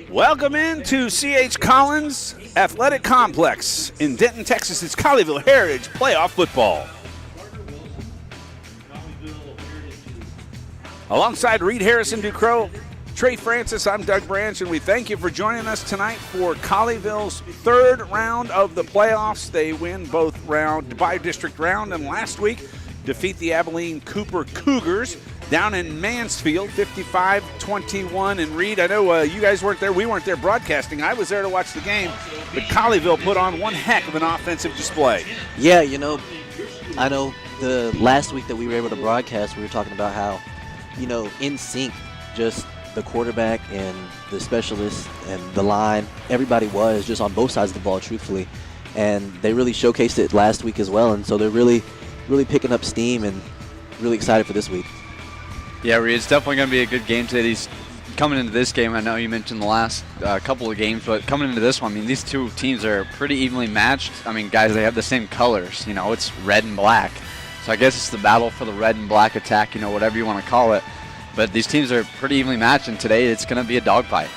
Welcome in to C.H. Collins Athletic Complex in Denton, Texas. It's Colleyville Heritage Playoff Football. Alongside Reed Harrison Ducrow, Trey Francis, I'm Doug Branch, and we thank you for joining us tonight for Colleyville's third round of the playoffs. They win both by-district round, and last week defeat the Abilene Cooper Cougars down in Mansfield, 55-21. And Reed, I know you guys weren't there. We weren't there broadcasting. I was there to watch the game, but Colleyville put on one heck of an offensive display. Yeah, I know the last week that we were able to broadcast, we were talking about how, in sync, just the quarterback and the specialists and the line, everybody was just on both sides of the ball, truthfully. And they really showcased it last week as well. And so they're really picking up steam and really excited for this week. Yeah, Reed, it's definitely going to be a good game today. Coming into this game, I know you mentioned the last couple of games, but coming into this one, these two teams are pretty evenly matched. Guys, they have the same colors. It's red and black. So I guess it's the battle for the red and black attack, whatever you want to call it. But these teams are pretty evenly matched, and today it's going to be a dogfight.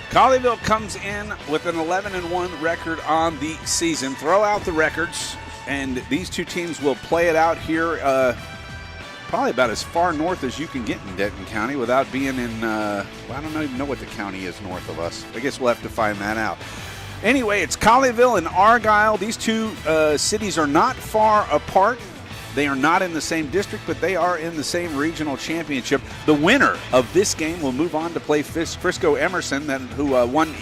Colleyville comes in with an 11-1 record on the season. Throw out the records, and these two teams will play it out here probably about as far north as you can get in Denton County without being in, I don't even know what the county is north of us. I guess we'll have to find that out. Anyway, it's Colleyville and Argyle. These two cities are not far apart. They are not in the same district, but they are in the same regional championship. The winner of this game will move on to play Frisco Emerson, who won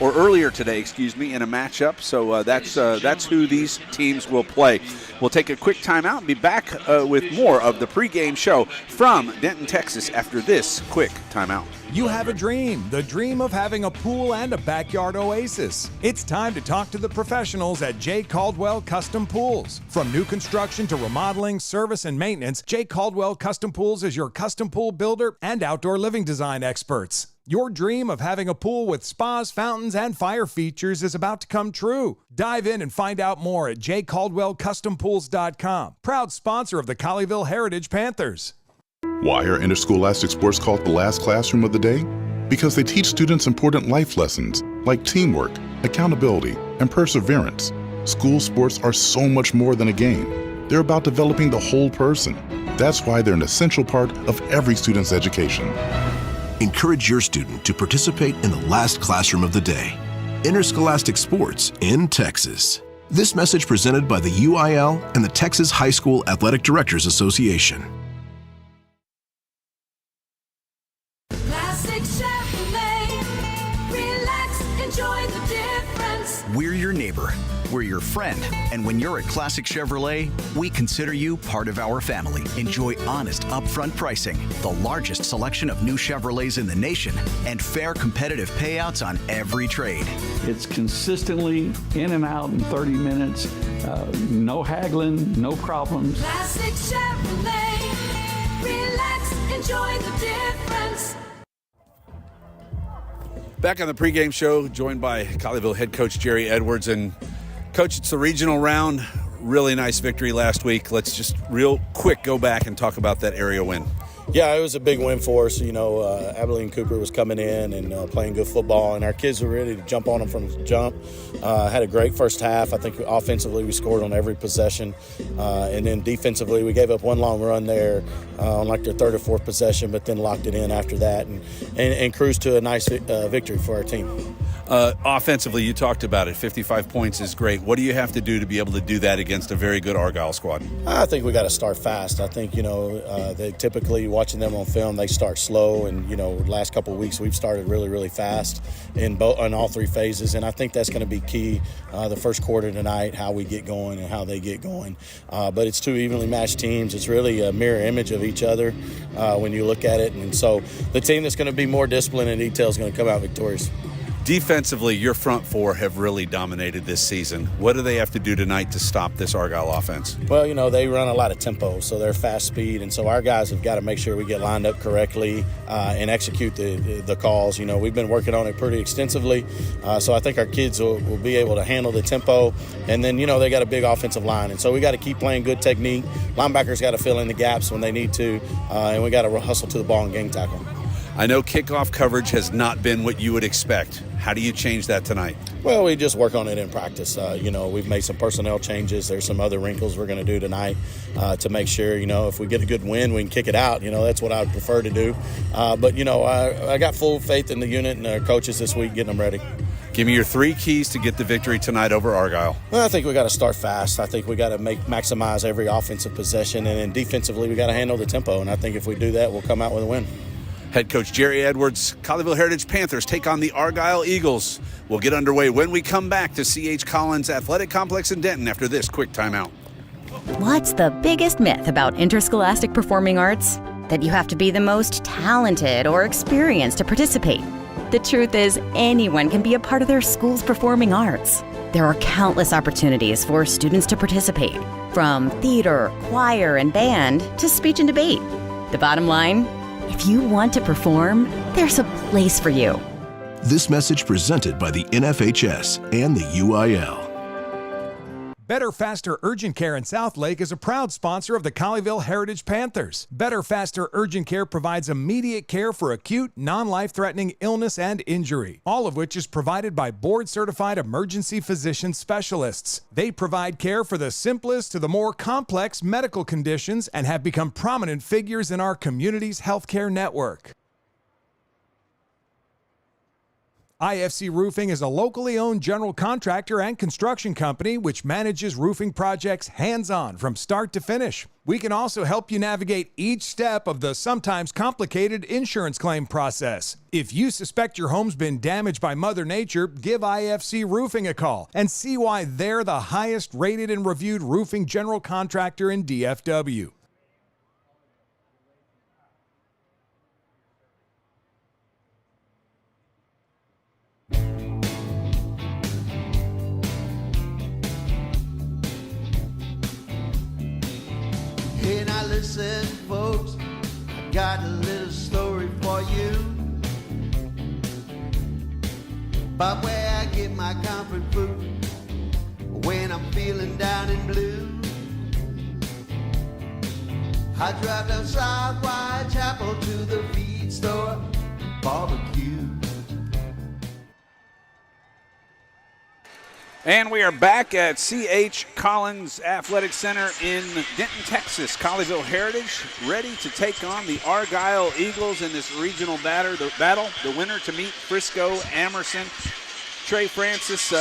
earlier today, in a matchup. So that's who these teams will play. We'll take a quick timeout and be back with more of the pregame show from Denton, Texas after this quick timeout. You have a dream, the dream of having a pool and a backyard oasis. It's time to talk to the professionals at J. Caldwell Custom Pools. From new construction to remodeling, service, and maintenance, J. Caldwell Custom Pools is your custom pool builder and outdoor living design experts. Your dream of having a pool with spas, fountains, and fire features is about to come true. Dive in and find out more at jcaldwellcustompools.com. Proud sponsor of the Colleyville Heritage Panthers. Why are interscholastic sports called the last classroom of the day? Because they teach students important life lessons like teamwork, accountability, and perseverance. School sports are so much more than a game. They're about developing the whole person. That's why they're an essential part of every student's education. Encourage your student to participate in the last classroom of the day. Interscholastic sports in Texas. This message presented by the UIL and the Texas High School Athletic Directors Association. We're your neighbor, we're your friend, and when you're at Classic Chevrolet, we consider you part of our family. Enjoy honest, upfront pricing, the largest selection of new Chevrolets in the nation, and fair competitive payouts on every trade. It's consistently in and out in 30 minutes, no haggling, no problems. Classic Chevrolet, relax, enjoy the difference. Back on the pregame show, joined by Colleyville head coach Jerry Edwards. And, Coach, it's the regional round. Really nice victory last week. Let's just real quick go back and talk about that area win. Yeah, it was a big win for us. Abilene Cooper was coming in and playing good football, and our kids were ready to jump on them from the jump. Had a great first half. I think offensively we scored on every possession. And then defensively we gave up one long run there on like their third or fourth possession, but then locked it in after that and cruised to a nice victory for our team. Offensively, you talked about it. 55 points is great. What do you have to do to be able to do that against a very good Argyle squad? I think we got to start fast. I think, they typically, watching them on film, they start slow. And, last couple of weeks we've started really, really fast in all three phases. And I think that's going to be key the first quarter tonight, how we get going and how they get going. But it's two evenly matched teams. It's really a mirror image of each other when you look at it. And so the team that's going to be more disciplined and detail is going to come out victorious. Defensively, your front four have really dominated this season. What do they have to do tonight to stop this Argyle offense? Well, they run a lot of tempo, so they're fast speed, and so our guys have got to make sure we get lined up correctly and execute the calls. We've been working on it pretty extensively, so I think our kids will be able to handle the tempo. And then, they got a big offensive line, and so we got to keep playing good technique. Linebackers got to fill in the gaps when they need to, and we got to hustle to the ball and gang tackle. I know kickoff coverage has not been what you would expect. How do you change that tonight? Well, we just work on it in practice. We've made some personnel changes. There's some other wrinkles we're going to do tonight to make sure, if we get a good win, we can kick it out. That's what I would prefer to do. But I got full faith in the unit and our coaches this week getting them ready. Give me your 3 keys to get the victory tonight over Argyle. Well, I think we got to start fast. I think we got to maximize every offensive possession, and then defensively we got to handle the tempo. And I think if we do that, we'll come out with a win. Head coach Jerry Edwards, Colleyville Heritage Panthers take on the Argyle Eagles. We'll get underway when we come back to C.H. Collins Athletic Complex in Denton after this quick timeout. What's the biggest myth about interscholastic performing arts? That you have to be the most talented or experienced to participate. The truth is, anyone can be a part of their school's performing arts. There are countless opportunities for students to participate, from theater, choir, and band to speech and debate. The bottom line, if you want to perform, there's a place for you. This message presented by the NFHS and the UIL. Better Faster Urgent Care in Southlake is a proud sponsor of the Colleyville Heritage Panthers. Better Faster Urgent Care provides immediate care for acute, non-life-threatening illness and injury, all of which is provided by board-certified emergency physician specialists. They provide care for the simplest to the more complex medical conditions and have become prominent figures in our community's healthcare network. IFC Roofing is a locally owned general contractor and construction company which manages roofing projects hands-on from start to finish. We can also help you navigate each step of the sometimes complicated insurance claim process. If you suspect your home's been damaged by Mother Nature, give IFC Roofing a call and see why they're the highest rated and reviewed roofing general contractor in DFW. Hey, now listen, folks, I got a little story for you about where I get my comfort food when I'm feeling down and blue. I drive down South Whitechapel to the feed store, barbecue. And we are back at C.H. Collins Athletic Center in Denton, Texas. Colleyville Heritage ready to take on the Argyle Eagles in this regional battle. The winner to meet Frisco, Amerson. Trey Francis,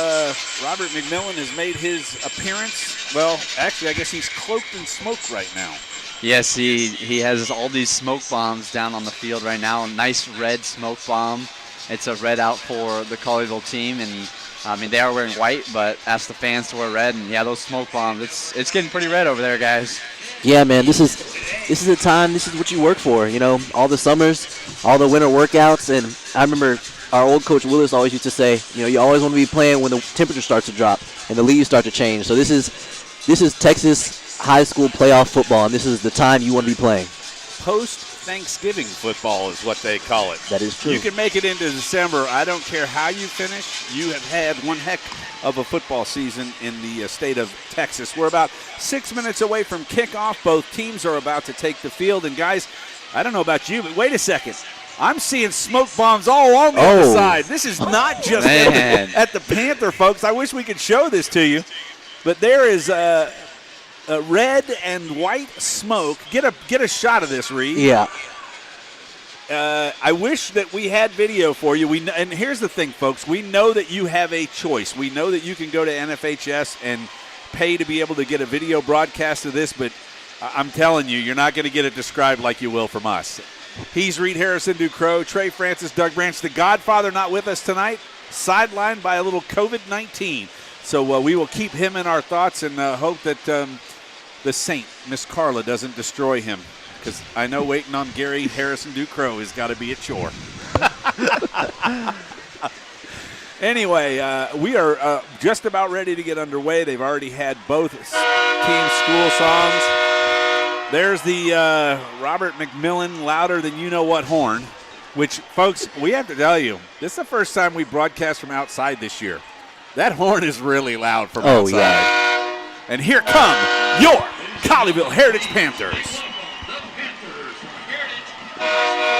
Robert McMillan has made his appearance. Well, actually, I guess he's cloaked in smoke right now. Yes, he has all these smoke bombs down on the field right now. A nice red smoke bomb. It's a red out for the Colleyville team, and they are wearing white, but ask the fans to wear red, and yeah, those smoke bombs, it's getting pretty red over there, guys. Yeah, man, this is the time, this is what you work for, all the summers, all the winter workouts, and I remember our old coach Willis always used to say, you always want to be playing when the temperature starts to drop and the leaves start to change. So this is Texas high school playoff football, and this is the time you want to be playing. Post-Thanksgiving football is what they call it. That is true. You can make it into December. I don't care how you finish. You have had one heck of a football season in the state of Texas. We're about 6 minutes away from kickoff. Both teams are about to take the field. And, guys, I don't know about you, but wait a second. I'm seeing smoke bombs all along the other side. This is not just at the Panther, folks. I wish we could show this to you. But there is red and white smoke. Get a shot of this, Reed. Yeah. I wish that we had video for you. And here's the thing, folks. We know that you have a choice. We know that you can go to NFHS and pay to be able to get a video broadcast of this, but I'm telling you, you're not going to get it described like you will from us. He's Reed Harrison Ducrow, Trey Francis, Doug Branch, the Godfather, not with us tonight, sidelined by a little COVID-19. So we will keep him in our thoughts and hope that the Saint, Miss Carla, doesn't destroy him, because I know waiting on Gary Harrison Ducrow has got to be a chore. Anyway, we are just about ready to get underway. They've already had both teams' school songs. There's the Robert McMillan louder than you know what horn, which, folks, we have to tell you, this is the first time we broadcast from outside this year. That horn is really loud from outside. Yeah. And here come your Colleyville Heritage Panthers.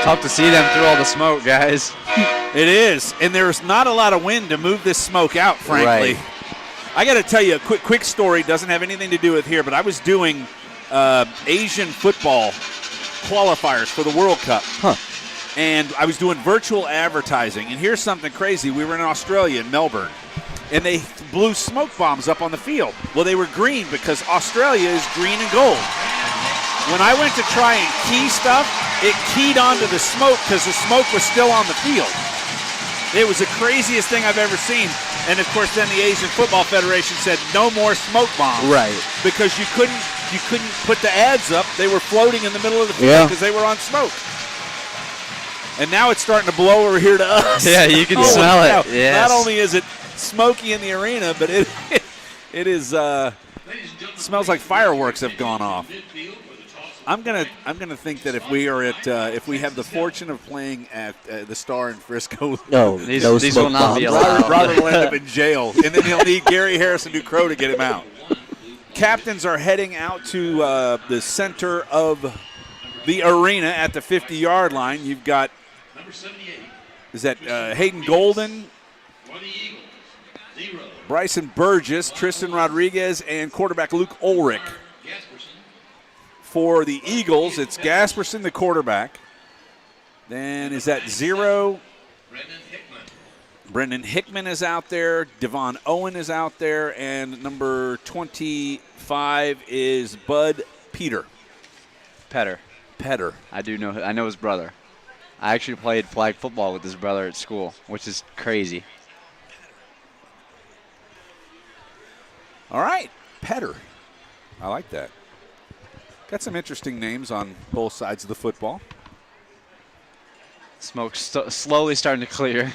Tough to see them through all the smoke, guys. It is, and there's not a lot of wind to move this smoke out, frankly. Right. I got to tell you a quick story. Doesn't have anything to do with here, but I was doing Asian football qualifiers for the World Cup. Huh. And I was doing virtual advertising. And here's something crazy. We were in Australia, in Melbourne, and they blew smoke bombs up on the field. Well, they were green because Australia is green and gold. When I went to try and key stuff, it keyed onto the smoke because the smoke was still on the field. It was the craziest thing I've ever seen. And, of course, then the Asian Football Federation said no more smoke bombs. Right. Because you couldn't put the ads up. They were floating in the middle of the field because they were on smoke. And now it's starting to blow over here to us. Yeah, you can smell it. Yes. Not only is it smoky in the arena, but it is smells like fireworks have gone off. I'm gonna think that if we are if we have the fortune of playing at the Star in Frisco, these will not be allowed. Robert will end up in jail, and then he'll need Gary Harrison Ducrow to get him out. Captains are heading out to the center of the arena at the 50-yard line. You've got Hayden Golden, Bryson Burgess, Tristan Rodriguez, and quarterback Luke Ulrich. For the Eagles, it's Gasperson, the quarterback. Then is that 0? Brendan Hickman is out there. Devon Owen is out there. And number 25 is Bud Petter. I know his brother. I actually played flag football with his brother at school, which is crazy. All right, Petter. I like that. Got some interesting names on both sides of the football. Smoke slowly starting to clear.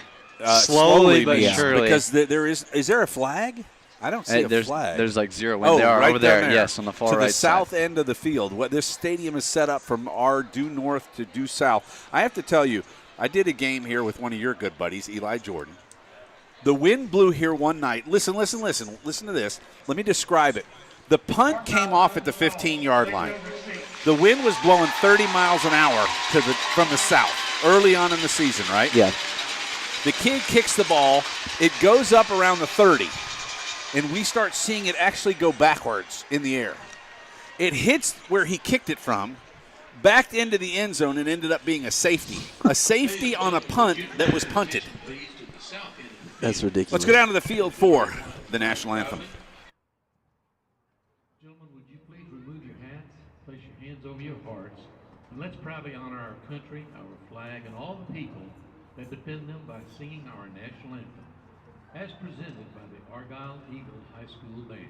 Slowly but surely. Because is there a flag? I don't see a flag. There's like zero wind. They are right over there. there. Yes, on the far to right the south side. end of the field. This stadium is set up from our due north to due south. I have to tell you, I did a game here with one of your good buddies, Eli Jordan. The wind blew here one night. Listen to this. Let me describe it. The punt came off at the 15-yard line. The wind was blowing 30 miles an hour from the south early on in the season, right? Yeah. The kid kicks the ball. It goes up around the 30, and we start seeing it actually go backwards in the air. It hits where he kicked it from, backed into the end zone, and ended up being a safety. A safety on a punt that was punted. That's ridiculous. Let's go down to the field for the national anthem. Over your hearts, and let's proudly honor our country, our flag, and all the people that defend them by singing our national anthem, as presented by the Argyle Eagle High School Band.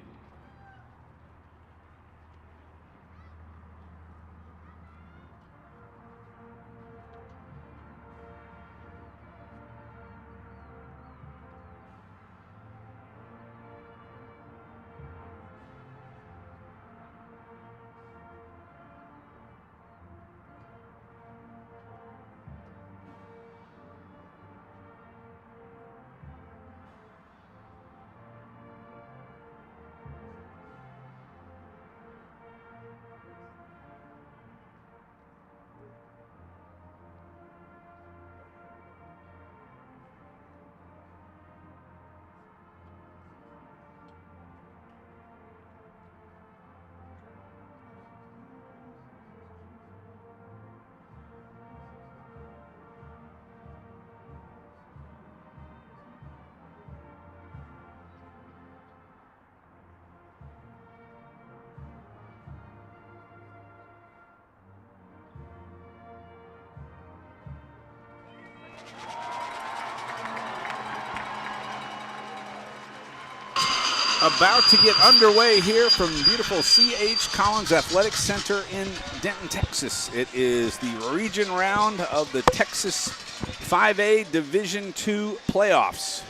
About to get underway here from beautiful C.H. Collins Athletic Center in Denton, Texas. It is the region round of the Texas 5A Division II playoffs.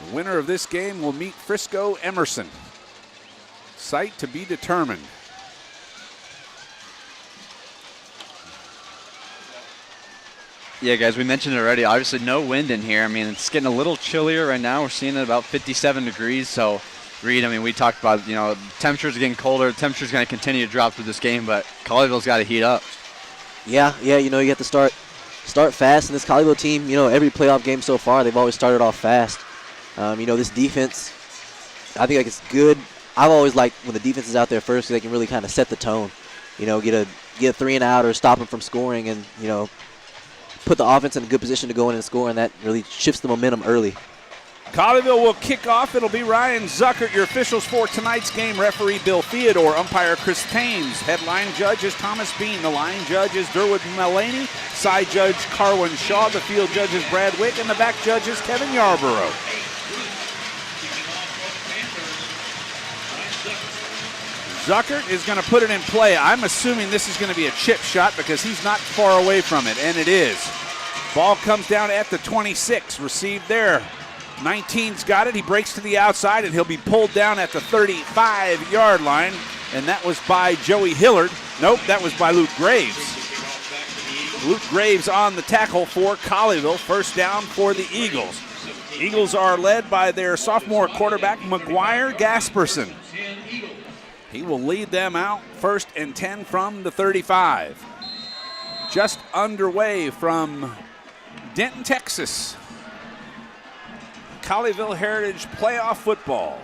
The winner of this game will meet Frisco Emerson. Site to be determined. Yeah, guys, we mentioned it already. Obviously, no wind in here. I mean, it's getting a little chillier right now. We're seeing it about 57 degrees. So, Reed, I mean, we talked about, temperatures are getting colder. The temperature's going to continue to drop through this game, but Colleyville's got to heat up. Yeah, you have to start fast. And this Colleyville team, every playoff game so far, they've always started off fast. This defense, I think it's good. I've always liked when the defense is out there first, so they can really kind of set the tone. Get a 3-and-out or stop them from scoring, and put the offense in a good position to go in and score, and that really shifts the momentum early. Colleyville will kick off. It'll be Ryan Zuckert. Your officials for tonight's game: referee Bill Theodore, umpire Chris Thames, headline judge is Thomas Bean, the line judge is Durwood Mullaney, side judge Carwin Shaw, the field judge is Brad Wick, and the back judge is Kevin Yarborough. Zuckert is going to put it in play. I'm assuming this is going to be a chip shot because he's not far away from it, and it is. Ball comes down at the 26, received there. 19's got it. He breaks to the outside, and he'll be pulled down at the 35-yard line, and that was by Joey Hillard. Nope, that was by Luke Graves. Luke Graves on the tackle for Colleyville. First down for the Eagles. Eagles are led by their sophomore quarterback, McGuire Gasperson. He will lead them out 1st and 10 from the 35. Just underway from Denton, Texas. Colleyville Heritage Playoff Football.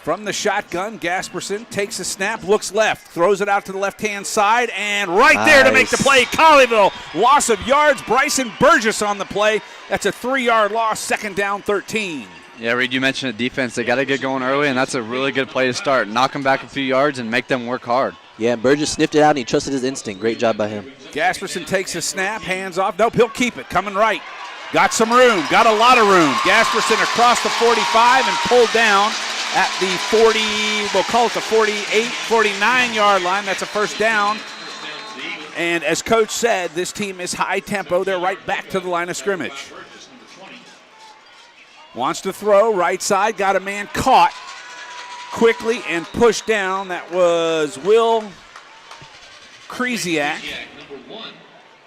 From the shotgun, Gasperson takes a snap, looks left, throws it out to the left-hand side, and right there to make the play, Colleyville. Loss of yards, Bryson Burgess on the play. That's a 3-yard loss, 2nd down, 13. Yeah, Reed, you mentioned the defense. They got to get going early, and that's a really good play to start. Knock them back a few yards and make them work hard. Yeah, Burgess sniffed it out, and he trusted his instinct. Great job by him. Gasperson takes a snap, hands off. Nope, he'll keep it, coming right. Got some room, got a lot of room. Gasperson across the 45 and pulled down at the 40, we'll call it the 48, 49-yard line. That's a first down. And as Coach said, this team is high tempo. They're right back to the line of scrimmage. Wants to throw, right side, got a man caught quickly and pushed down. That was Will Kresiak.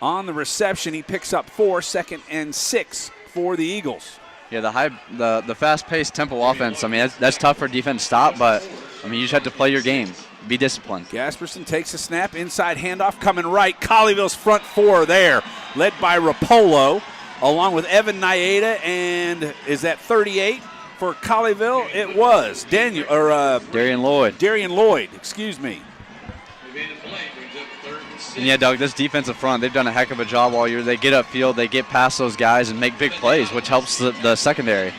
On the reception, he picks up 4, 2nd and 6 for the Eagles. Yeah, the fast-paced tempo offense, I mean, that's tough for defense to stop, but, I mean, you just have to play your game. Be disciplined. Gasperson takes a snap, inside handoff, coming right. Colleyville's front 4 there, led by Rapolo, along with Evan Nieda, and is that 38 for Colleyville? It was. Darian Lloyd. Darian Lloyd, excuse me. And yeah, Doug, this defensive front, they've done a heck of a job all year. They get upfield, they get past those guys and make big plays, which helps the secondary.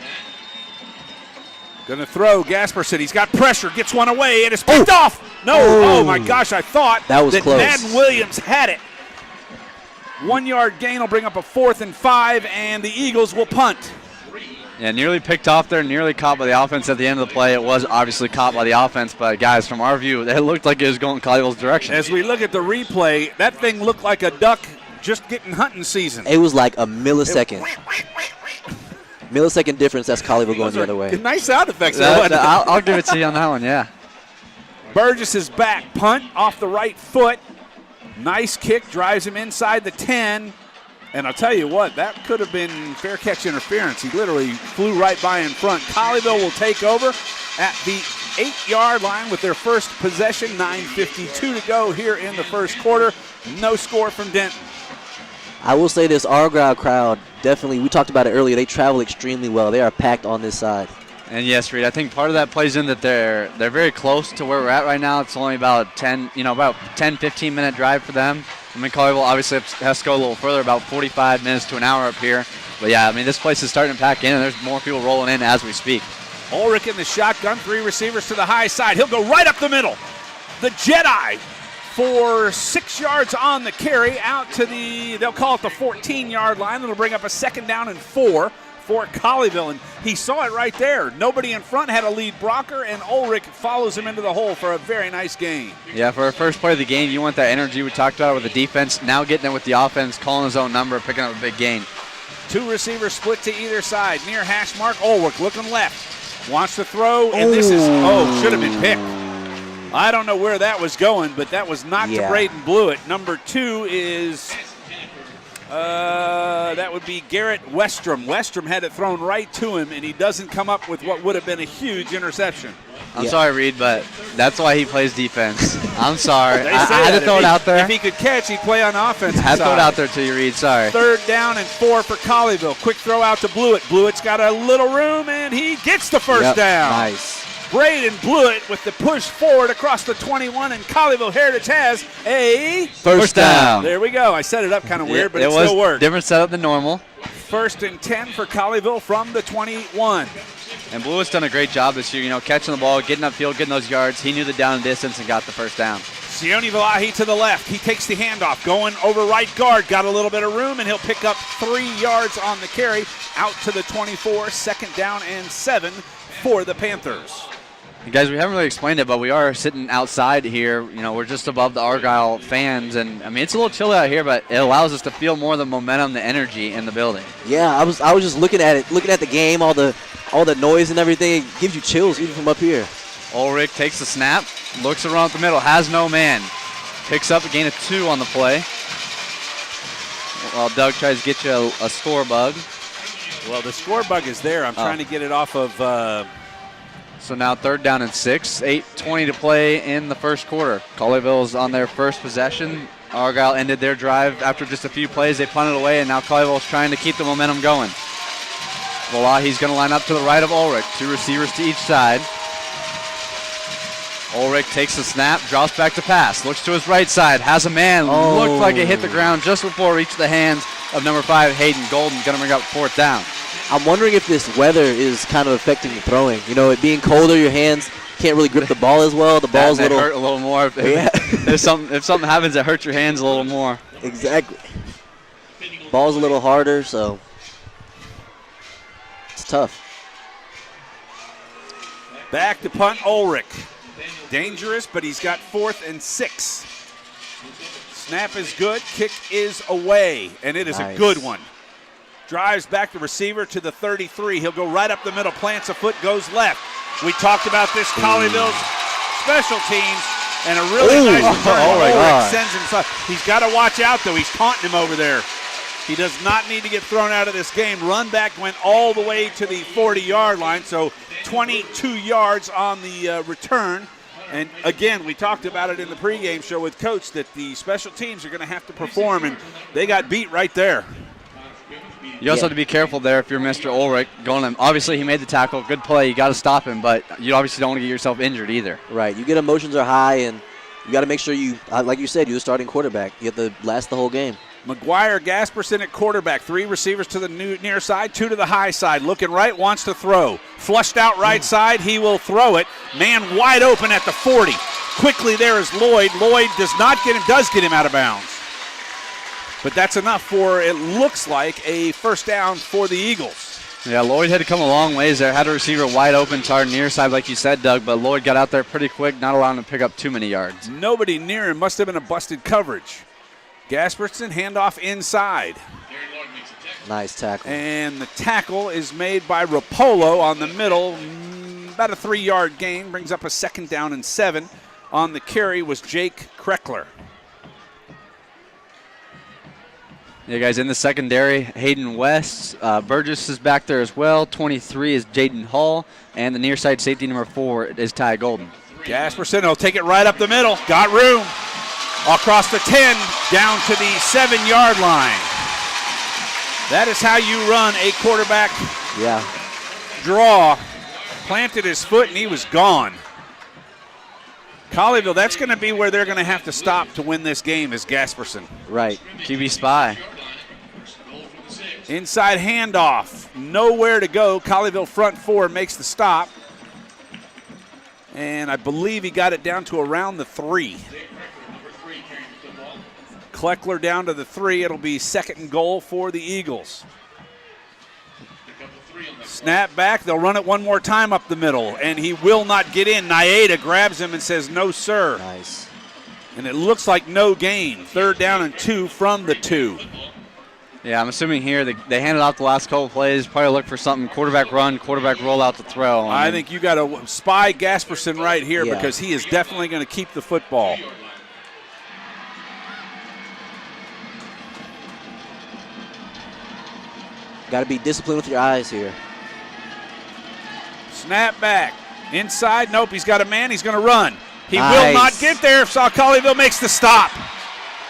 Going to throw Gasperson. He's got pressure, gets one away, and it's picked off. No, oh my gosh, I thought that was close. Madden Williams had it. 1-yard gain will bring up a 4th and 5, and the Eagles will punt. Yeah, nearly picked off there, nearly caught by the offense at the end of the play. It was obviously caught by the offense, but guys, from our view, it looked like it was going Colleyville's direction. As we look at the replay, that thing looked like a duck just getting hunting season. It was like a millisecond. Millisecond difference, that's Colleyville going the other way. Nice sound effects. I'll give it to you on that one, yeah. Burgess is back. Punt off the right foot. Nice kick, drives him inside the 10. And I'll tell you what, that could have been fair catch interference. He literally flew right by in front. Colleyville will take over at the 8-yard line with their first possession. 9:52 to go here in the first quarter. No score from Denton. I will say this Argyle crowd, definitely, we talked about it earlier, they travel extremely well. They are packed on this side. And yes, Reed, I think part of that plays in that they're very close to where we're at right now. It's only about 15 minute drive for them. I mean, Colleyville obviously has to go a little further, about 45 minutes to an hour up here. But yeah, I mean, this place is starting to pack in, and there's more people rolling in as we speak. Ulrich in the shotgun, 3 receivers to the high side. He'll go right up the middle. The Jedi for 6 yards on the carry out to they'll call it the 14-yard line. It'll bring up a 2nd down and 4 for Colleyville, and he saw it right there. Nobody in front had a lead blocker, and Ulrich follows him into the hole for a very nice gain. Yeah, for our first play of the game, you want that energy we talked about with the defense. Now getting it with the offense, calling his own number, picking up a big gain. 2 receivers split to either side. Near hash mark, Ulrich looking left. Wants to throw, and this is, should have been picked. I don't know where that was going, but that was knocked to Braden Blewett. Number 2 is that would be Garrett Westrom. Westrom had it thrown right to him, and he doesn't come up with what would have been a huge interception. I'm sorry, Reed, but that's why he plays defense. I'm sorry. They I had to throw it out there. If he could catch, he'd play on the offensive I had to throw it side. out there to you, Reed. Sorry. 3rd down and 4 for Colleyville. Quick throw out to Blewett. Blewett's got a little room, and he gets the first down. Nice. Braden Blewett with the push forward across the 21, and Colleyville Heritage has a First down. There we go. I set it up kind of weird, but it was still worked. Different setup than normal. 1st and 10 for Colleyville from the 21. And Blewett's done a great job this year, catching the ball, getting upfield, getting those yards. He knew the down and distance and got the first down. Sione Valahi to the left. He takes the handoff, going over right guard. Got a little bit of room, and he'll pick up 3 yards on the carry. Out to the 24, 2nd down and 7 for the Panthers. Hey guys, we haven't really explained it, but we are sitting outside here. We're just above the Argyle fans, and it's a little chilly out here, but it allows us to feel more of the momentum, the energy in the building. Yeah, I was just looking at it, looking at the game, all the noise and everything. It gives you chills even from up here. Ulrich takes the snap, looks around the middle, has no man, picks up a gain of 2 on the play. While Doug tries to get you a score bug. Well, the score bug is there. I'm trying to get it off of. So now 3rd down and 6, 8:20 to play in the first quarter. Colleyville's on their first possession. Argyle ended their drive after just a few plays. They punted away, and now Colleyville's trying to keep the momentum going. Valahi's going to line up to the right of Ulrich. 2 receivers to each side. Ulrich takes the snap, drops back to pass, looks to his right side, has a man, looked like it hit the ground just before it reached the hands of number 5, Hayden Golden, going to bring up 4th down. I'm wondering if this weather is kind of affecting the throwing. It being colder, your hands can't really grip the ball as well. The ball's hurt a little more. If something happens, it hurts your hands a little more. Exactly. Ball's a little harder, so it's tough. Back to punt Ulrich. Dangerous, but he's got 4th and 6. Snap is good. Kick is away, and it is a good one. Drives back the receiver to the 33. He'll go right up the middle, plants a foot, goes left. We talked about this Colleyville's special teams, and a really nice return. Ulrich sends him. He's got to watch out, though. He's taunting him over there. He does not need to get thrown out of this game. Run back went all the way to the 40-yard line, so 22 yards on the return. And again, we talked about it in the pregame show with Coach that the special teams are going to have to perform, and they got beat right there. You also have to be careful there if you're Mr. Ulrich. Obviously, he made the tackle. Good play. You got to stop him, but you obviously don't want to get yourself injured either. Right. You get emotions are high, and you got to make sure you, like you said, you're the starting quarterback. You have to last the whole game. McGuire Gasperson at quarterback. 3 receivers to the near side, 2 to the high side. Looking right, wants to throw. Flushed out right side, he will throw it. Man wide open at the 40. Quickly there is Lloyd. Lloyd does get him out of bounds. But that's enough for, it looks like, a first down for the Eagles. Yeah, Lloyd had to come a long ways there. Had a receiver wide open to our near side, like you said, Doug, but Lloyd got out there pretty quick, not allowing him to pick up too many yards. Nobody near him. Must have been a busted coverage. Gasperson, handoff inside. Nice tackle. And the tackle is made by Rapolo on the middle. About a 3-yard gain. Brings up a 2nd down and 7. On the carry was Jake Kreckler. Yeah, guys, in the secondary, Hayden West. Burgess is back there as well. 23 is Jaden Hall. And the near side safety number 4 is Ty Golden. Gasperson will take it right up the middle. Got room. Across the 10, down to the 7-yard line. That is how you run a quarterback draw. Planted his foot, and he was gone. Colleyville, that's going to be where they're going to have to stop to win this game is Gasperson. Right. QB spy. Inside handoff. Nowhere to go. Colleyville front 4 makes the stop. And I believe he got it down to around the 3. Kleckler down to the 3. It'll be 2nd and goal for the Eagles. Snap back. They'll run it one more time up the middle, and he will not get in. Naeda grabs him and says, no, sir. Nice. And it looks like no gain. 3rd down and 2 from the 2. Yeah, I'm assuming here they handed off the last couple of plays. Probably look for something, quarterback run, quarterback roll out to throw. I think you got to spy Gasperson right here because he is definitely going to keep the football. Got to be disciplined with your eyes here. Snap back. Inside. Nope, he's got a man. He's going to run. He Nice. will not get there if Colleyville makes the stop.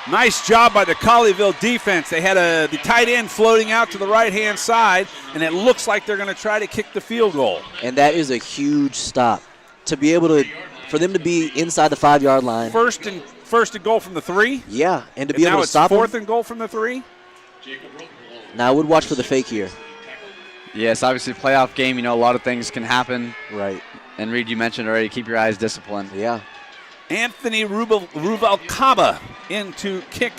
Nice job by the Colleyville defense. They had the tight end floating out to the right-hand side, and it looks like they're going to try to kick the field goal. And that is a huge stop. To be able to, for them to be inside the 5-yard line. First and goal from the 3. Yeah, and to be able to Now stop it's fourth them. and goal from the 3. Now I would watch for the fake here. Yes, obviously playoff game, a lot of things can happen. Right. And Reed, you mentioned already, keep your eyes disciplined. Yeah. Anthony Rubalcaba in to kick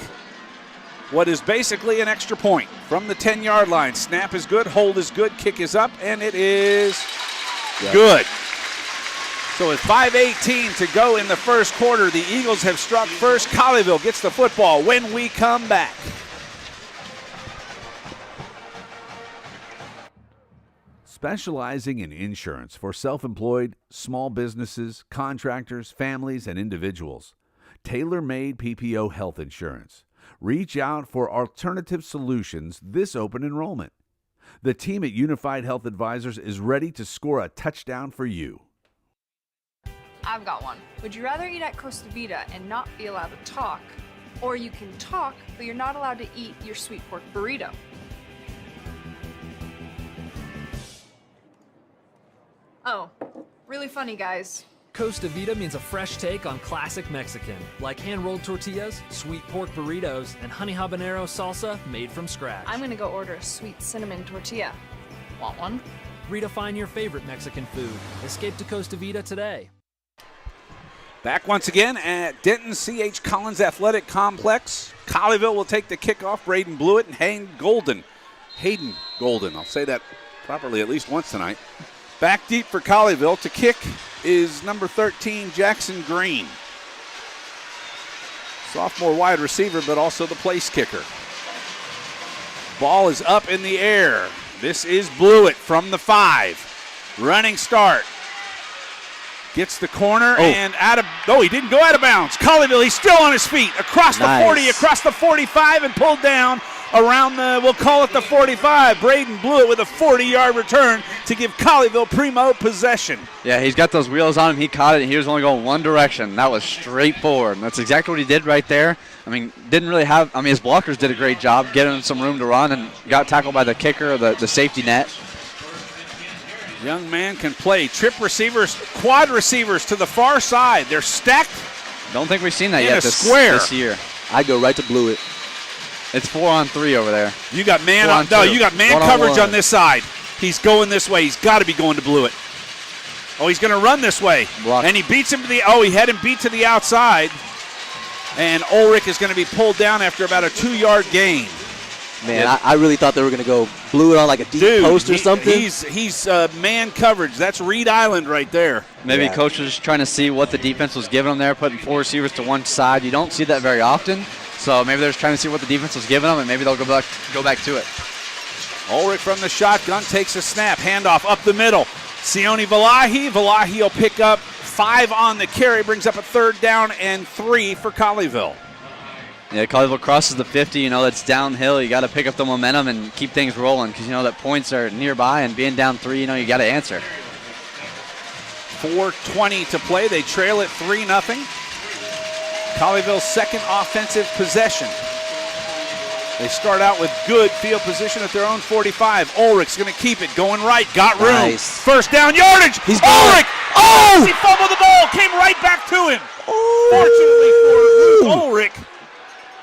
what is basically an extra point from the 10-yard line. Snap is good, hold is good, kick is up, and it is good. So with 5:18 to go in the first quarter, the Eagles have struck first. Colleyville gets the football when we come back. Specializing in insurance for self-employed, small businesses, contractors, families, and individuals. Tailor-made PPO health insurance. Reach out for alternative solutions this open enrollment. The team at Unified Health Advisors is ready to score a touchdown for you. I've got one. Would you rather eat at Costa Vida and not be allowed to talk, or you can talk, but you're not allowed to eat your sweet pork burrito? Oh, really funny, guys. Costa Vida means a fresh take on classic Mexican, like hand-rolled tortillas, sweet pork burritos, and honey habanero salsa made from scratch. I'm gonna go order a sweet cinnamon tortilla. Want one? Redefine your favorite Mexican food. Escape to Costa Vida today. Back once again at Denton C.H. Collins Athletic Complex. Colleyville will take the kickoff. Braden Blewett and Hayden Golden. I'll say that properly at least once tonight. Back deep for Colleyville. To kick is number 13, Jackson Green. Sophomore wide receiver, but also the place kicker. Ball is up in the air. This is Blewett from the 5. Running start. Gets the corner and he didn't go out of bounds. Colleyville, he's still on his feet. Across the 40, across the 45, and pulled down around we'll call it the 45. Braden Blewett with a 40-yard return to give Colleyville primo possession. Yeah, he's got those wheels on him. He caught it, and he was only going one direction. That was straight forward. And that's exactly what he did right there. His blockers did a great job getting him some room to run and got tackled by the kicker, the safety net. Young man can play. Trip receivers, quad receivers to the far side. They're stacked. Don't think we've seen that yet this year. I go right to Blewett. It's 4-on-3 over there. You got man coverage on this side. He's going this way. He's got to be going to Blewett. Oh, he's going to run this way. Block. And he beats him he had him beat to the outside. And Ulrich is going to be pulled down after about a 2-yard gain. Man, I really thought they were going to go Blewett on like a deep post or something. He's man coverage. That's Reed Island right there. Maybe coach was just trying to see what the defense was giving them there, putting 4 receivers to one side. You don't see that very often. So maybe they're just trying to see what the defense was giving them, and maybe they'll go back to it. Ulrich from the shotgun takes a snap. Handoff up the middle. Sione Valahi. Valahi will pick up 5 on the carry. Brings up a 3rd down and 3 for Colleyville. Yeah, Colleyville crosses the 50. That's downhill. You got to pick up the momentum and keep things rolling because that points are nearby, and being down 3, you got to answer. 4:20 to play. They trail it 3-0. Colleyville's second offensive possession. They start out with good field position at their own 45. Ulrich's going to keep it, going right, got room. Nice. First down yardage. He's Ulrich! Oh! He fumbled the ball, came right back to him. Fortunately for Ulrich,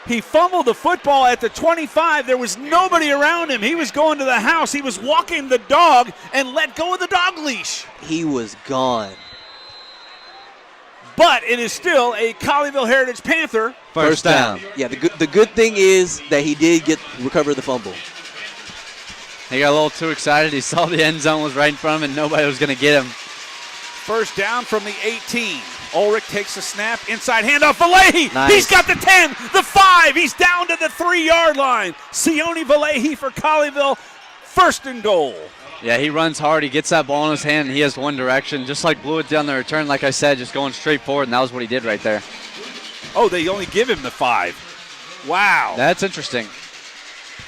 he fumbled the football at the 25. There was nobody around him. He was going to the house. He was walking the dog and let go of the dog leash. He was gone. But it is still a Colleyville Heritage Panther. First down. Yeah, the good thing is that he did recover the fumble. He got a little too excited. He saw the end zone was right in front of him and nobody was going to get him. First down from the 18. Ulrich takes a snap. Inside handoff. Valahi. Nice. He's got the 10, the 5. He's down to the 3-yard line. Sione Valahi for Colleyville. 1st and goal. Yeah, he runs hard. He gets that ball in his hand, and he has one direction. Just like Blewett did on the return, like I said, just going straight forward, and that was what he did right there. Oh, they only give him the 5. Wow. That's interesting.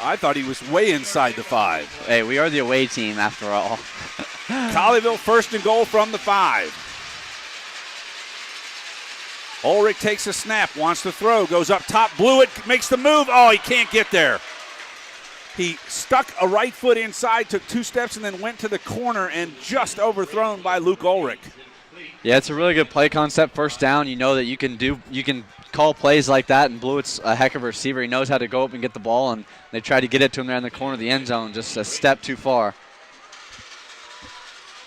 I thought he was way inside the 5. Hey, we are the away team after all. Colleyville first and goal from the 5. Ulrich takes a snap, wants to throw, goes up top, blew it, makes the move. Oh, he can't get there. He stuck a right foot inside, took 2 steps, and then went to the corner and just overthrown by Luke Ulrich. Yeah, it's a really good play concept. First down, you know that you can call plays like that, and Blewett's a heck of a receiver. He knows how to go up and get the ball, and they tried to get it to him there in the corner of the end zone, just a step too far.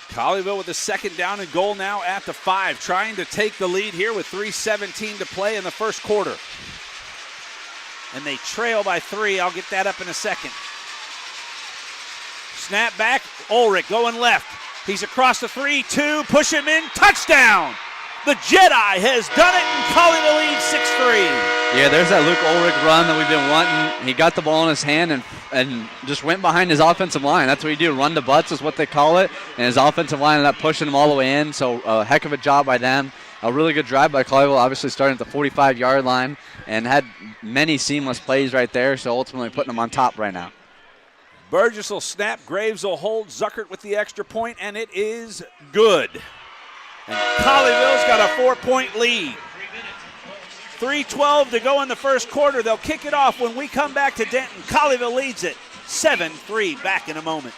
Colleyville with the second down and goal now at the 5, trying to take the lead here with 3:17 to play in the first quarter. And they trail by 3. I'll get that up in a second. Snap back, Ulrich going left. He's across the 3-2, push him in, touchdown! The Jedi has done it, and Colleyville leads 6-3. Yeah, there's that Luke Ulrich run that we've been wanting. He got the ball in his hand and just went behind his offensive line. That's what you do. Run to butts is what they call it. And his offensive line ended up pushing him all the way in. So a heck of a job by them. A really good drive by Colleyville, obviously starting at the 45-yard line and had many seamless plays right there. So ultimately putting them on top right now. Burgess will snap. Graves will hold. Zuckert with the extra point, and it is good. And Colleyville's got a 4-point lead. 3:12 to go in the first quarter. They'll kick it off when we come back to Denton. Colleyville leads it 7-3. Back in a moment.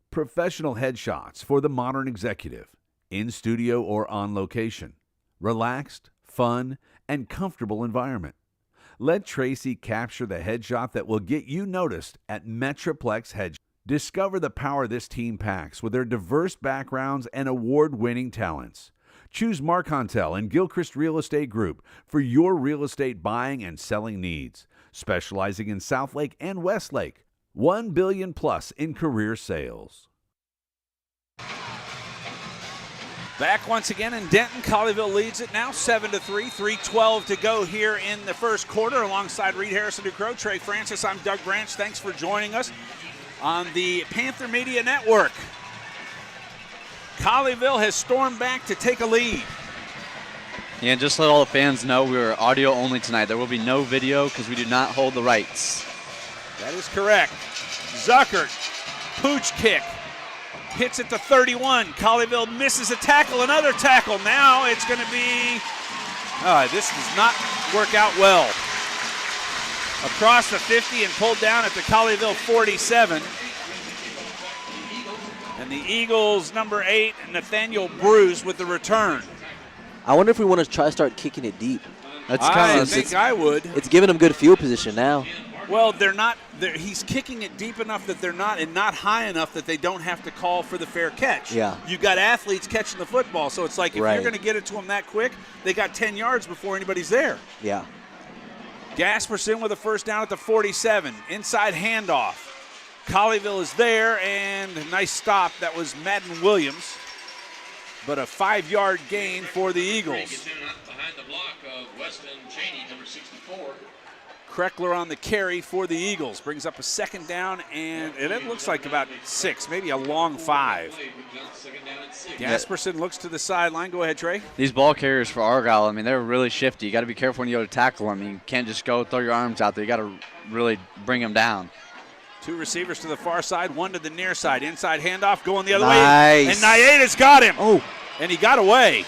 Professional headshots for the modern executive, in studio or on location. Relaxed, fun, and comfortable environment. Let Tracy capture the headshot that will get you noticed at Metroplex Headshots. Discover the power this team packs with their diverse backgrounds and award-winning talents. Choose Mark Hontel and Gilchrist Real Estate Group for your real estate buying and selling needs, specializing in Southlake and Westlake. $1 billion plus in career sales. Back once again in Denton. Colleyville leads it now 7-3. 3:12 to go here in the first quarter. Alongside Reed Harrison Ducrow, Trey Francis, I'm Doug Branch. Thanks for joining us on the Panther Media Network. Colleyville has stormed back to take a lead. Yeah, and just let all the fans know we are audio only tonight. There will be no video because we do not hold the rights. That is correct. Zuckert, pooch kick, hits at the 31. Colleyville misses a tackle, another tackle. Now it's going to be, this does not work out well. Across the 50 and pulled down at the Colleyville 47. And the Eagles, number 8, Nathaniel Bruce with the return. I wonder if we want to try to start kicking it deep. I think I would. It's giving them good field position now. Well, they're not. He's kicking it deep enough that they're not, and not high enough that they don't have to call for the fair catch. Yeah. You got athletes catching the football, so it's like if you're going to get it to them that quick, they got 10 yards before anybody's there. Yeah. Gasperson with a first down at the 47. Inside handoff. Colleyville is there, and a nice stop. That was Madden Williams, but a 5-yard gain for the Eagles. Behind the block of Weston Cheney, number 64. Kreckler on the carry for the Eagles. Brings up a second down, and it looks like about 6, maybe a long 5. Gasperson looks to the sideline. Go ahead, Trey. These ball carriers for Argyle, I mean, they're really shifty. You got to be careful when you go to tackle them. You can't just go throw your arms out there. You got to really bring them down. 2 receivers to the far side, 1 to the near side. Inside handoff going the other way. And Nayeda's got him. Oh. And he got away.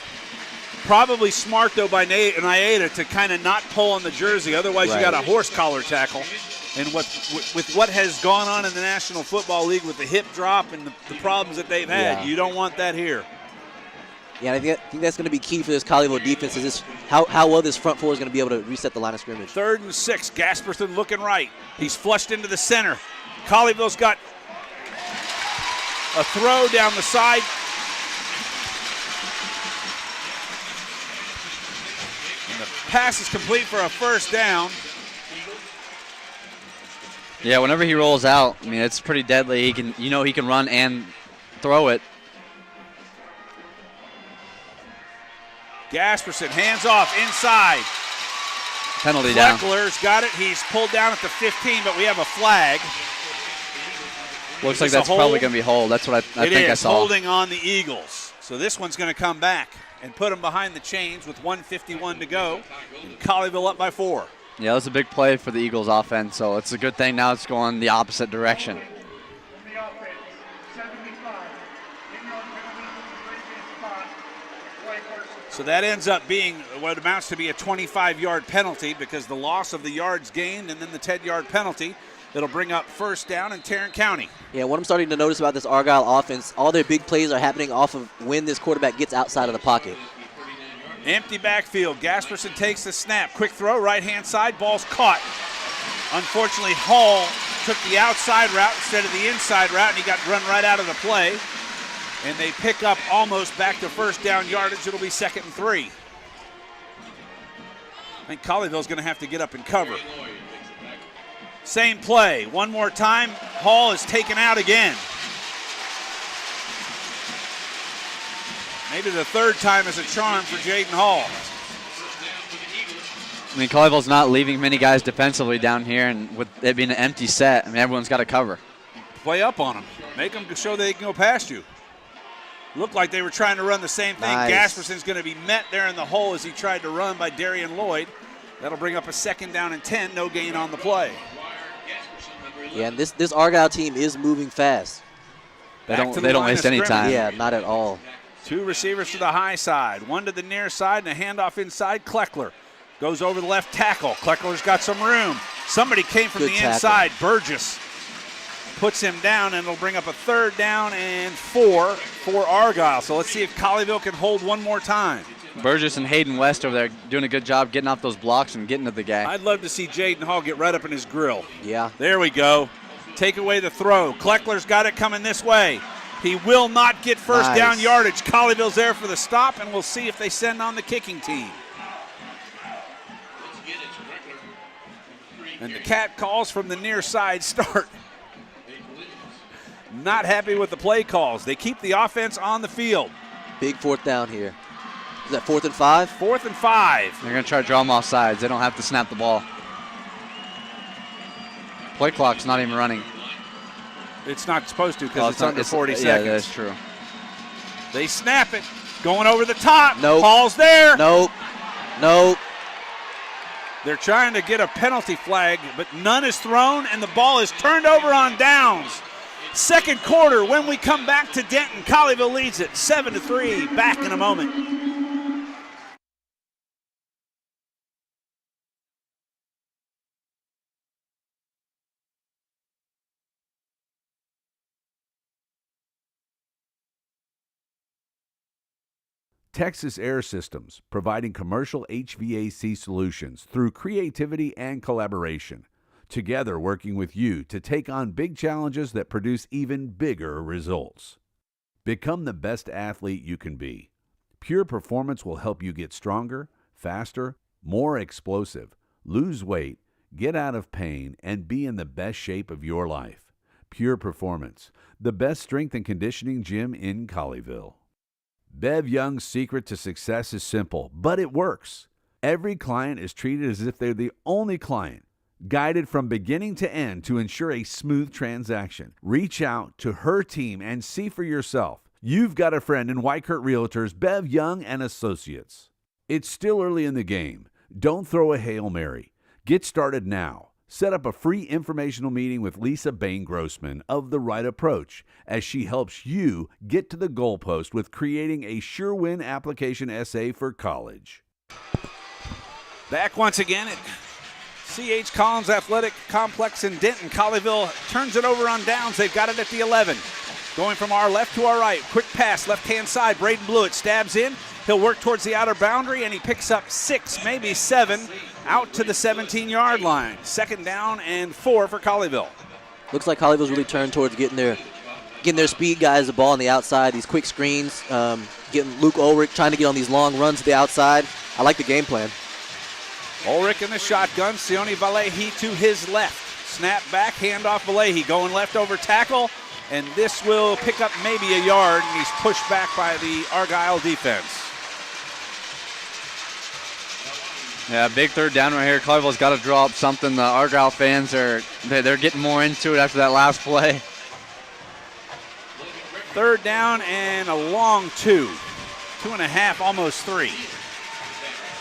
Probably smart, though, by Nayeda to kind of not pull on the jersey. Otherwise, you got a horse collar tackle. And with what has gone on in the National Football League with the hip drop and the problems that they've had, you don't want that here. Yeah, I think that's going to be key for this Colleyville defense is how well this front four is going to be able to reset the line of scrimmage. 3rd and 6. Gasperson looking right. He's flushed into the center. Colleyville's got a throw down the side. And the pass is complete for a first down. Yeah, whenever he rolls out, I mean, it's pretty deadly. He can run and throw it. Gasperson hands off inside. Penalty down. Kleckler's got it. He's pulled down at the 15, but we have a flag. Looks like that's probably going to be hold. That's what I think I saw. Holding on the Eagles. So this one's going to come back and put them behind the chains with 1:51 to go. And Colleyville up by 4. Yeah, that was a big play for the Eagles offense, so it's a good thing now it's going the opposite direction. So that ends up being what amounts to be a 25-yard penalty because the loss of the yards gained and then the 10-yard penalty. It'll bring up first down in Tarrant County. Yeah, what I'm starting to notice about this Argyle offense, all their big plays are happening off of when this quarterback gets outside of the pocket. Empty backfield. Gasperson takes the snap. Quick throw, right-hand side. Ball's caught. Unfortunately, Hall took the outside route instead of the inside route, and he got run right out of the play. And they pick up almost back to first down yardage. It'll be 2nd and 3. I think Colleyville's going to have to get up and cover. Same play. One more time. Hall is taken out again. Maybe the third time is a charm for Jaden Hall. I mean, Colleyville's not leaving many guys defensively down here, and with it being an empty set, I mean, everyone's got to cover. Play up on them. Make them show they can go past you. Looked like they were trying to run the same thing. Nice. Gasperson's going to be met there in the hole as he tried to run by Darian Lloyd. That'll bring up a 2nd down and 10. No gain on the play. Yeah, and this Argyle team is moving fast. They don't waste any time. Yeah, not at all. 2 receivers to the high side, 1 to the near side, and a handoff inside. Kleckler goes over the left tackle. Kleckler's got some room. Somebody came from the inside. Burgess puts him down, and it'll bring up a 3rd down and 4 for Argyle. So let's see if Colleyville can hold one more time. Burgess and Hayden West over there doing a good job getting off those blocks and getting to the guy. I'd love to see Jaden Hall get right up in his grill. Yeah. There we go. Take away the throw. Kleckler's got it coming this way. He will not get first down yardage. Colleyville's there for the stop, and we'll see if they send on the kicking team. And the Cat calls from the near side start. Not happy with the play calls. They keep the offense on the field. Big 4th down here. Is that 4th and 5? 4th and 5. They're going to try to draw them off sides. They don't have to snap the ball. Play clock's not even running. It's not supposed to because it's under 40 seconds. Yeah, that's true. They snap it. Going over the top. Nope. Ball's there. Nope. Nope. They're trying to get a penalty flag, but none is thrown, and the ball is turned over on downs. 2nd quarter, when we come back to Denton, Colleyville leads it 7-3. Back in a moment. Texas Air Systems, providing commercial HVAC solutions through creativity and collaboration. Together working with you to take on big challenges that produce even bigger results. Become the best athlete you can be. Pure Performance will help you get stronger, faster, more explosive, lose weight, get out of pain, and be in the best shape of your life. Pure Performance, the best strength and conditioning gym in Colleyville. Bev Young's secret to success is simple, but it works. Every client is treated as if they're the only client, guided from beginning to end to ensure a smooth transaction. Reach out to her team and see for yourself. You've got a friend in Weichert Realtors, Bev Young and Associates. It's still early in the game. Don't throw a Hail Mary. Get started now. Set up a free informational meeting with Lisa Bain-Grossman of The Right Approach as she helps you get to the goalpost with creating a sure-win application essay for college. Back once again at C.H. Collins Athletic Complex in Denton. Colleyville turns it over on downs. They've got it at the 11. Going from our left to our right. Quick pass, left-hand side. Braden Blewett stabs in. He'll work towards the outer boundary, and he picks up 6, maybe 7, out to the 17-yard line. 2nd down and 4 for Colleyville. Looks like Colleyville's really turned towards getting their speed guys the ball on the outside, these quick screens, getting Luke Ulrich trying to get on these long runs to the outside. I like the game plan. Ulrich in the shotgun. Sione Valehi to his left. Snap back, handoff Valehi. Going left over tackle, and this will pick up maybe a yard, and he's pushed back by the Argyle defense. Yeah, big third down right here. Colleyville's got to draw up something. The Argyle fans they're getting more into it after that last play. Third down and a long 2. 2.5, almost 3.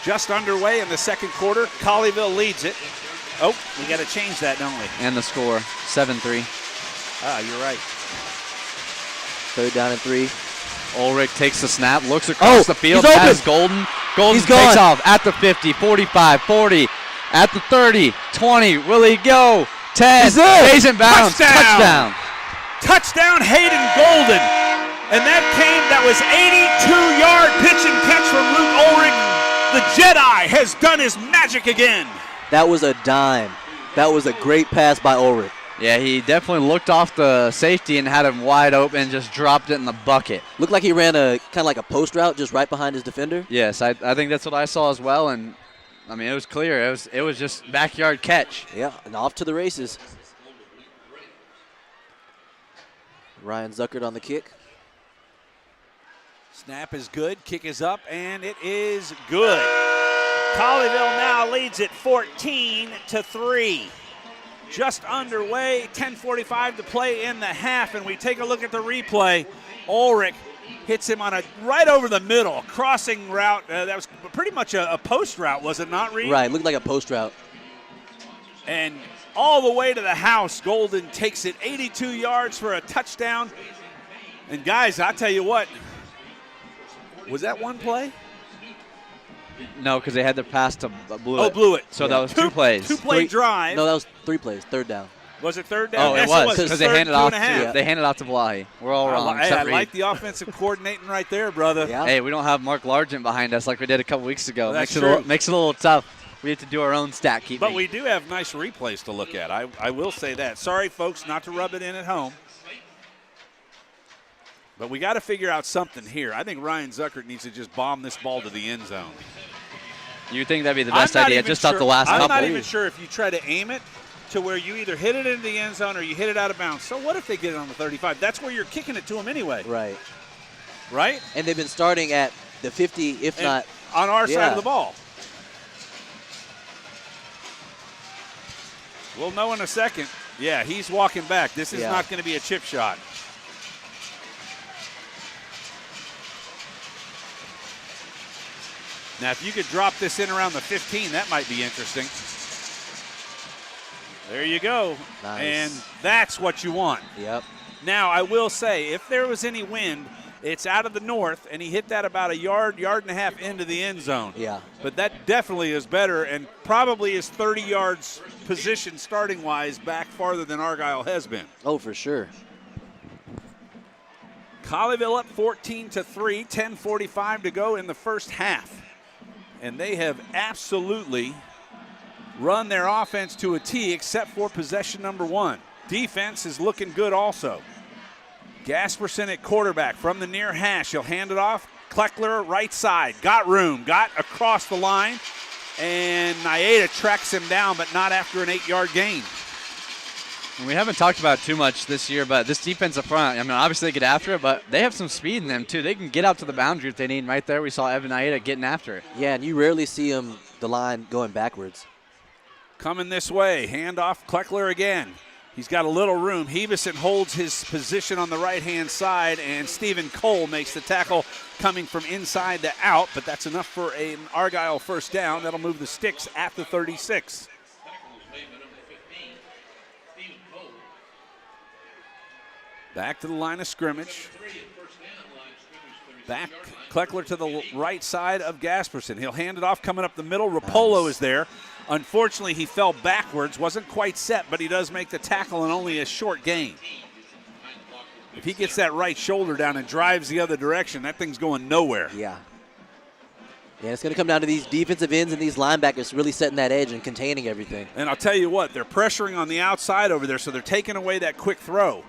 Just underway in the second quarter. Colleyville leads it. Oh, we got to change that, don't we? And the score, 7-3. Ah, you're right. Third down and 3. Ulrich takes the snap, looks across the field, he's has open. Golden. Golden He's gone. takes off at the 50, 45, 40, at the 30, 20. Will he go? 10. Stays in bounds. Touchdown. Touchdown, Hayden Golden. And that was 82-yard pitch and catch from Luke Ulrich. The Jedi has done his magic again. That was a dime. That was a great pass by Ulrich. Yeah, he definitely looked off the safety and had him wide open and just dropped it in the bucket. Looked like he ran a kind of like a post route just right behind his defender. Yes, I think that's what I saw as well. And, I mean, it was clear. It was just backyard catch. Yeah, and off to the races. Ryan Zuckert on the kick. Snap is good, kick is up, and it is good. Colleyville now leads it 14-3. Just underway, 10:45 to play in the half, and we take a look at the replay. Ulrich hits him on right over the middle, crossing route. That was pretty much a post route, was it not, Reed? Right, looked like a post route. And all the way to the house, Golden takes it 82 yards for a touchdown. And guys, I'll tell you what, was that one play? No, because they had the pass to Blewett. Oh, Blewett. So that was 2 plays. Two-play drive. No, that was 3 plays. Third down. Was it third down? Oh, yes, it was because they handed off. They handed off to Vlahi. We're all wrong. I like the offensive coordinating right there, brother. Yeah. Hey, we don't have Mark Largent behind us like we did a couple weeks ago. Well, makes it a little tough. We have to do our own stat keeping. But we do have nice replays to look at. I will say that. Sorry, folks, not to rub it in at home. But we got to figure out something here. I think Ryan Zuckert needs to just bomb this ball to the end zone. You think that'd be the best idea just off the last couple? I'm not even sure if you try to aim it to where you either hit it into the end zone or you hit it out of bounds. So what if they get it on the 35? That's where you're kicking it to them anyway. Right. Right? And they've been starting at the 50, if not. On our side of the ball. We'll know in a second. Yeah, he's walking back. This is not going to be a chip shot. Now, if you could drop this in around the 15, that might be interesting. There you go. Nice. And that's what you want. Yep. Now, I will say, if there was any wind, it's out of the north, and he hit that about a yard and a half into the end zone. Yeah. But that definitely is better and probably is 30 yards position starting-wise back farther than Argyle has been. Oh, for sure. Colleyville up 14-3, 10:45 to go in the first half. And they have absolutely run their offense to a T except for possession number 1. Defense is looking good also. Gasperson at quarterback from the near hash. He'll hand it off. Kleckler right side. Got room. Got across the line. And Naeda tracks him down, but not after an 8-yard gain. We haven't talked about it too much this year, but this defensive front, I mean, obviously they get after it, but they have some speed in them, too. They can get out to the boundary if they need. Right there, we saw Evan Naeda getting after it. Yeah, and you rarely see the line going backwards. Coming this way. Hand off Kleckler again. He's got a little room. Heveson holds his position on the right-hand side, and Stephen Cole makes the tackle coming from inside to out, but that's enough for an Argyle first down. That'll move the sticks at the 36. Back to the line of scrimmage. Back, Kleckler to the right side of Gasperson. He'll hand it off coming up the middle. Rapolo is there. Unfortunately, he fell backwards. Wasn't quite set, but he does make the tackle and only a short gain. If he gets that right shoulder down and drives the other direction, that thing's going nowhere. Yeah. Yeah, it's going to come down to these defensive ends and these linebackers really setting that edge and containing everything. And I'll tell you what, they're pressuring on the outside over there, so they're taking away that quick throw,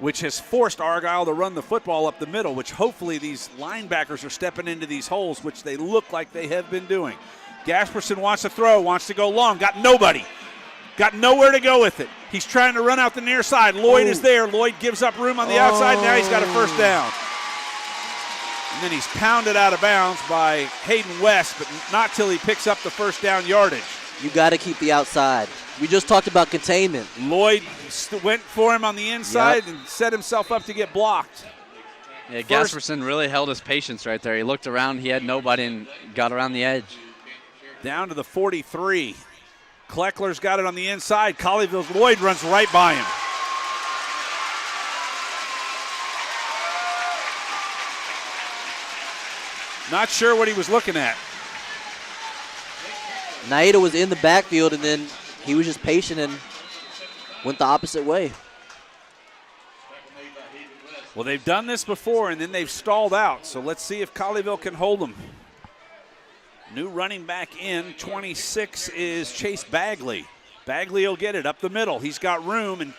which has forced Argyle to run the football up the middle, which hopefully these linebackers are stepping into these holes, which they look like they have been doing. Gasperson wants to throw, wants to go long, got nobody. Got nowhere to go with it. He's trying to run out the near side. Lloyd is there. Lloyd gives up room on the outside. Now he's got a first down. And then he's pounded out of bounds by Hayden West, but not till he picks up the first down yardage. You got to keep the outside. We just talked about containment. Lloyd went for him on the inside and set himself up to get blocked. Yeah, Gasperson really held his patience right there. He looked around, he had nobody, and got around the edge. Down to the 43. Kleckler's got it on the inside. Colleyville's Lloyd runs right by him. Not sure what he was looking at. Naida was in the backfield, and then he was just patient and went the opposite way. Well, they've done this before, and then they've stalled out. So let's see if Colleyville can hold them. New running back in, 26, is Chase Bagley. Bagley will get it up the middle. He's got room and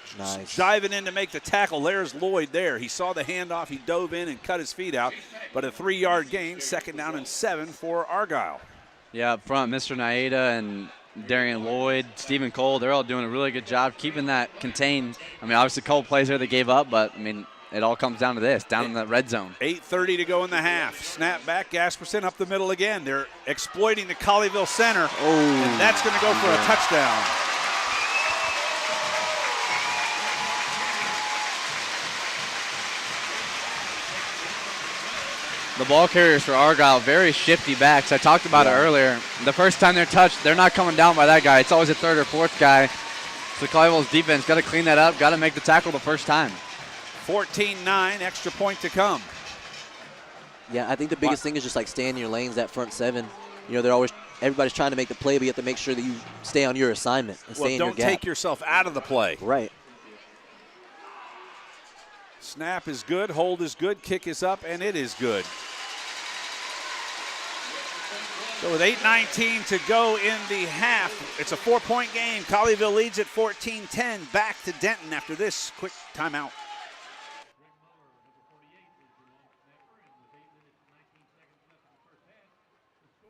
diving in to make the tackle. There's Lloyd there. He saw the handoff. He dove in and cut his feet out. But a 3-yard gain, 2nd down and 7 for Argyle. Yeah, up front, Mr. Naida and Darian Lloyd, Stephen Cole, they're all doing a really good job keeping that contained. I mean, obviously Cole plays there, they gave up, but, I mean, it all comes down to this, down in the red zone. 8:30 to go in the half. Snap back, Gasperson up the middle again. They're exploiting the Colleyville center, and that's going to go for a touchdown. The ball carriers for Argyle, very shifty backs. I talked about it earlier. The first time they're touched, they're not coming down by that guy. It's always a 3rd or 4th guy. So Colleyville's defense got to clean that up, got to make the tackle the first time. 14-9, extra point to come. Yeah, I think the biggest thing is just like stay in your lanes, that front 7. You know, everybody's trying to make the play, but you have to make sure that you stay on your assignment and stay in your gap. Don't take yourself out of the play. Right. Snap is good, hold is good, kick is up, and it is good. So with 8:19 to go in the half, it's a 4-point game. Colleyville leads at 14-10. Back to Denton after this quick timeout.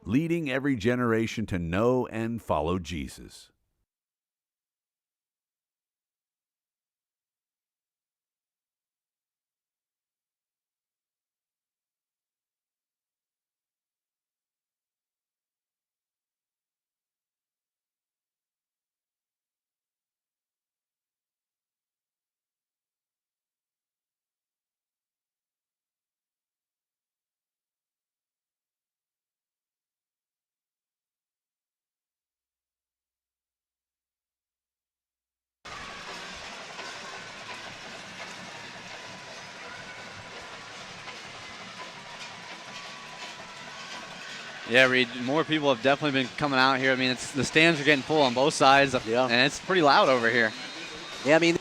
Leading every generation to know and follow Jesus. Yeah, Reed, more people have definitely been coming out here. I mean, the stands are getting full on both sides, and it's pretty loud over here. Yeah, I mean,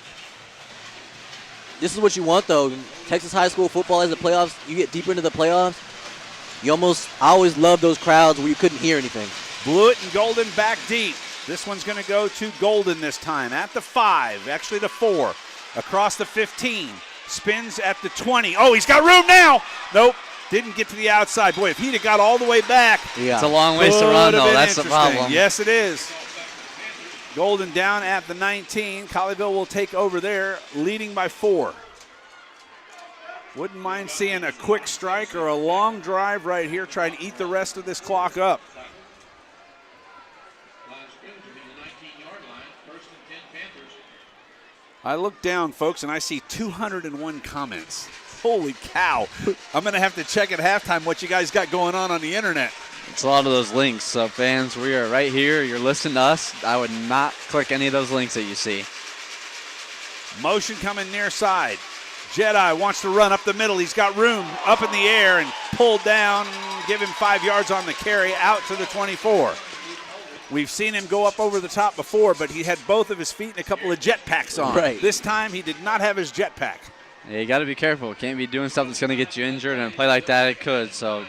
this is what you want, though. Texas high school football as the playoffs, you get deeper into the playoffs, I always love those crowds where you couldn't hear anything. Blewett and Golden back deep. This one's going to go to Golden this time at the 5, actually the 4, across the 15, spins at the 20. Oh, he's got room now. Nope. Didn't get to the outside. Boy, if he'd have got all the way back. Yeah. It's a long ways to run, though. That's the problem. Yes, it is. Golden down at the 19. Colleyville will take over there, leading by 4. Wouldn't mind seeing a quick strike or a long drive right here. Try and eat the rest of this clock up. I look down, folks, and I see 201 comments. Holy cow. I'm going to have to check at halftime what you guys got going on the internet. It's a lot of those links. So, fans, we are right here. You're listening to us. I would not click any of those links that you see. Motion coming near side. Jedi wants to run up the middle. He's got room up in the air and pulled down. Give him 5 yards on the carry out to the 24. We've seen him go up over the top before, but he had both of his feet and a couple of jetpacks on. Right. This time he did not have his jetpack. Yeah, you got to be careful. Can't be doing stuff that's going to get you injured, and a play like that, it could. So,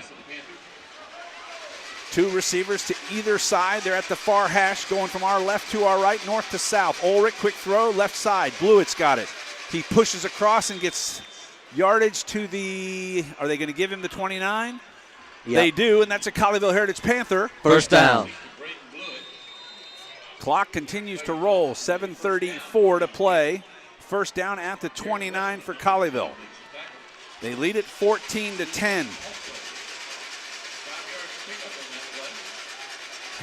2 receivers to either side. They're at the far hash, going from our left to our right, north to south. Ulrich, quick throw, left side. Blewett's got it. He pushes across and gets yardage to the, are they going to give him the 29? Yep. They do, and that's a Colleyville Heritage Panther. First down. Clock continues to roll, 7:34 to play. First down at the 29 for Colleyville. They lead it 14-10.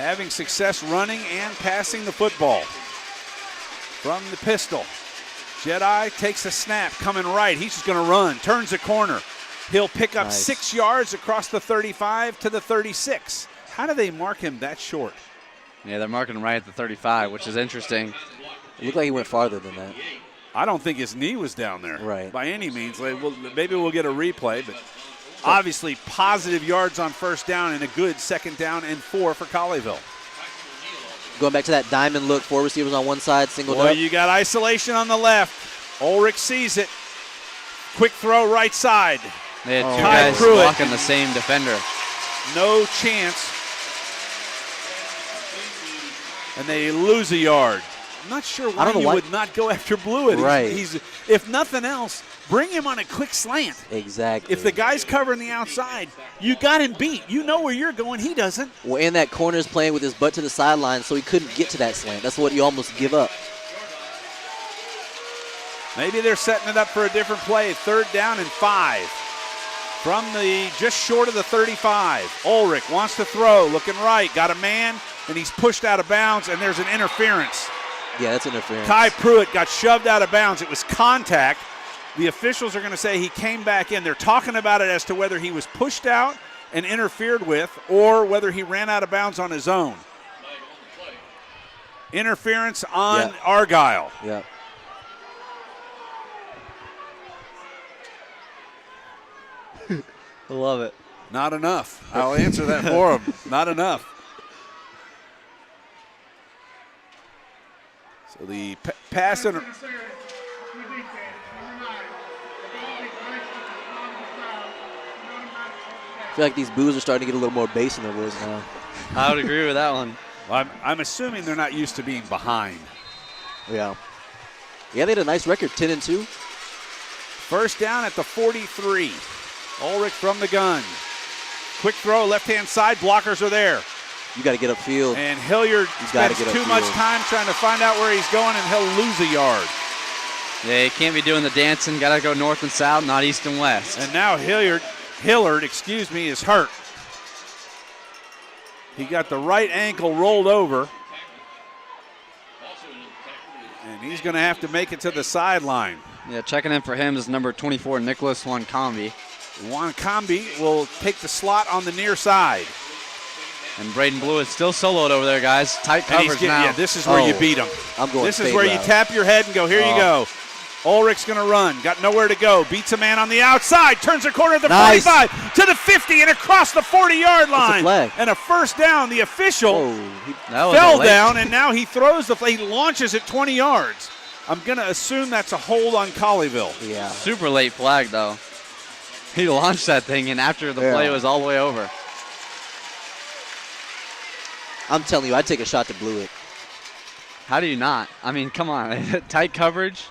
having success running and passing the football. From the pistol, Jedi takes a snap, coming right. He's just going to run, turns the corner. He'll pick up 6 yards across the 35 to the 36. How do they mark him that short? Yeah, they're marking him right at the 35, which is interesting. It looked like he went farther than that. I don't think his knee was down there by any means. Maybe we'll get a replay, but obviously positive yards on first down and a good 2nd down and 4 for Colleyville. Going back to that diamond look, 4 receivers on one side, singled Boy, up. you got isolation on the left. Ulrich sees it. Quick throw right side. They had 2 guys blocking the same defender. No chance. And they lose a yard. I'm not sure why you would not go after Blewett. Right. He's, if nothing else, bring him on a quick slant. Exactly. If the guy's covering the outside, you got him beat. You know where you're going. He doesn't. Well, and that corner's playing with his butt to the sideline, so he couldn't get to that slant. That's what you almost give up. Maybe they're setting it up for a different play. 3rd down and 5. From the just short of the 35. Ulrich wants to throw, looking right. Got a man, and he's pushed out of bounds, and there's an interference. Yeah, that's interference. Kai Pruitt got shoved out of bounds. It was contact. The officials are going to say he came back in. They're talking about it as to whether he was pushed out and interfered with or whether he ran out of bounds on his own. Interference on Argyle. Yep. I love it. Not enough. I'll answer that for him. Not enough. So the pass and I feel like these boos are starting to get a little more bass in their voice now. I would agree with that one. Well, I'm assuming they're not used to being behind. Yeah. Yeah, they had a nice record, 10-2. First down at the 43. Ulrich from the gun. Quick throw, left-hand side. Blockers are there. You got to get upfield. And Hilliard spends too much time trying to find out where he's going, and he'll lose a yard. Yeah, you can't be doing the dancing. Got to go north and south, not east and west. And now Hillard, is hurt. He got the right ankle rolled over. And he's going to have to make it to the sideline. Yeah, checking in for him is number 24, Nicholas Wankambi. Wankambi will take the slot on the near side. And Braden Blewett still soloed over there, guys. Tight coverage now. Yeah, this is where you beat him. I'm going. This is where you tap your head and go, here you go. Ulrich's going to run. Got nowhere to go. Beats a man on the outside. Turns the corner at the 45 to the 50 and across the 40-yard line. And a first down. The official fell down, and now he throws the flag. He launches it 20 yards. I'm going to assume that's a hold on Colleyville. Yeah. Super late flag, though. He launched that thing, and after the play was all the way over. I'm telling you, I'd take a shot to Blewett. How do you not? I mean, come on. Tight coverage,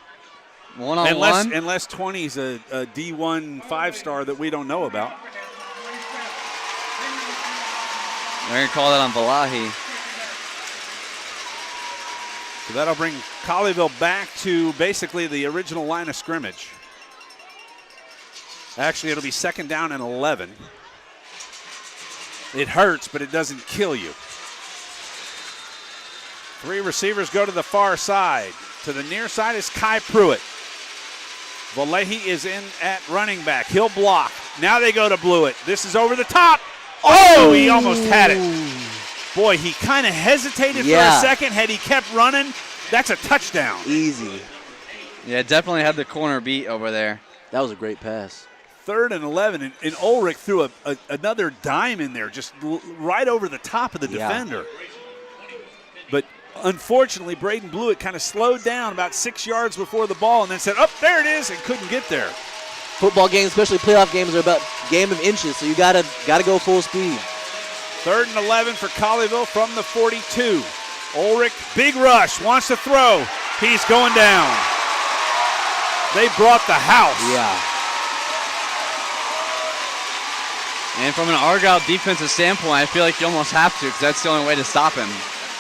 one-on-one. Unless 20's a D1 5-star that we don't know about. They're going to call that on Valahi. So that'll bring Colleyville back to basically the original line of scrimmage. Actually, it'll be 2nd down and 11. It hurts, but it doesn't kill you. 3 receivers go to the far side. To the near side is Kai Pruitt. Valahi is in at running back. He'll block. Now they go to Blewett. This is over the top. Oh, he almost had it. Boy, he kind of hesitated for a second. Had he kept running, that's a touchdown. Easy. Yeah, definitely had the corner beat over there. That was a great pass. 3rd and 11, and Ulrich threw another dime in there, just right over the top of the defender. But unfortunately, Braden Blewett kind of slowed down about 6 yards before the ball and then said, oh, there it is, and couldn't get there. Football games, especially playoff games, are about game of inches, so you gotta go full speed. 3rd and 11 for Colleyville from the 42. Ulrich, big rush, wants to throw. He's going down. They brought the house. Yeah. And from an Argyle defensive standpoint, I feel like you almost have to because that's the only way to stop him.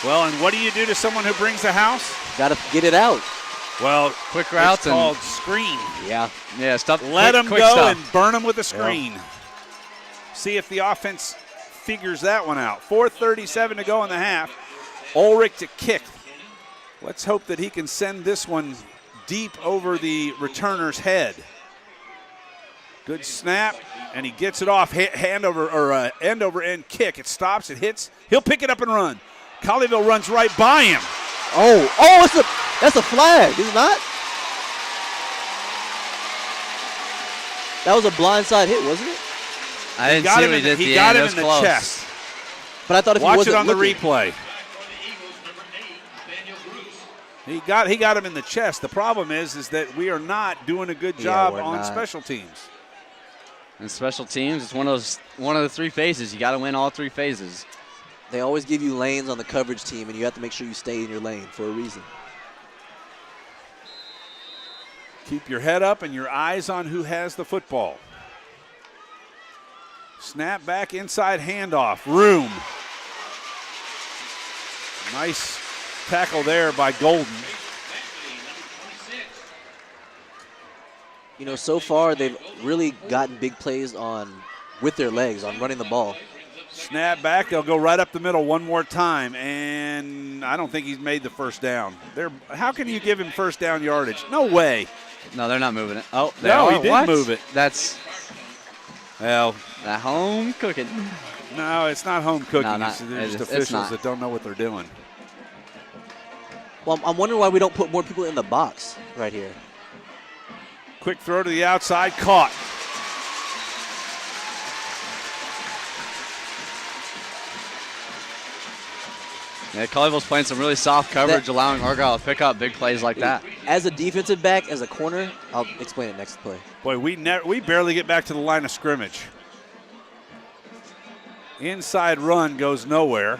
Well, and what do you do to someone who brings the house? Got to get it out. Well, quick routes. It's called screen. Yeah. Yeah, stuff. Let them go and burn them with a screen. See if the offense figures that one out. 4:37 to go in the half. Ulrich to kick. Let's hope that he can send this one deep over the returner's head. Good snap, and he gets it off. End over end kick. It stops, it hits. He'll pick it up and run. Colleyville runs right by him. That's a flag, is it not? That was a blindside hit, wasn't it? I didn't see what he did. He got him in the chest. But I thought if Watch he wasn't it on looking. the replay. He got him in the chest. The problem is that we are not doing a good job on special teams. And special teams, it's one of the three phases. You got to win all three phases. They always give you lanes on the coverage team, and you have to make sure you stay in your lane for a reason. Keep your head up and your eyes on who has the football. Snap back inside handoff. Room. Nice tackle there by Golden. You know, so far they've really gotten big plays with their legs on running the ball. Snap back. They'll go right up the middle one more time, and I don't think he's made the first down. How can you give him first down yardage? No way. No, they're not moving it. Oh, they no, are. he didn't move it. That's that home cooking. No, it's not home cooking. No, There's just officials that don't know what they're doing. Well, I'm wondering why we don't put more people in the box right here. Quick throw to the outside, caught. Yeah, Colleyville's playing some really soft coverage, allowing Argyle to pick up big plays like that. As a defensive back, as a corner, I'll explain it next play. Boy, we barely get back to the line of scrimmage. Inside run goes nowhere.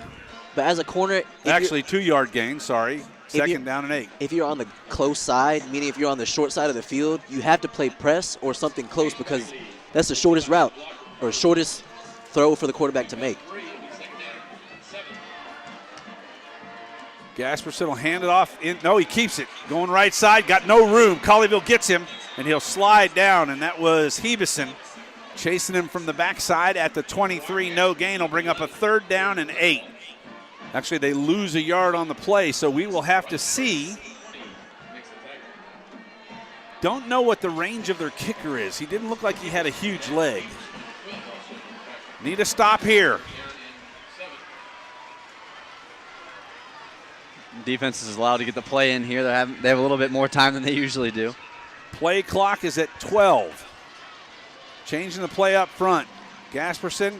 But as a corner, actually 2-yard gain, sorry. Second down and 8. If you're on the close side, meaning if you're on the short side of the field, you have to play press or something close because that's the shortest route or shortest throw for the quarterback to make. Gasperson will hand it off. No, he keeps it. Going right side, got no room. Colleyville gets him, and he'll slide down, and that was Hebeson chasing him from the backside at the 23. No gain will bring up a 3rd down and 8. Actually, they lose a yard on the play, so we will have to see. Don't know what the range of their kicker is. He didn't look like he had a huge leg. Need a stop here. Defense is allowed to get the play in here. They have a little bit more time than they usually do. Play clock is at 12. Changing the play up front. Gasperson,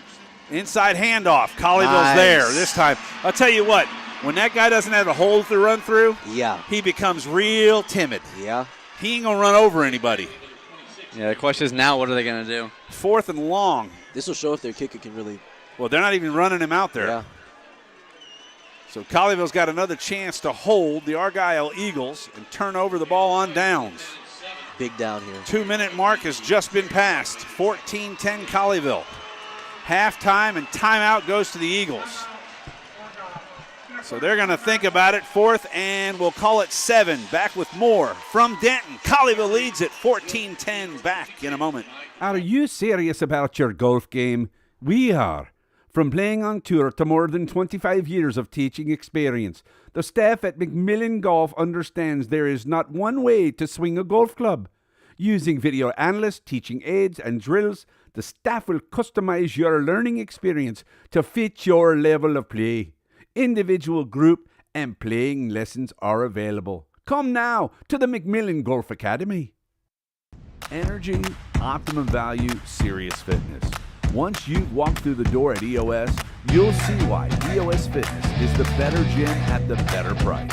inside handoff. Colleyville's there this time. I'll tell you what, when that guy doesn't have a hole to run through, he becomes real timid. Yeah. He ain't going to run over anybody. Yeah, the question is now, what are they going to do? 4th and long. This will show if their kicker can really. Well, they're not even running him out there. Yeah. So Colleyville's got another chance to hold the Argyle Eagles and turn over the ball on downs. Big down here. 2-minute mark has just been passed. 14-10 Colleyville. Halftime and timeout goes to the Eagles. So they're going to think about it. 4th and we'll call it 7. Back with more from Denton. Colleyville leads at 14-10. Back in a moment. Are you serious about your golf game? We are. From playing on tour to more than 25 years of teaching experience, the staff at McMillan Golf understands there is not one way to swing a golf club. Using video analysts, teaching aids, and drills, the staff will customize your learning experience to fit your level of play. Individual, group, and playing lessons are available. Come now to the McMillan Golf Academy. Energy, optimum value, serious fitness. Once you've walked through the door at EOS, you'll see why EOS Fitness is the better gym at the better price.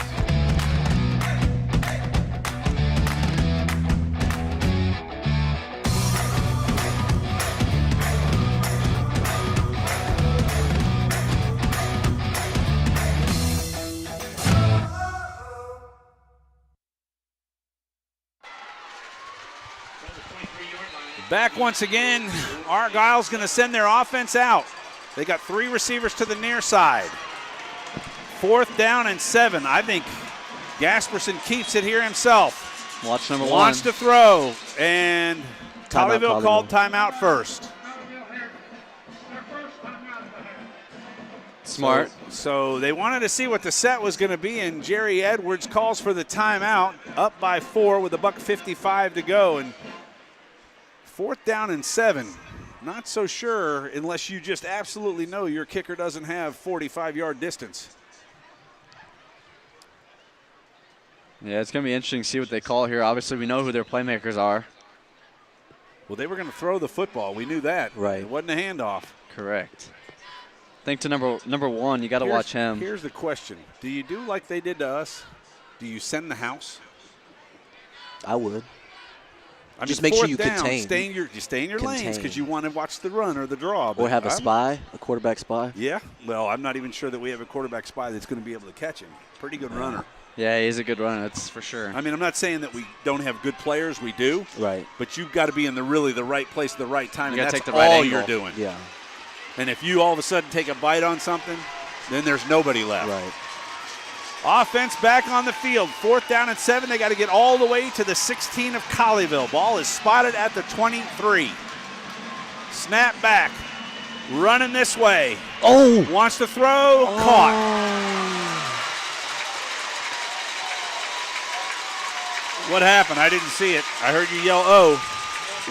Back once again, Argyle's going to send their offense out. They got 3 receivers to the near side. 4th down and 7. I think Gasperson keeps it here himself. Watch number 1. Wants to throw, and Colleyville called timeout first. Smart. So they wanted to see what the set was going to be, and Jerry Edwards calls for the timeout, up by 4 with $1:55 to go. And 4th down and 7. Not so sure unless you just absolutely know your kicker doesn't have 45-yard distance. Yeah, it's going to be interesting to see what they call here. Obviously, we know who their playmakers are. Well, they were going to throw the football. We knew that. Right. It wasn't a handoff. Correct. I think to number 1, you got to watch him. Here's the question. Do you do like they did to us? Do you send the house? I would. I mean, just make sure you 4th down, contain. you stay in your lanes because you want to watch the run or the draw. Or have a quarterback spy. Yeah. Well, I'm not even sure that we have a quarterback spy that's going to be able to catch him. Pretty good runner. Yeah, he's a good runner, that's for sure. I mean, I'm not saying that we don't have good players. We do. Right. But you've got to be in the right place at the right time, You and gotta that's take the right all angle. you're doing. Yeah. And if you all of a sudden take a bite on something, then there's nobody left. Right. Offense back on the field. 4th down and 7. They got to get all the way to the 16 of Colleyville. Ball is spotted at the 23. Snap back. Running this way. Oh. Wants to throw. Caught. What happened? I didn't see it. I heard you yell, oh.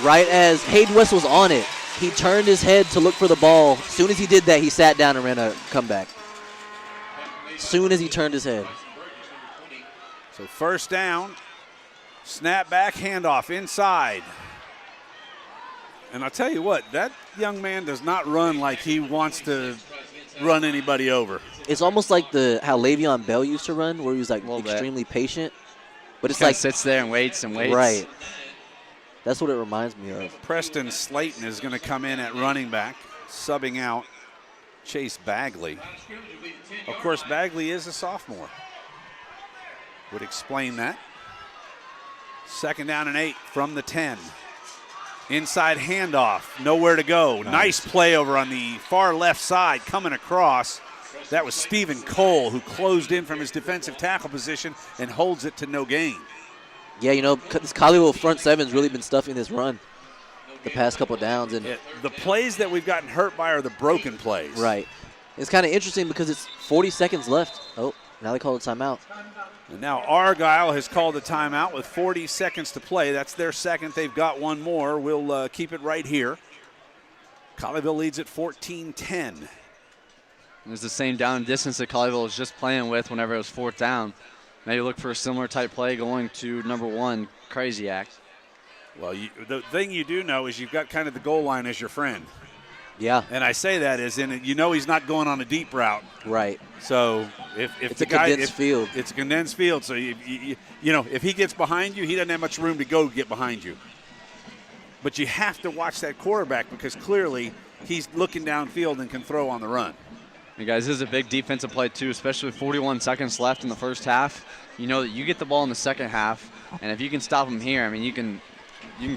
Right as Hayden West was on it, he turned his head to look for the ball. As soon as he did that, he sat down and ran a comeback. Soon as he turned his head. So 1st down, snap back, handoff inside. And I'll tell you what, that young man does not run like he wants to run anybody over. It's almost like how Le'Veon Bell used to run, where he was like extremely patient. But it's like sits there and waits and waits. Right. That's what it reminds me of. Preston Slayton is going to come in at running back, subbing out Chase Bagley. Of course, Bagley is a sophomore. Would explain that. 2nd down and 8 from the 10. Inside handoff, nowhere to go. Nice play over on the far left side, coming across. That was Stephen Cole, who closed in from his defensive tackle position and holds it to no gain. Yeah, this Colleyville front seven's really been stuffing this run the past couple of downs. And the plays that we've gotten hurt by are the broken plays. Right. It's kind of interesting because it's 40 seconds left. Oh, now they call a timeout. And now Argyle has called a timeout with 40 seconds to play. That's their second. They've got one more. We'll keep it right here. Colleyville leads at 14-10. It's the same down distance that Colleyville was just playing with whenever it was 4th down. Maybe look for a similar type play going to number 1, Crazy Act. Well, the thing you do know is you've got kind of the goal line as your friend. Yeah. And I say that as in he's not going on a deep route. Right. So if it's the a condensed field. It's a condensed field. So if he gets behind you, he doesn't have much room to go get behind you. But you have to watch that quarterback because clearly he's looking downfield and can throw on the run. Hey guys, this is a big defensive play too, especially with 41 seconds left in the first half. You know that you get the ball in the second half, and if you can stop them here, I mean, you can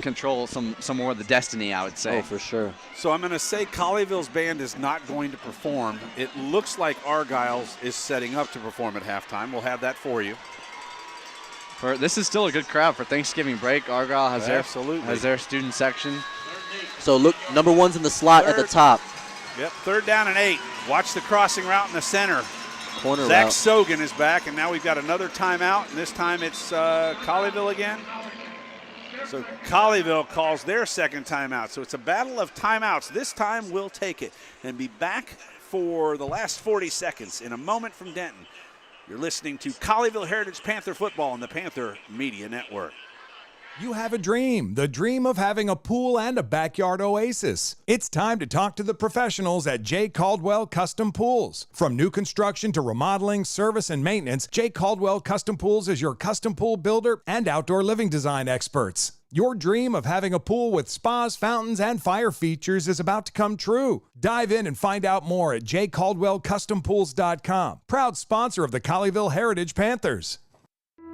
control some more of the destiny, I would say. Oh, for sure. So I'm going to say Colleyville's band is not going to perform. It looks like Argyle's is setting up to perform at halftime. We'll have that for you. This is still a good crowd for Thanksgiving break. Argyle has their student section. So look, number 1's in the slot at the top. Yep, 3rd down and 8. Watch the crossing route in the center. Corner Zach route. Sogan is back, and now we've got another timeout, and this time it's Colleyville again. So Colleyville calls their second timeout. So it's a battle of timeouts. This time we'll take it and be back for the last 40 seconds in a moment from Denton. You're listening to Colleyville Heritage Panther Football on the Panther Media Network. You have a dream, the dream of having a pool and a backyard oasis. It's time to talk to the professionals at J. Caldwell Custom Pools. From new construction to remodeling, service, and maintenance, J. Caldwell Custom Pools is your custom pool builder and outdoor living design experts. Your dream of having a pool with spas, fountains, and fire features is about to come true. Dive in and find out more at jcaldwellcustompools.com. Proud sponsor of the Colleyville Heritage Panthers.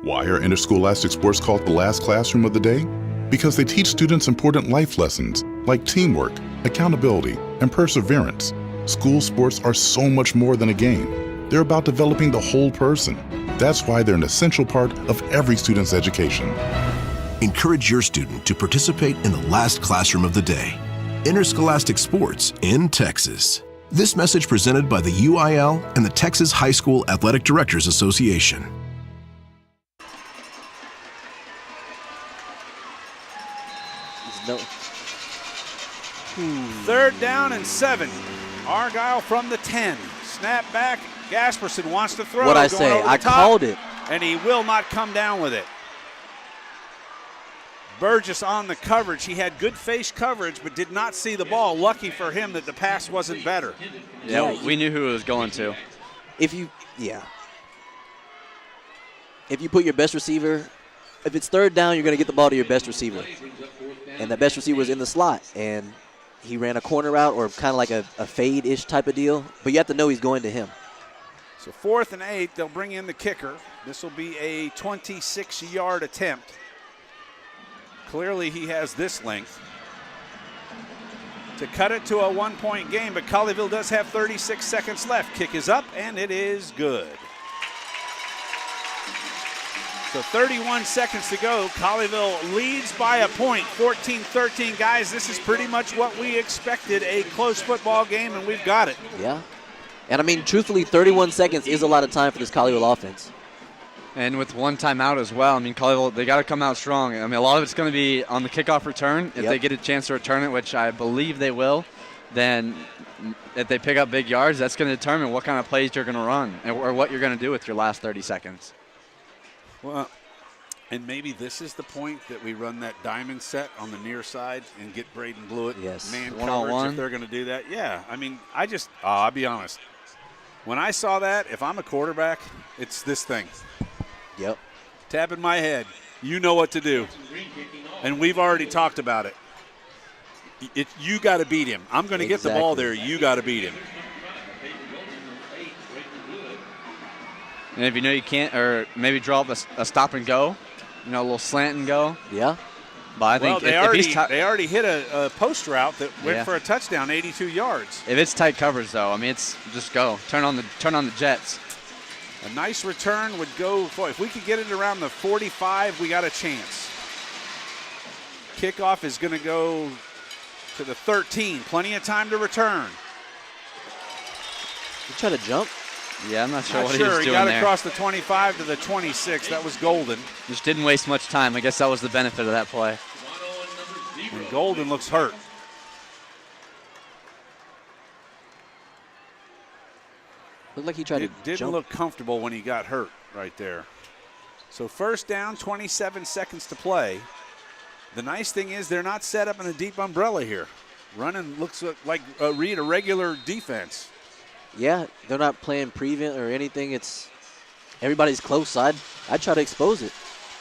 Why are interscholastic sports called the last classroom of the day? Because they teach students important life lessons like teamwork, accountability, and perseverance. School sports are so much more than a game. They're about developing the whole person. That's why they're an essential part of every student's education. Encourage your student to participate in the last classroom of the day. Interscholastic sports in Texas. This message presented by the UIL and the Texas High School Athletic Directors Association. No. Third down and 7. Argyle from the 10. Snap back. Gasperson wants to throw. What I say, I called it. And he will not come down with it. Burgess on the coverage. He had good face coverage, but did not see the ball. Lucky for him that the pass wasn't better. Yeah, we knew who it was going to. If you put your best receiver, if it's third down, you're going to get the ball to your best receiver. And the best receiver was in the slot. And he ran a corner route or kind of like a fade-ish type of deal. But you have to know he's going to him. So 4th and 8, they'll bring in the kicker. This will be a 26-yard attempt. Clearly he has this length to cut it to a 1-point game, but Colleyville does have 36 seconds left. Kick is up, and it is good. So 31 seconds to go. Colleyville leads by a point, 14-13. Guys, this is pretty much what we expected, a close football game, and we've got it. Yeah. And, I mean, truthfully, 31 seconds is a lot of time for this Colleyville offense. And with one timeout as well. I mean, Colleyville, they got to come out strong. I mean, a lot of it's going to be on the kickoff return. If they get a chance to return it, which I believe they will, then if they pick up big yards, that's going to determine what kind of plays you're going to run or what you're going to do with your last 30 seconds. Well, and maybe this is the point that we run that diamond set on the near side and get Braden Blewett man coverage if they're going to do that. Yeah, I mean, I'll be honest. When I saw that, if I'm a quarterback, it's this thing. Yep. Tapping my head. You know what to do. And we've already talked about it. You got to beat him. I'm going to get the ball there. You got to beat him. And if you know you can't, or maybe draw up a stop and go, a little slant and go. Yeah. But I think they already hit a post route that went for a touchdown, 82 yards. If it's tight coverage, though, I mean, it's just go. Turn on the jets. A nice return would go. Boy, if we could get it around the 45, we got a chance. Kickoff is going to go to the 13. Plenty of time to return. You try to jump? Yeah, I'm not sure what he was doing there. He got across the 25 to the 26. That was Golden. Just didn't waste much time. I guess that was the benefit of that play. And Golden looks hurt. Looked like he tried to didn't look comfortable when he got hurt right there. So first down, 27 seconds to play. The nice thing is they're not set up in a deep umbrella here. Running looks like a regular defense. Yeah, they're not playing prevent or anything. It's everybody's close side. I'd try to expose it.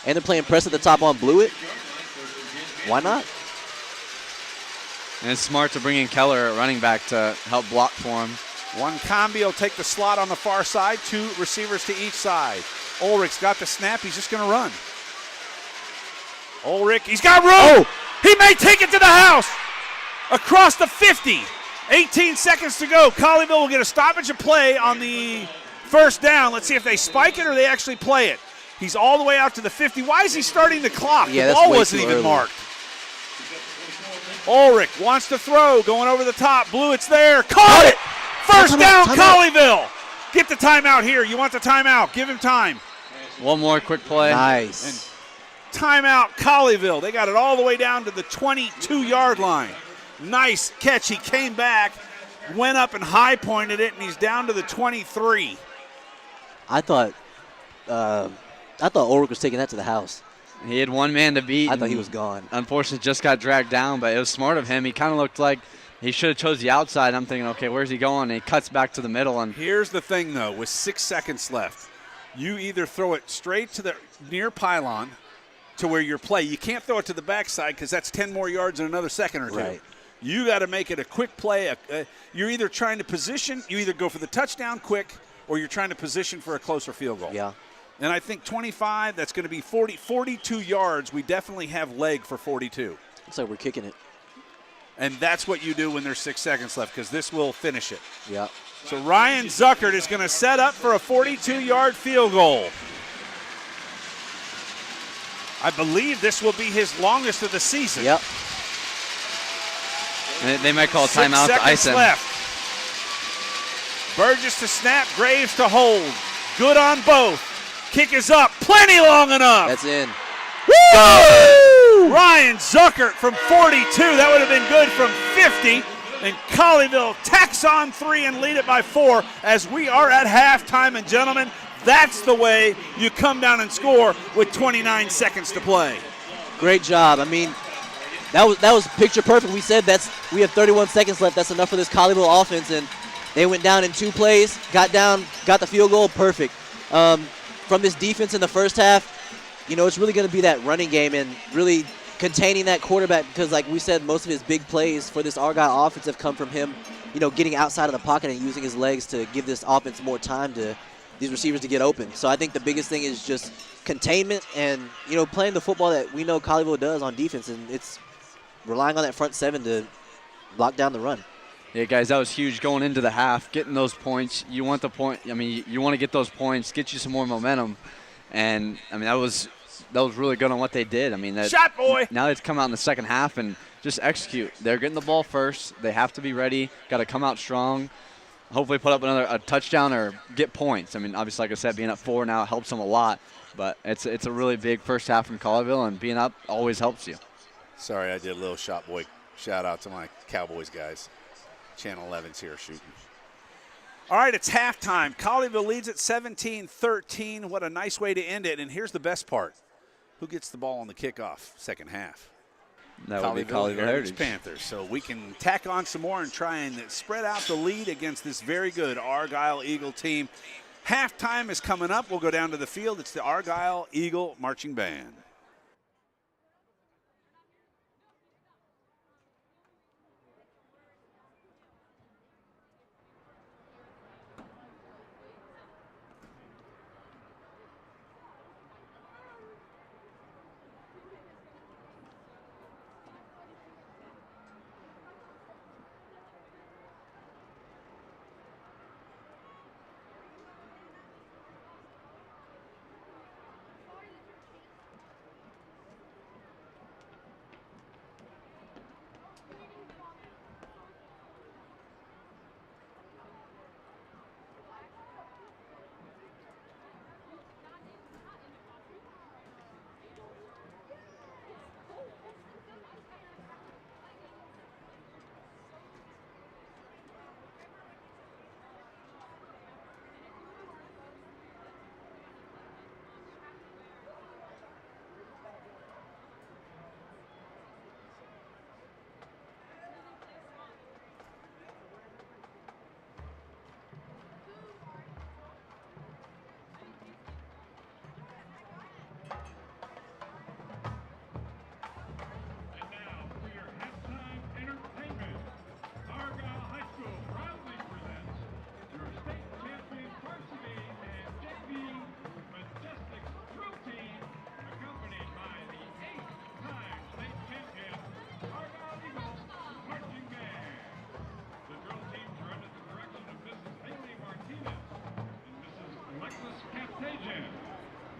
And they're playing press at the top on Blewett. Why not? And it's smart to bring in Keller at running back to help block for him. One combi will take the slot on the far side, 2 receivers to each side. Ulrich's got the snap. He's just going to run. Ulrich, he's got room. He may take it to the house. Across the 50. 18 seconds to go. Colleyville will get a stoppage of play on the first down. Let's see if they spike it or they actually play it. He's all the way out to the 50. Why is he starting the clock? Yeah, the ball wasn't even marked. Ulrich wants to throw, going over the top. Blewett's there. Caught it. First down, Colleyville. Get the timeout here. You want the timeout. Give him time. One more quick play. Nice. And timeout, Colleyville. They got it all the way down to the 22-yard line. Nice catch. He came back, went up and high-pointed it, and he's down to the 23. I thought Ulrich was taking that to the house. He had one man to beat. I thought he was gone. Unfortunately, just got dragged down, but it was smart of him. He kind of looked like he should have chose the outside. I'm thinking, okay, where's he going? And he cuts back to the middle. And here's the thing, though, with 6 seconds left. You either throw it straight to the near pylon to where your play. You can't throw it to the backside because that's 10 more yards in another second or two. Right. You got to make it a quick play. You're either trying to position, you either go for the touchdown quick, or you're trying to position for a closer field goal. Yeah. And I think 25, that's going to be 42 yards. We definitely have leg for 42. Looks like we're kicking it. And that's what you do when there's 6 seconds left because this will finish it. Yeah. So Ryan Zuckert is going to set up for a 42-yard field goal. I believe this will be his longest of the season. Yep. They might call a timeout to ice him. 6 seconds left. Burgess to snap, Graves to hold. Good on both. Kick is up, plenty long enough. That's in. Woo! Ryan Zuckert from 42. That would have been good from 50. And Colleyville tacks on 3 and lead it by 4 as we are at halftime. And gentlemen, that's the way you come down and score with 29 seconds to play. Great job. I mean, that was picture perfect. We said we have 31 seconds left. That's enough for this Colleyville offense, and they went down in 2 plays, got the field goal, perfect. From this defense in the first half, it's really going to be that running game and really containing that quarterback because, like we said, most of his big plays for this Argyle offense have come from him, getting outside of the pocket and using his legs to give this offense more time to these receivers to get open. So I think the biggest thing is just containment and, playing the football that we know Colleyville does on defense, and it's relying on that front 7 to lock down the run. Yeah, guys, that was huge going into the half, getting those points. You want the point. I mean, you want to get those points, get you some more momentum. And, I mean, that was really good on what they did. I mean, shot boy. Now they've come out in the second half and just execute. They're getting the ball first. They have to be ready. Got to come out strong. Hopefully put up a touchdown or get points. I mean, obviously, like I said, being up 4 now helps them a lot. But it's a really big first half from Colleyville, and being up always helps you. Sorry, I did a little shot boy shout out to my Cowboys guys. Channel 11's here shooting. All right, it's halftime. Colleyville leads at 17-13. What a nice way to end it. And here's the best part. Who gets the ball on the kickoff second half? That would be Colleyville Heritage Panthers. So we can tack on some more and try and spread out the lead against this very good Argyle Eagle team. Halftime is coming up. We'll go down to the field. It's the Argyle Eagle Marching Band.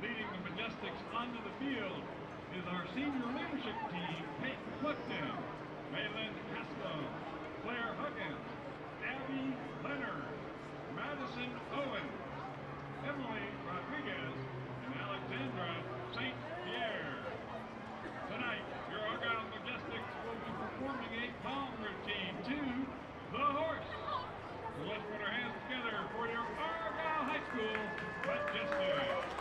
Leading the Majestics onto the field is our senior leadership team, Peyton Clifton, Maylin Haskell, Claire Huggins, Abby Leonard, Madison Owens, Emily Rodriguez, and Alexandra St. Pierre. Tonight, your Argyle Majestics will be performing a palm routine to the horse. So let's put our hands together for your Argyle High School Majestics.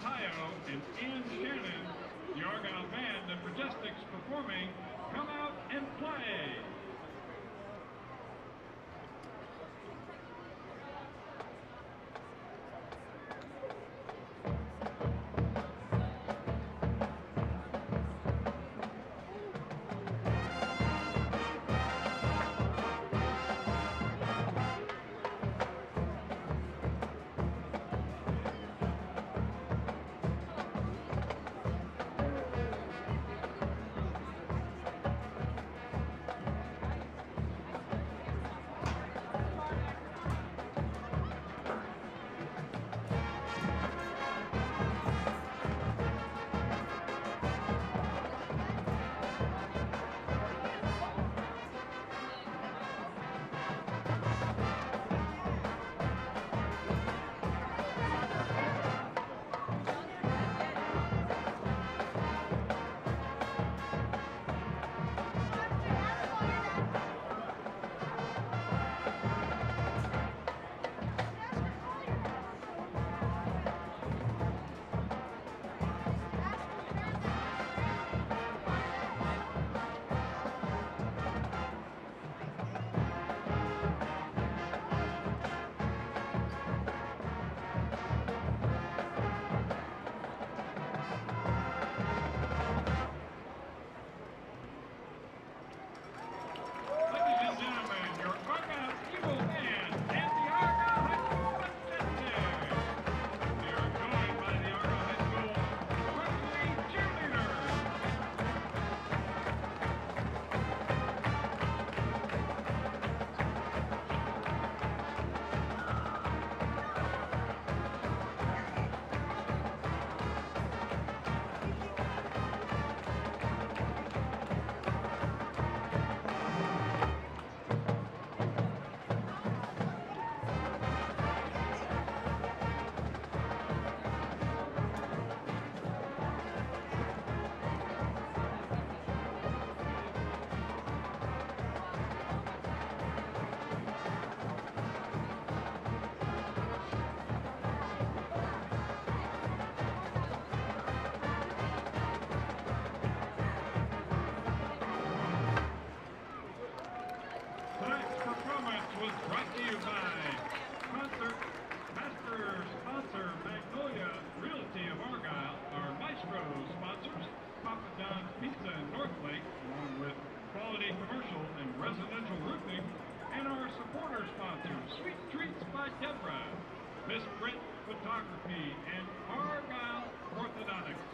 Tayo and Ann Shannon, the Argyle Band and Majestics performing Come Out and Play. Miss Print Photography, and Argyle Orthodontics.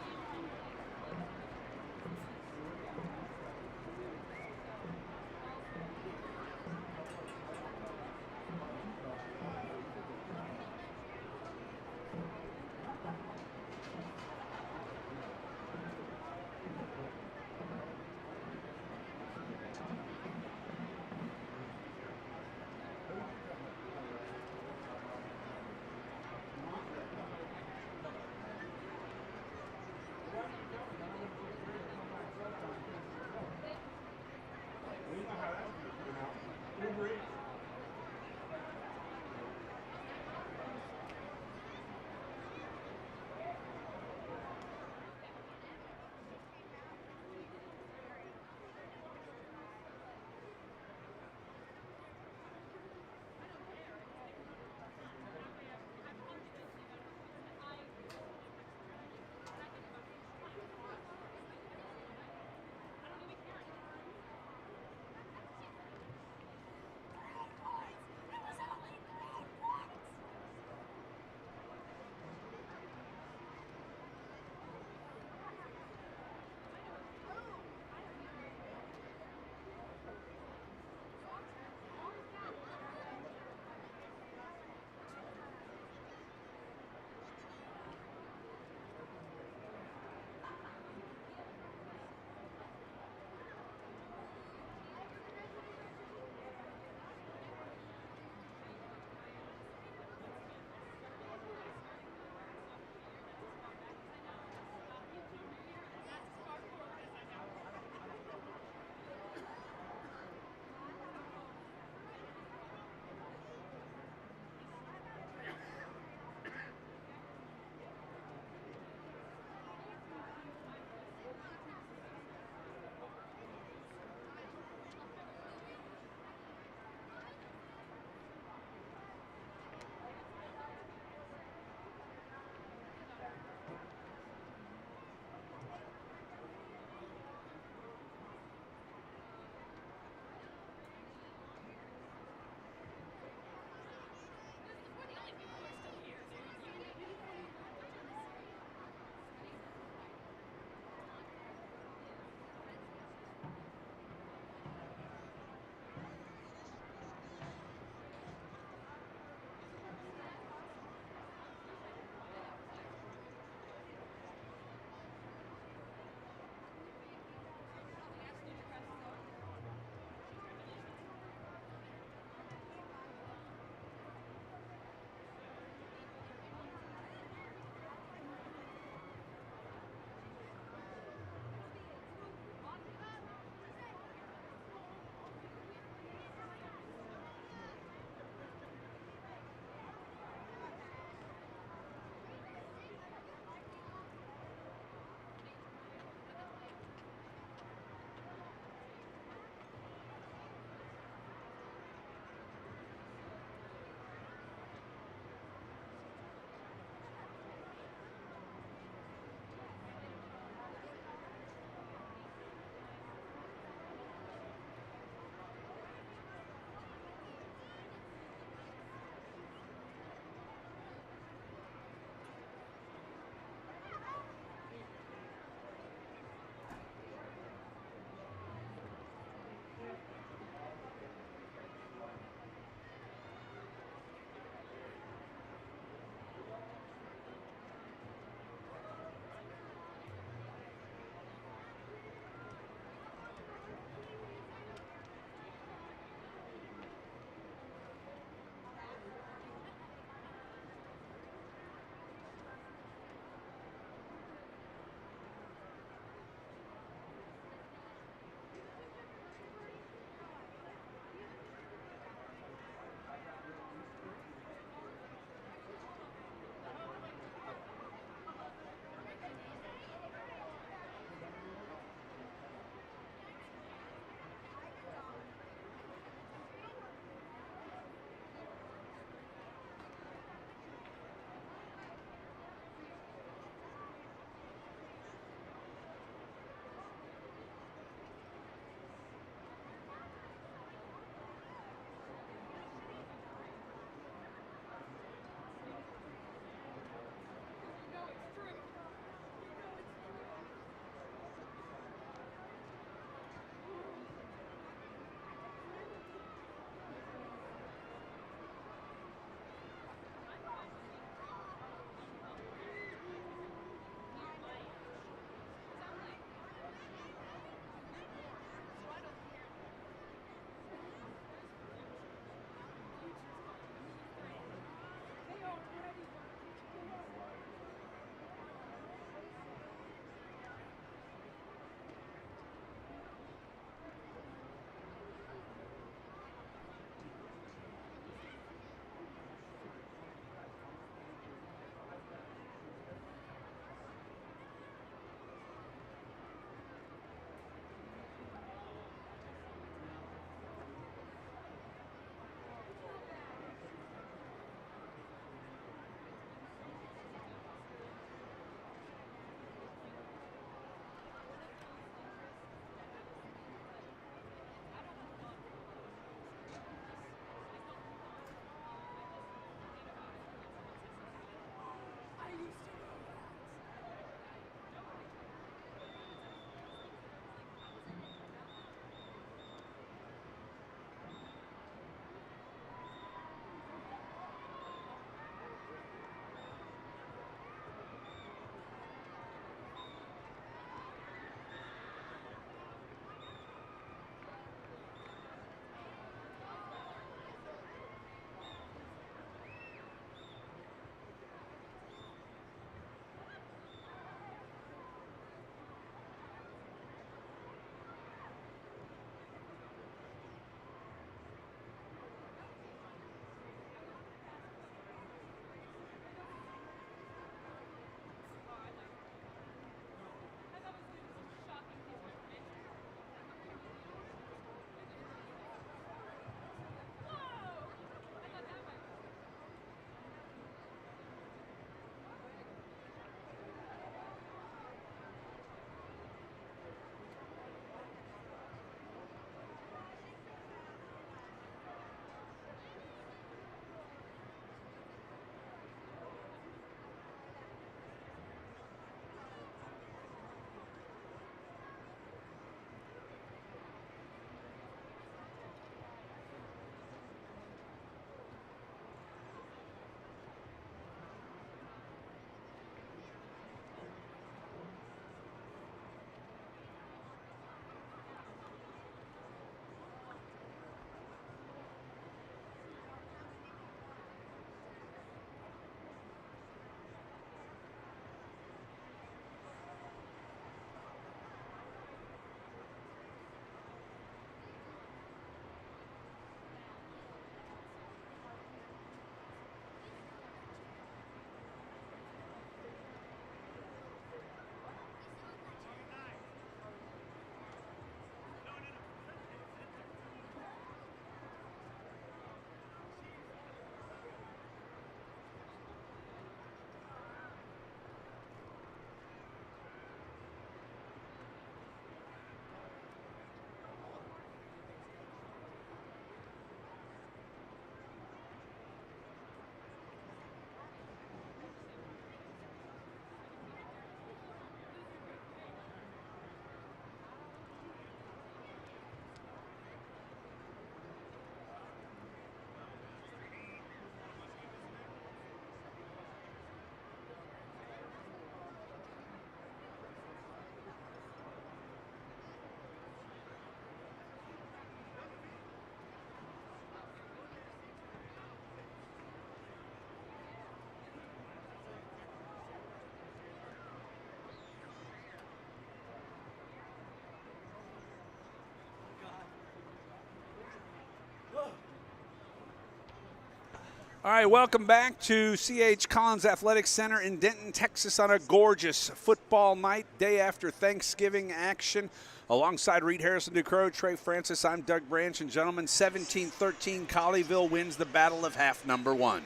All right, welcome back to C.H. Collins Athletic Center in Denton, Texas on a gorgeous football night, day after Thanksgiving action. Alongside Reed Harrison Ducrow, Trey Francis, I'm Doug Branch. And gentlemen, 17-13, Colleyville wins the battle of half number 1.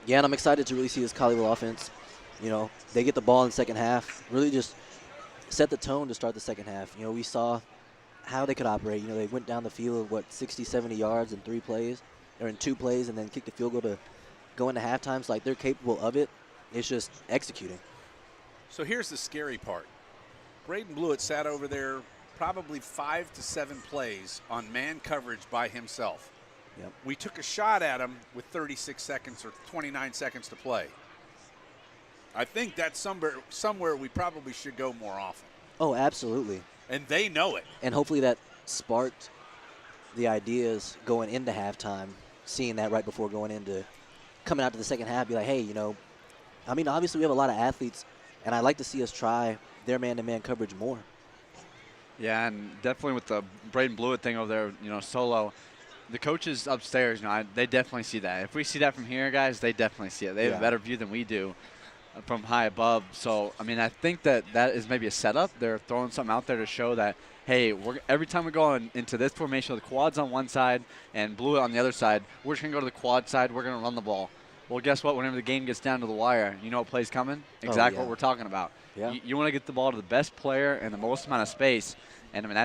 Yeah, and I'm excited to really see this Colleyville offense. You know, they get the ball in the second half, really just set the tone to start the second half. You know, we saw how they could operate. You know, they went down the field, 60, 70 yards in 3 plays. Or in 2 plays, and then kick the field goal to go into halftime. So, like, they're capable of it. It's just executing. So here's the scary part. Braden Blewett sat over there probably 5 to 7 plays on man coverage by himself. Yep. We took a shot at him with 36 seconds or 29 seconds to play. I think that's somewhere we probably should go more often. Oh, absolutely. And they know it. And hopefully that sparked the ideas going into halftime, seeing that right before coming out to the second half, be like, hey, you know, I mean, obviously we have a lot of athletes, and I'd like to see us try their man-to-man coverage more. Yeah, and definitely with the Braden Blewett thing over there, you know, solo, the coaches upstairs, you know, they definitely see that. If we see that from here, guys, they definitely see it. They have a better view than we do from high above. So, I mean, I think that is maybe a setup. They're throwing something out there to show that, hey, every time we go into this formation with the quads on one side and Blewett on the other side, we're just going to go to the quad side. We're going to run the ball. Well, guess what? Whenever the game gets down to the wire, you know what play's coming? Exactly what we're talking about. Yeah. You want to get the ball to the best player in the most amount of space, and, I mean,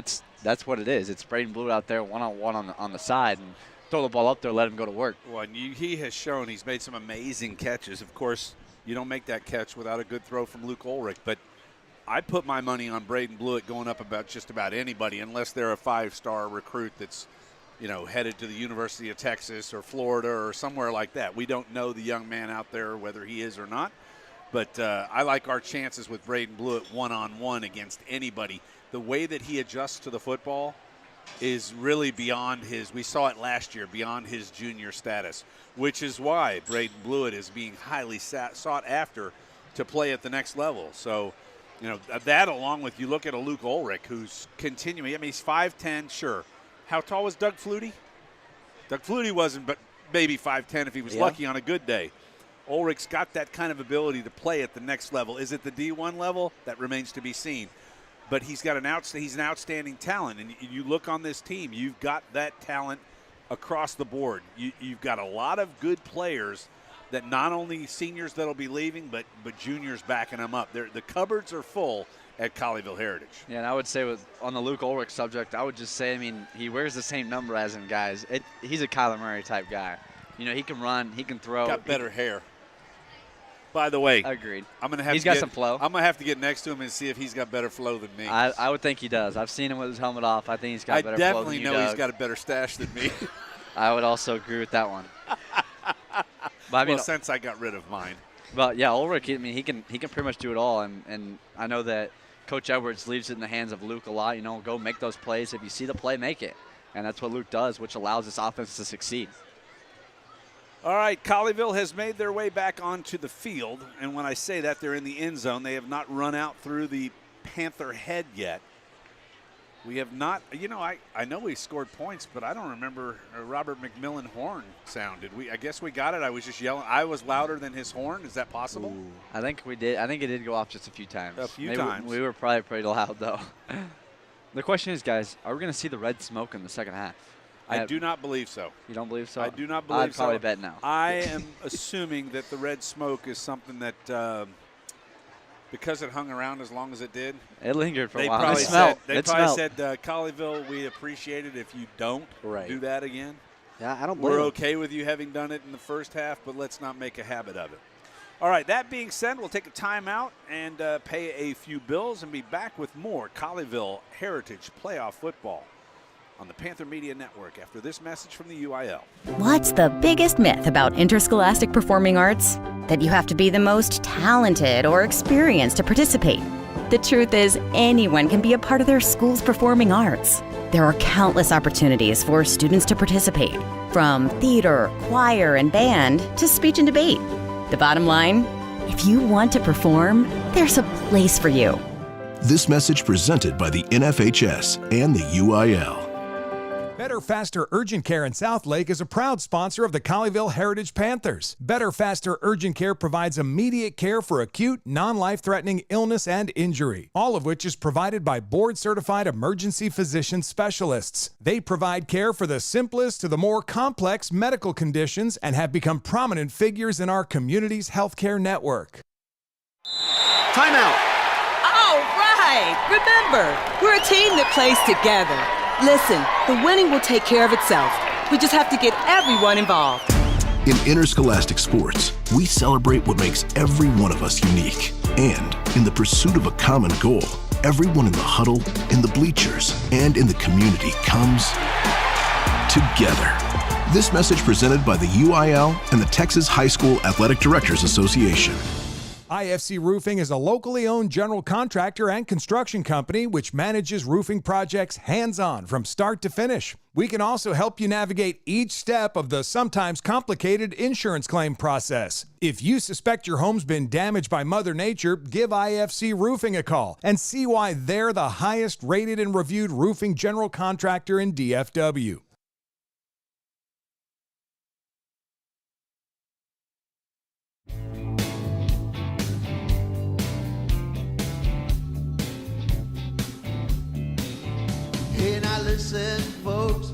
that's what it is. It's Braden Blewett out there one-on-one on the side, and throw the ball up there, let him go to work. Well, he has shown he's made some amazing catches. Of course, you don't make that catch without a good throw from Luke Ulrich, but I put my money on Braden Blewett going up about just about anybody, unless they're a 5-star recruit that's, you know, headed to the University of Texas or Florida or somewhere like that. We don't know the young man out there, whether he is or not. But I like our chances with Braden Blewett one-on-one against anybody. The way that he adjusts to the football is really beyond we saw it last year, beyond his junior status, which is why Braden Blewett is being highly sought after to play at the next level. So, you know, that along with, you look at a Luke Ulrich who's continuing. I mean, he's 5'10", sure. How tall was Doug Flutie? Doug Flutie wasn't, but maybe 5'10" if he was lucky on a good day. Ulrich's got that kind of ability to play at the next level. Is it the D1 level? That remains to be seen. But he's got he's an outstanding talent. And you look on this team, you've got that talent across the board. You've got a lot of good players that not only seniors that'll be leaving, but juniors backing them up. The cupboards are full at Colleyville Heritage. Yeah, and I would say on the Luke Ulrich subject, I would just say, I mean, he wears the same number as him, guys. He's a Kyler Murray type guy. You know, he can run, he can throw. Got better hair. By the way, agreed. He's got some flow. I'm gonna have to get next to him and see if he's got better flow than me. I would think he does. I've seen him with his helmet off. I think he's got better flow than you, I definitely know Doug. he's got a better stash than me. I would also agree with that one. But I mean, well, since I got rid of mine. But yeah, Ulrich, I mean, he can pretty much do it all, and I know that Coach Edwards leaves it in the hands of Luke a lot. You know, go make those plays. If you see the play, make it, and that's what Luke does, which allows this offense to succeed. All right, Colleyville has made their way back onto the field, and when I say that, they're in the end zone. They have not run out through the Panther head yet. We have not, you know, I know we scored points, but I don't remember Robert McMillan horn sounded. I guess we got it. I was just yelling. I was louder than his horn. Is that possible? Ooh. I think we did. I think it did go off just a few times. A few times. We were probably pretty loud, though. The question is, guys, are we going to see the red smoke in the second half? I do not believe so. You don't believe so? I do not believe so. I'd probably bet no. I am assuming that the red smoke is something that because it hung around as long as it did. It lingered for a while. They probably said, Colleyville, we appreciate it if you don't do that again. Yeah, I don't blame We're them. okay with you having done it in the first half, but let's not make a habit of it. All right, that being said, we'll take a timeout and pay a few bills and be back with more Colleyville Heritage Playoff Football on the Panther Media Network after this message from the UIL. What's the biggest myth about interscholastic performing arts? That you have to be the most talented or experienced to participate. The truth is, anyone can be a part of their school's performing arts. There are countless opportunities for students to participate, from theater, choir, and band to speech and debate. The bottom line, if you want to perform, there's a place for you. This message presented by the NFHS and the UIL. Better Faster Urgent Care in Southlake is a proud sponsor of the Colleyville Heritage Panthers. Better Faster Urgent Care provides immediate care for acute, non-life-threatening illness and injury, all of which is provided by board-certified emergency physician specialists. They provide care for the simplest to the more complex medical conditions and have become prominent figures in our community's healthcare network. Timeout. All right. Remember, we're a team that plays together. Listen, the winning will take care of itself. We just have to get everyone involved. In interscholastic sports, we celebrate what makes every one of us unique. And in the pursuit of a common goal, everyone in the huddle, in the bleachers, and in the community comes together. This message presented by the UIL and the Texas High School Athletic Directors Association. IFC Roofing is a locally owned general contractor and construction company which manages roofing projects hands-on from start to finish. We can also help you navigate each step of the sometimes complicated insurance claim process. If you suspect your home's been damaged by Mother Nature, give IFC Roofing a call and see why they're the highest rated and reviewed roofing general contractor in DFW. Hey, now listen, folks,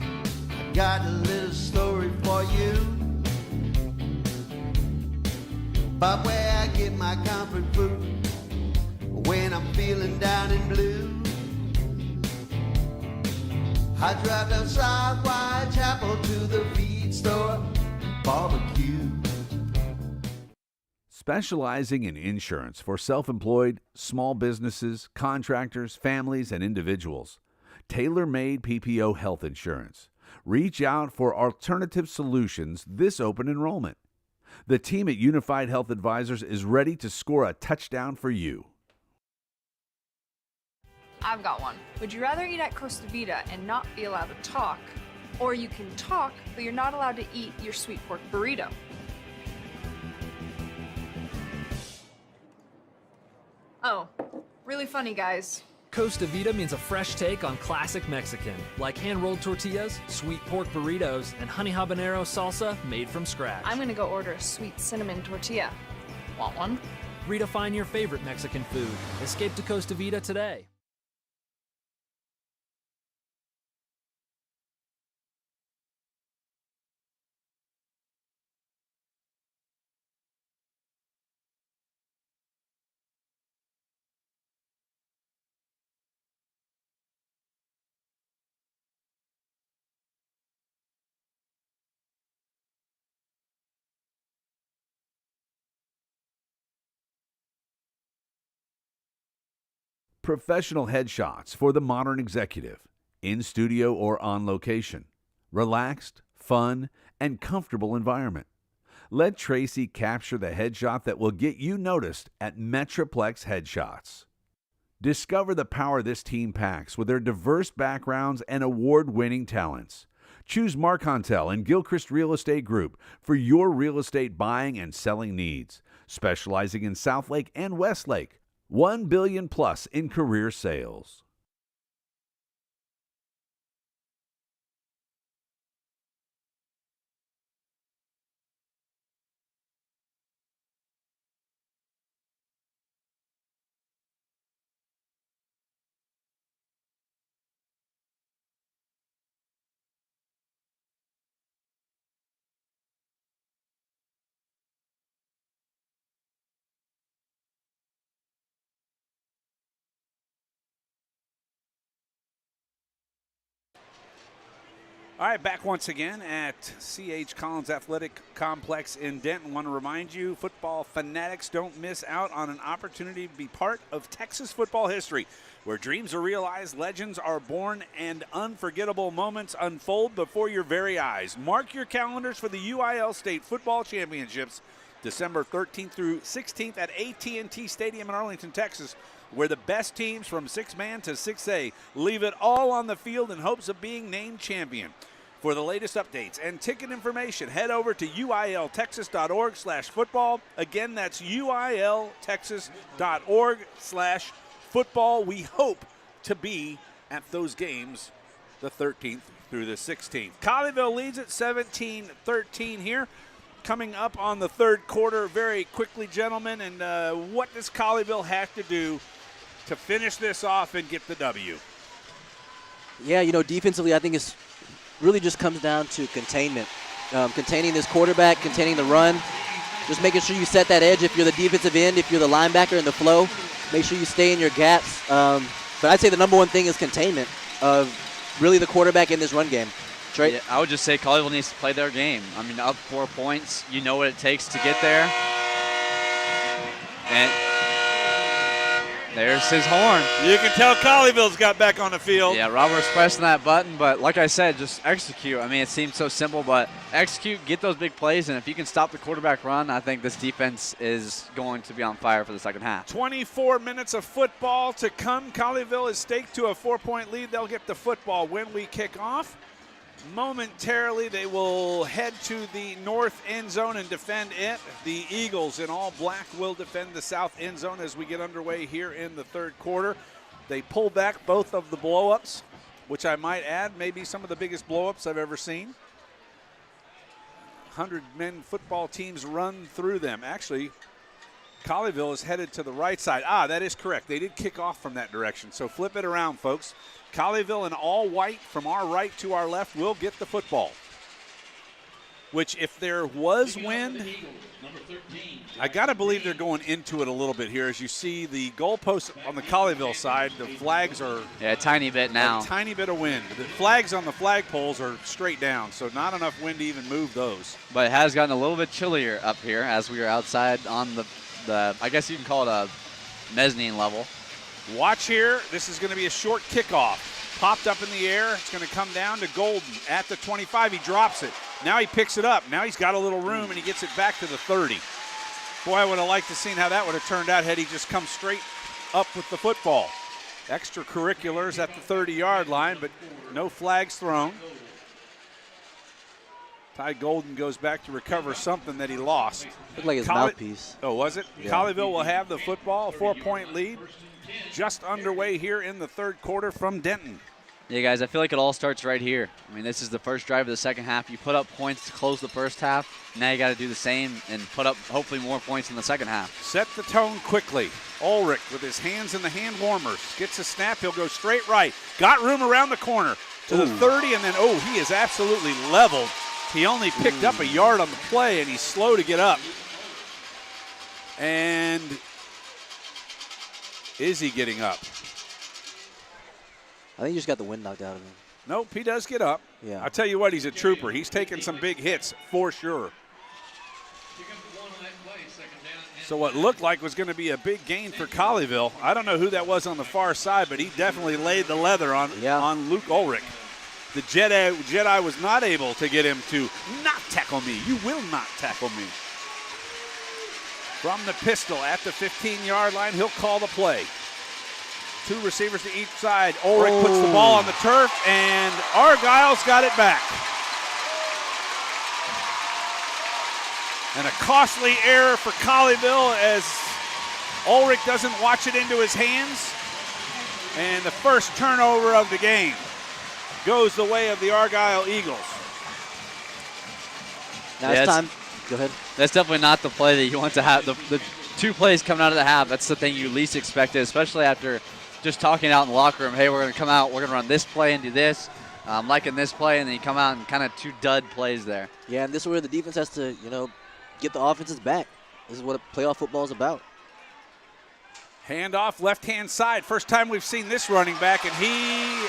I got a little story for you about where I get my comfort food when I'm feeling down and blue. I drive down South Whitechapel to the feed store, barbecue. Specializing in insurance for self-employed, small businesses, contractors, families, and individuals. Tailor-made PPO health insurance. Reach out for alternative solutions this open enrollment. The team at Unified Health Advisors is ready to score a touchdown for you. I've got one. Would you rather eat at Costa Vida and not be allowed to talk, or you can talk, but you're not allowed to eat your sweet pork burrito? Oh, really funny, guys. Costa Vida means a fresh take on classic Mexican, like hand-rolled tortillas, sweet pork burritos, and honey habanero salsa made from scratch. I'm gonna go order a sweet cinnamon tortilla. Want one? Redefine your favorite Mexican food. Escape to Costa Vida today. Professional headshots for the modern executive, in studio or on location. Relaxed, fun, and comfortable environment. Let Tracy capture the headshot that will get you noticed at Metroplex Headshots. Discover the power this team packs with their diverse backgrounds and award-winning talents. Choose Mark Hontel and Gilchrist Real Estate Group for your real estate buying and selling needs, specializing in Southlake and Westlake. $1 billion plus in career sales. All right, back once again at C.H. Collins Athletic Complex in Denton. Want to remind you, football fanatics, don't miss out on an opportunity to be part of Texas football history, where dreams are realized, legends are born, and unforgettable moments unfold before your very eyes. Mark your calendars for the UIL State Football Championships, December 13th through 16th at AT&T Stadium in Arlington, Texas, where the best teams from 6-man to 6A leave it all on the field in hopes of being named champion. For the latest updates and ticket information, head over to uiltexas.org/football. Again, that's uiltexas.org/football. We hope to be at those games the 13th through the 16th. Colleyville leads at 17-13 here. Coming up on the third quarter very quickly, gentlemen, and what does Colleyville have to do to finish this off and get the W? Yeah, defensively, I think it's really just comes down to containment. Containing this quarterback, containing the run, just making sure you set that edge if you're the defensive end, if you're the linebacker in the flow. Make sure you stay in your gaps. But I'd say the number one thing is containment of really the quarterback in this run game. Trey? Yeah, I would just say Colleyville needs to play their game. I mean, up 4 points, you know what it takes to get there. And there's his horn. You can tell Colleyville's got back on the field. Yeah, Robert's pressing that button, but like I said, just execute. I mean, it seems so simple, but execute, get those big plays, and if you can stop the quarterback run, I think this defense is going to be on fire for the second half. 24 minutes of football to come. Colleyville is staked to a 4-point lead. They'll get the football when we kick off. Momentarily, they will head to the north end zone and defend it. The Eagles in all black will defend the south end zone as we get underway here in the third quarter. They pull back both of the blow-ups, which I might add may be some of the biggest blow-ups I've ever seen. 100-men football teams run through them. Actually, Colleyville is headed to the right side. That is correct. They did kick off from that direction. So flip it around, folks. Colleyville in all white from our right to our left will get the football. Which, if there was wind, I got to believe they're going into it a little bit here. As you see the goalposts on the Colleyville side, the flags are a tiny bit now. A tiny bit of wind. The flags on the flagpoles are straight down, so not enough wind to even move those. But it has gotten a little bit chillier up here as we are outside on the I guess you can call it a mezzanine level. Watch here. This is going to be a short kickoff. Popped up in the air. It's going to come down to Golden at the 25. He drops it. Now he picks it up. Now he's got a little room, and he gets it back to the 30. Boy, I would have liked to seen how that would have turned out had he just come straight up with the football. Extracurriculars at the 30-yard line, but no flags thrown. Ty Golden goes back to recover something that he lost. Looked like his mouthpiece. Oh, was it? Yeah. Colleyville will have the football, a 4-point lead. Just underway here in the third quarter from Denton. Yeah, guys, I feel like it all starts right here. I mean, this is the first drive of the second half. You put up points to close the first half. Now you got to do the same and put up hopefully more points in the second half. Set the tone quickly. Ulrich with his hands in the hand warmers. Gets a snap. He'll go straight right. Got room around the corner to the 30, and then, he is absolutely leveled. He only picked up a yard on the play, and he's slow to get up. And is he getting up? I think he just got the wind knocked out of him. Nope, he does get up. Yeah. I'll tell you what, he's a trooper. He's taken some big hits for sure. So what looked like was going to be a big gain for Colleyville. I don't know who that was on the far side, but he definitely laid the leather on Luke Ulrich. The Jedi was not able to get him to not tackle me. You will not tackle me. From the pistol at the 15-yard line, he'll call the play. 2 receivers to each side. Ulrich puts the ball on the turf, and Argyle's got it back. And a costly error for Colleyville as Ulrich doesn't watch it into his hands. And the first turnover of the game goes the way of the Argyle Eagles. Now it's time. Go ahead. That's definitely not the play that you want to have. The 2 plays coming out of the half, that's the thing you least expected, especially after just talking out in the locker room. Hey, we're going to come out, we're going to run this play and do this. I'm liking this play, and then you come out and kind of 2 dud plays there. Yeah, and this is where the defense has to, get the offenses back. This is what playoff football is about. Handoff, left-hand side. First time we've seen this running back, and he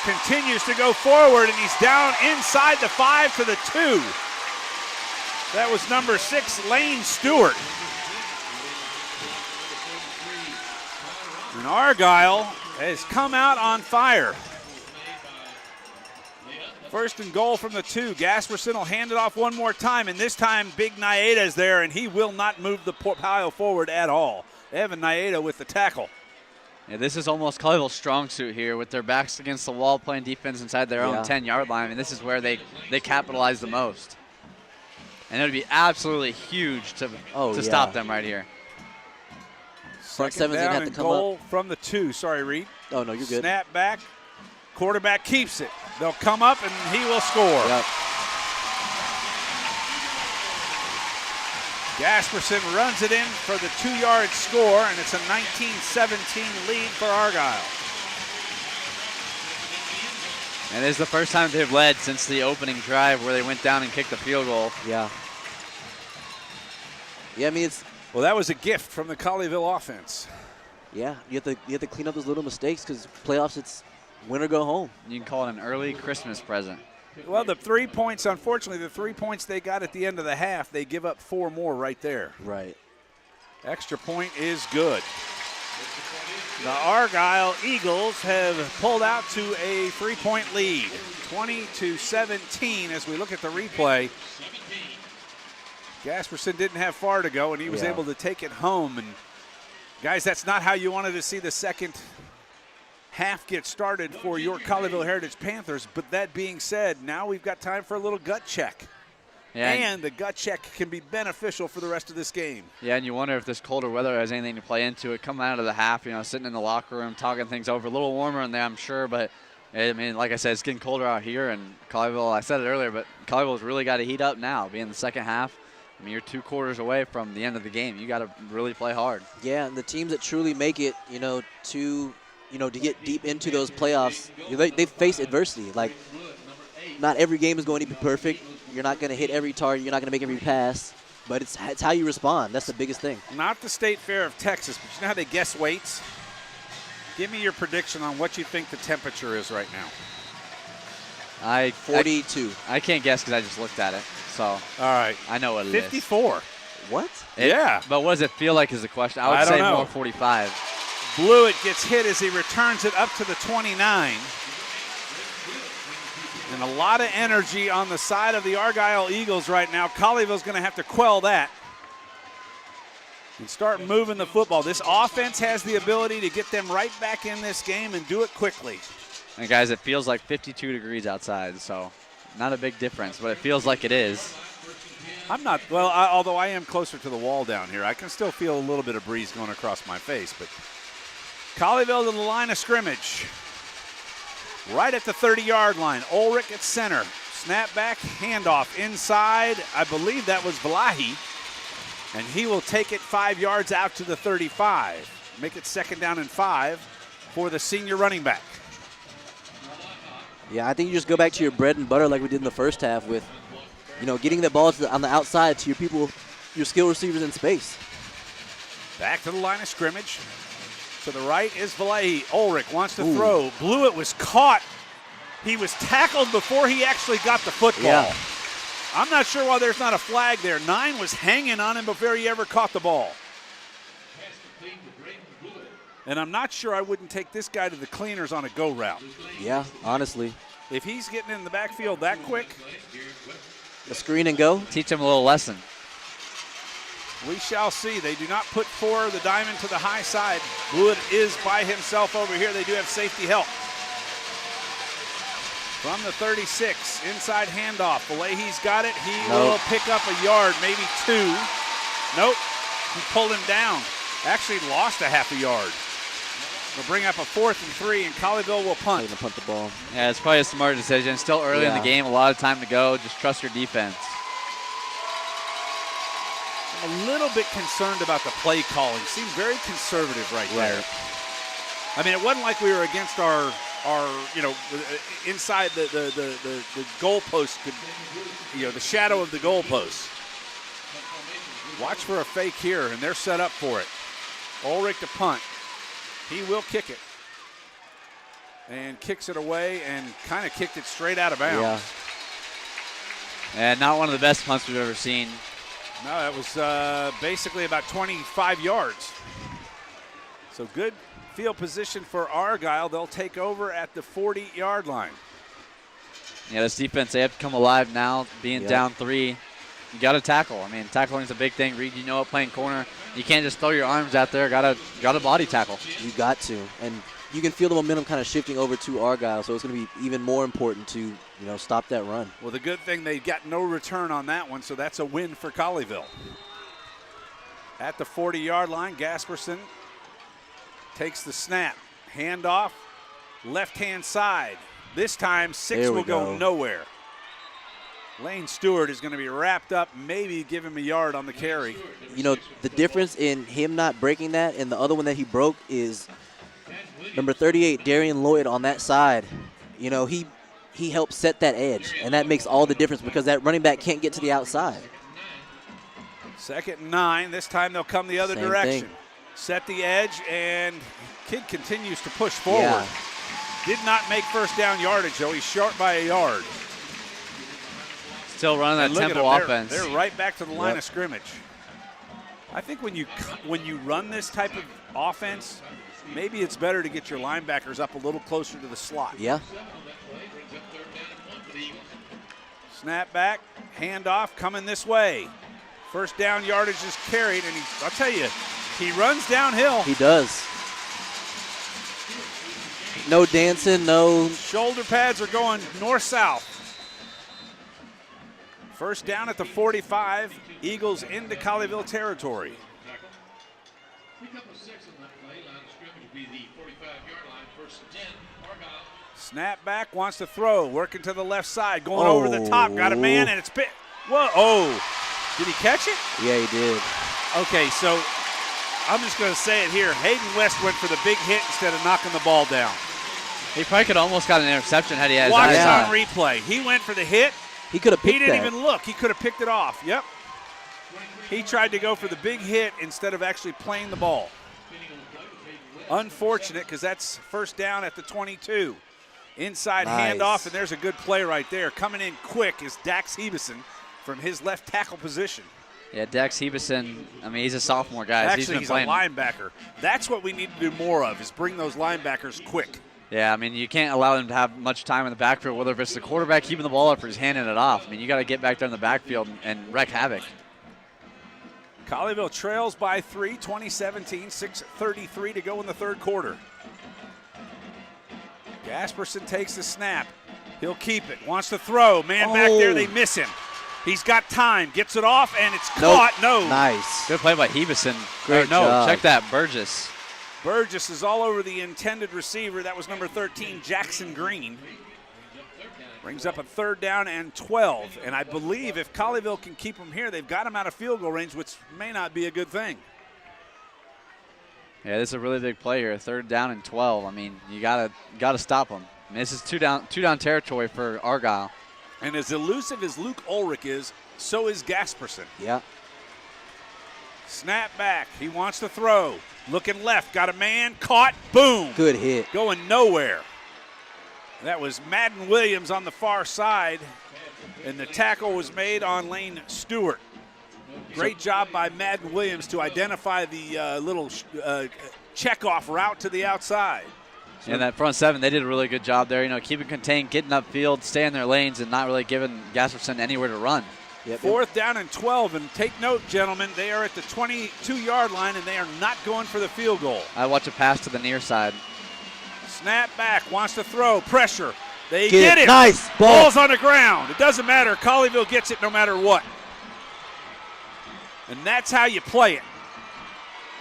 continues to go forward, and he's down inside the 5 to the 2. That was number 6, Lane Stewart. And Argyle has come out on fire. First and goal from the 2. Gasperson will hand it off one more time, and this time Big Naeda's there, and he will not move the pile forward at all. Evan Naeda with the tackle. Yeah, this is almost Colleyville's strong suit here with their backs against the wall playing defense inside their own 10-yard line, and this is where they capitalize the most. And it would be absolutely huge to stop them right here. Front seven's going to have to come goal up. From the 2. Sorry, Reed. Oh, no, you're good. Snap back. Quarterback keeps it. They'll come up, and he will score. Yep. Gasperson runs it in for the 2-yard score, and it's a 19-17 lead for Argyle. And it's the first time they've led since the opening drive where they went down and kicked the field goal. Yeah. Yeah, I mean, Well, that was a gift from the Colleyville offense. Yeah, you have to clean up those little mistakes because playoffs, it's win or go home. You can call it an early Christmas present. Well, the 3 points, unfortunately, the 3 points they got at the end of the half, they give up 4 more right there. Right. Extra point is good. The Argyle Eagles have pulled out to a 3-point lead, 20-17 as we look at the replay. Gasperson didn't have far to go, and he was able to take it home. And guys, that's not how you wanted to see the second half get started for your Colleyville Heritage Panthers. But that being said, now we've got time for a little gut check. Yeah, and the gut check can be beneficial for the rest of this game. Yeah, and you wonder if this colder weather has anything to play into it. Coming out of the half, sitting in the locker room, talking things over. A little warmer in there, I'm sure, but I mean, like I said, it's getting colder out here, and Colleyville, I said it earlier, but Colleyville's really got to heat up now, being the second half. I mean, you're 2 quarters away from the end of the game. You got to really play hard. Yeah, and the teams that truly make it, to get deep into those playoffs, they face adversity. Like, not every game is going to be perfect. You're not going to hit every target. You're not going to make every pass. But it's how you respond. That's the biggest thing. Not the State Fair of Texas, but you know how they guess weights? Give me your prediction on what you think the temperature is right now. 42. I can't guess because I just looked at it. So, all right. I know what it 54. is. What? Yeah. But what does it feel like is the question. I would say more 45. Blewett gets hit as he returns it up to the 29. And a lot of energy on the side of the Argyle Eagles right now. Colleyville's going to have to quell that and start moving the football. This offense has the ability to get them right back in this game and do it quickly. And, guys, it feels like 52 degrees outside, so not a big difference, but it feels like it is. I'm not, although I am closer to the wall down here, I can still feel a little bit of breeze going across my face. But Colleyville to the line of scrimmage. Right at the 30-yard line. Ulrich at center. Snap back, handoff inside. I believe that was Vlahi. And he will take it 5 yards out to the 35. Make it 2nd down and 5 for the senior running back. Yeah, I think you just go back to your bread and butter like we did in the first half with, getting the ball on the outside to your people, your skill receivers in space. Back to the line of scrimmage. To the right is Valahi. Ulrich wants to throw. Blewett was caught. He was tackled before he actually got the football. Yeah. I'm not sure why there's not a flag there. 9 was hanging on him before he ever caught the ball. And I'm not sure I wouldn't take this guy to the cleaners on a go route. Yeah, honestly. If he's getting in the backfield that quick. A screen and go. Teach him a little lesson. We shall see. They do not put the diamond to the high side. Blewett is by himself over here. They do have safety help. From the 36, inside handoff. Valahi's got it. He will pick up a yard, maybe 2. Nope. He pulled him down. Actually lost a half a yard. We'll bring up a 4th and 3, and Colleyville will punt. They're gonna punt the ball. Yeah, it's probably a smart decision. Still early in the game, a lot of time to go. Just trust your defense. I'm a little bit concerned about the play calling. Seemed very conservative right there. I mean, it wasn't like we were against our inside the goalpost, the shadow of the goalpost. Watch for a fake here, and they're set up for it. Ulrich to punt. He will kick it. And kicks it away and kind of kicked it straight out of bounds. Yeah. And not one of the best punts we've ever seen. No, that was basically about 25 yards. So good field position for Argyle. They'll take over at the 40-yard line. Yeah, this defense, they have to come alive now, being down 3. You got to tackle. I mean, tackling is a big thing. Reed, playing corner. You can't just throw your arms out there. Got to body tackle. You got to. And you can feel the momentum kind of shifting over to Argyle, so it's going to be even more important to, stop that run. Well, the good thing, they got no return on that one, so that's a win for Colleyville. At the 40-yard line, Gasperson takes the snap. Handoff, left-hand side. This time, 6 There we will go go. nowhere. Lane Stewart is going to be wrapped up, maybe give him a yard on the carry. You know, the difference in him not breaking that and the other one that he broke is number 38, Darian Lloyd, on that side. You know, he helps set that edge, and that makes all the difference because that running back can't get to the outside. 2nd and 9. This time they'll come the other Same direction. thing. Set the edge, and kid continues to push forward. Yeah. Did not make first down yardage, though. He's short by a yard. Still running that And look at tempo them. offense. They're right back to the line Yep. of scrimmage. I think when you run this type of offense, maybe it's better to get your linebackers up a little closer to the slot. Yeah. Snap back, handoff coming this way. First down yardage is carried, and I'll tell you, he runs downhill. He does. No dancing, no. Shoulder pads are going north-south. First down at the 45. Eagles into Colleyville territory. Snap back, wants to throw, working to the left side, going over the top, got a man, and it's bit. Whoa! Oh, did he catch it? Yeah, he did. Okay, so I'm just going to say it here. Hayden West went for the big hit instead of knocking the ball down. He probably could almost got an interception had he had his Watch eyes it on on it. replay. He went for the hit. He could have picked He didn't that. even look. He could have picked it off. Yep. He tried to go for the big hit instead of actually playing the ball. Unfortunate, because that's first down at the 22. Inside Nice. handoff, and there's a good play right there. Coming in quick is Dax Hebeson from his left tackle position. Yeah, Dax Hebeson, I mean, he's a sophomore guy. Actually, he's been he's a playing. linebacker. That's what we need to do more of, is bring those linebackers quick. Yeah, I mean, you can't allow them to have much time in the backfield, whether if it's the quarterback keeping the ball up or he's handing it off. I mean, you got to get back there in the backfield and wreak havoc. Colleyville trails by 3, 2017, 6:33 to go in the third quarter. Gasperson takes the snap. He'll keep it. Wants to throw. Man back there, they miss him. He's got time. Gets it off, and it's caught. No. Nice. Good play by Hebeson. Great no, job. check that, Burgess. Burgess is all over the intended receiver. That was number 13, Jackson Green. Brings up a third down and 12. And I believe if Colleyville can keep him here, they've got him out of field goal range, which may not be a good thing. Yeah, this is a really big play here. Third down and 12. I mean, you gotta stop him. I mean, this is two down territory for Argyle. And as elusive as Luke Ulrich is, so is Gasperson. Yeah. Snap back. He wants to throw. Looking left. Got a man. Caught. Boom. Good hit. Going nowhere. That was Madden Williams on the far side. And the tackle was made on Lane Stewart. Great job by Madden Williams to identify the little check-off route to the outside. And that front seven, they did a really good job there. You know, keeping contained, getting upfield, staying in their lanes, and not really giving Gasperson anywhere to run. Yep. Fourth down and 12. And take note, gentlemen, they are at the 22-yard line, and they are not going for the field goal. I watch a pass to the near side. Snap back. Wants to throw. Pressure. They Get get it. it. Nice ball. Ball's on the ground. It doesn't matter. Colleyville gets it no matter what. And that's how you play it.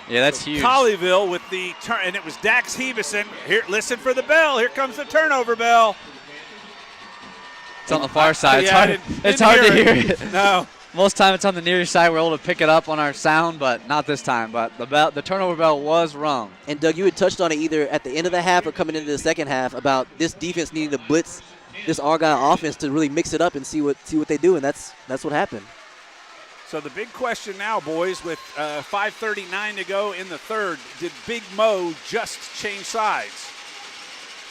Yeah, that's huge. Colleyville with the turn, and it was Dax Hebeson. Here, listen for the bell. Here comes the turnover bell. It's on the far side. Yeah, It's hard to hear it. No. Most time it's on the near side. We're able to pick it up on our sound, but not this time. But the turnover bell was rung. And Doug, you had touched on it either at the end of the half or coming into the second half about this defense needing to blitz this Argyle offense to really mix it up and see what they do, and that's what happened. So the big question now, boys, with 5:39 to go in the third, did Big Mo just change sides?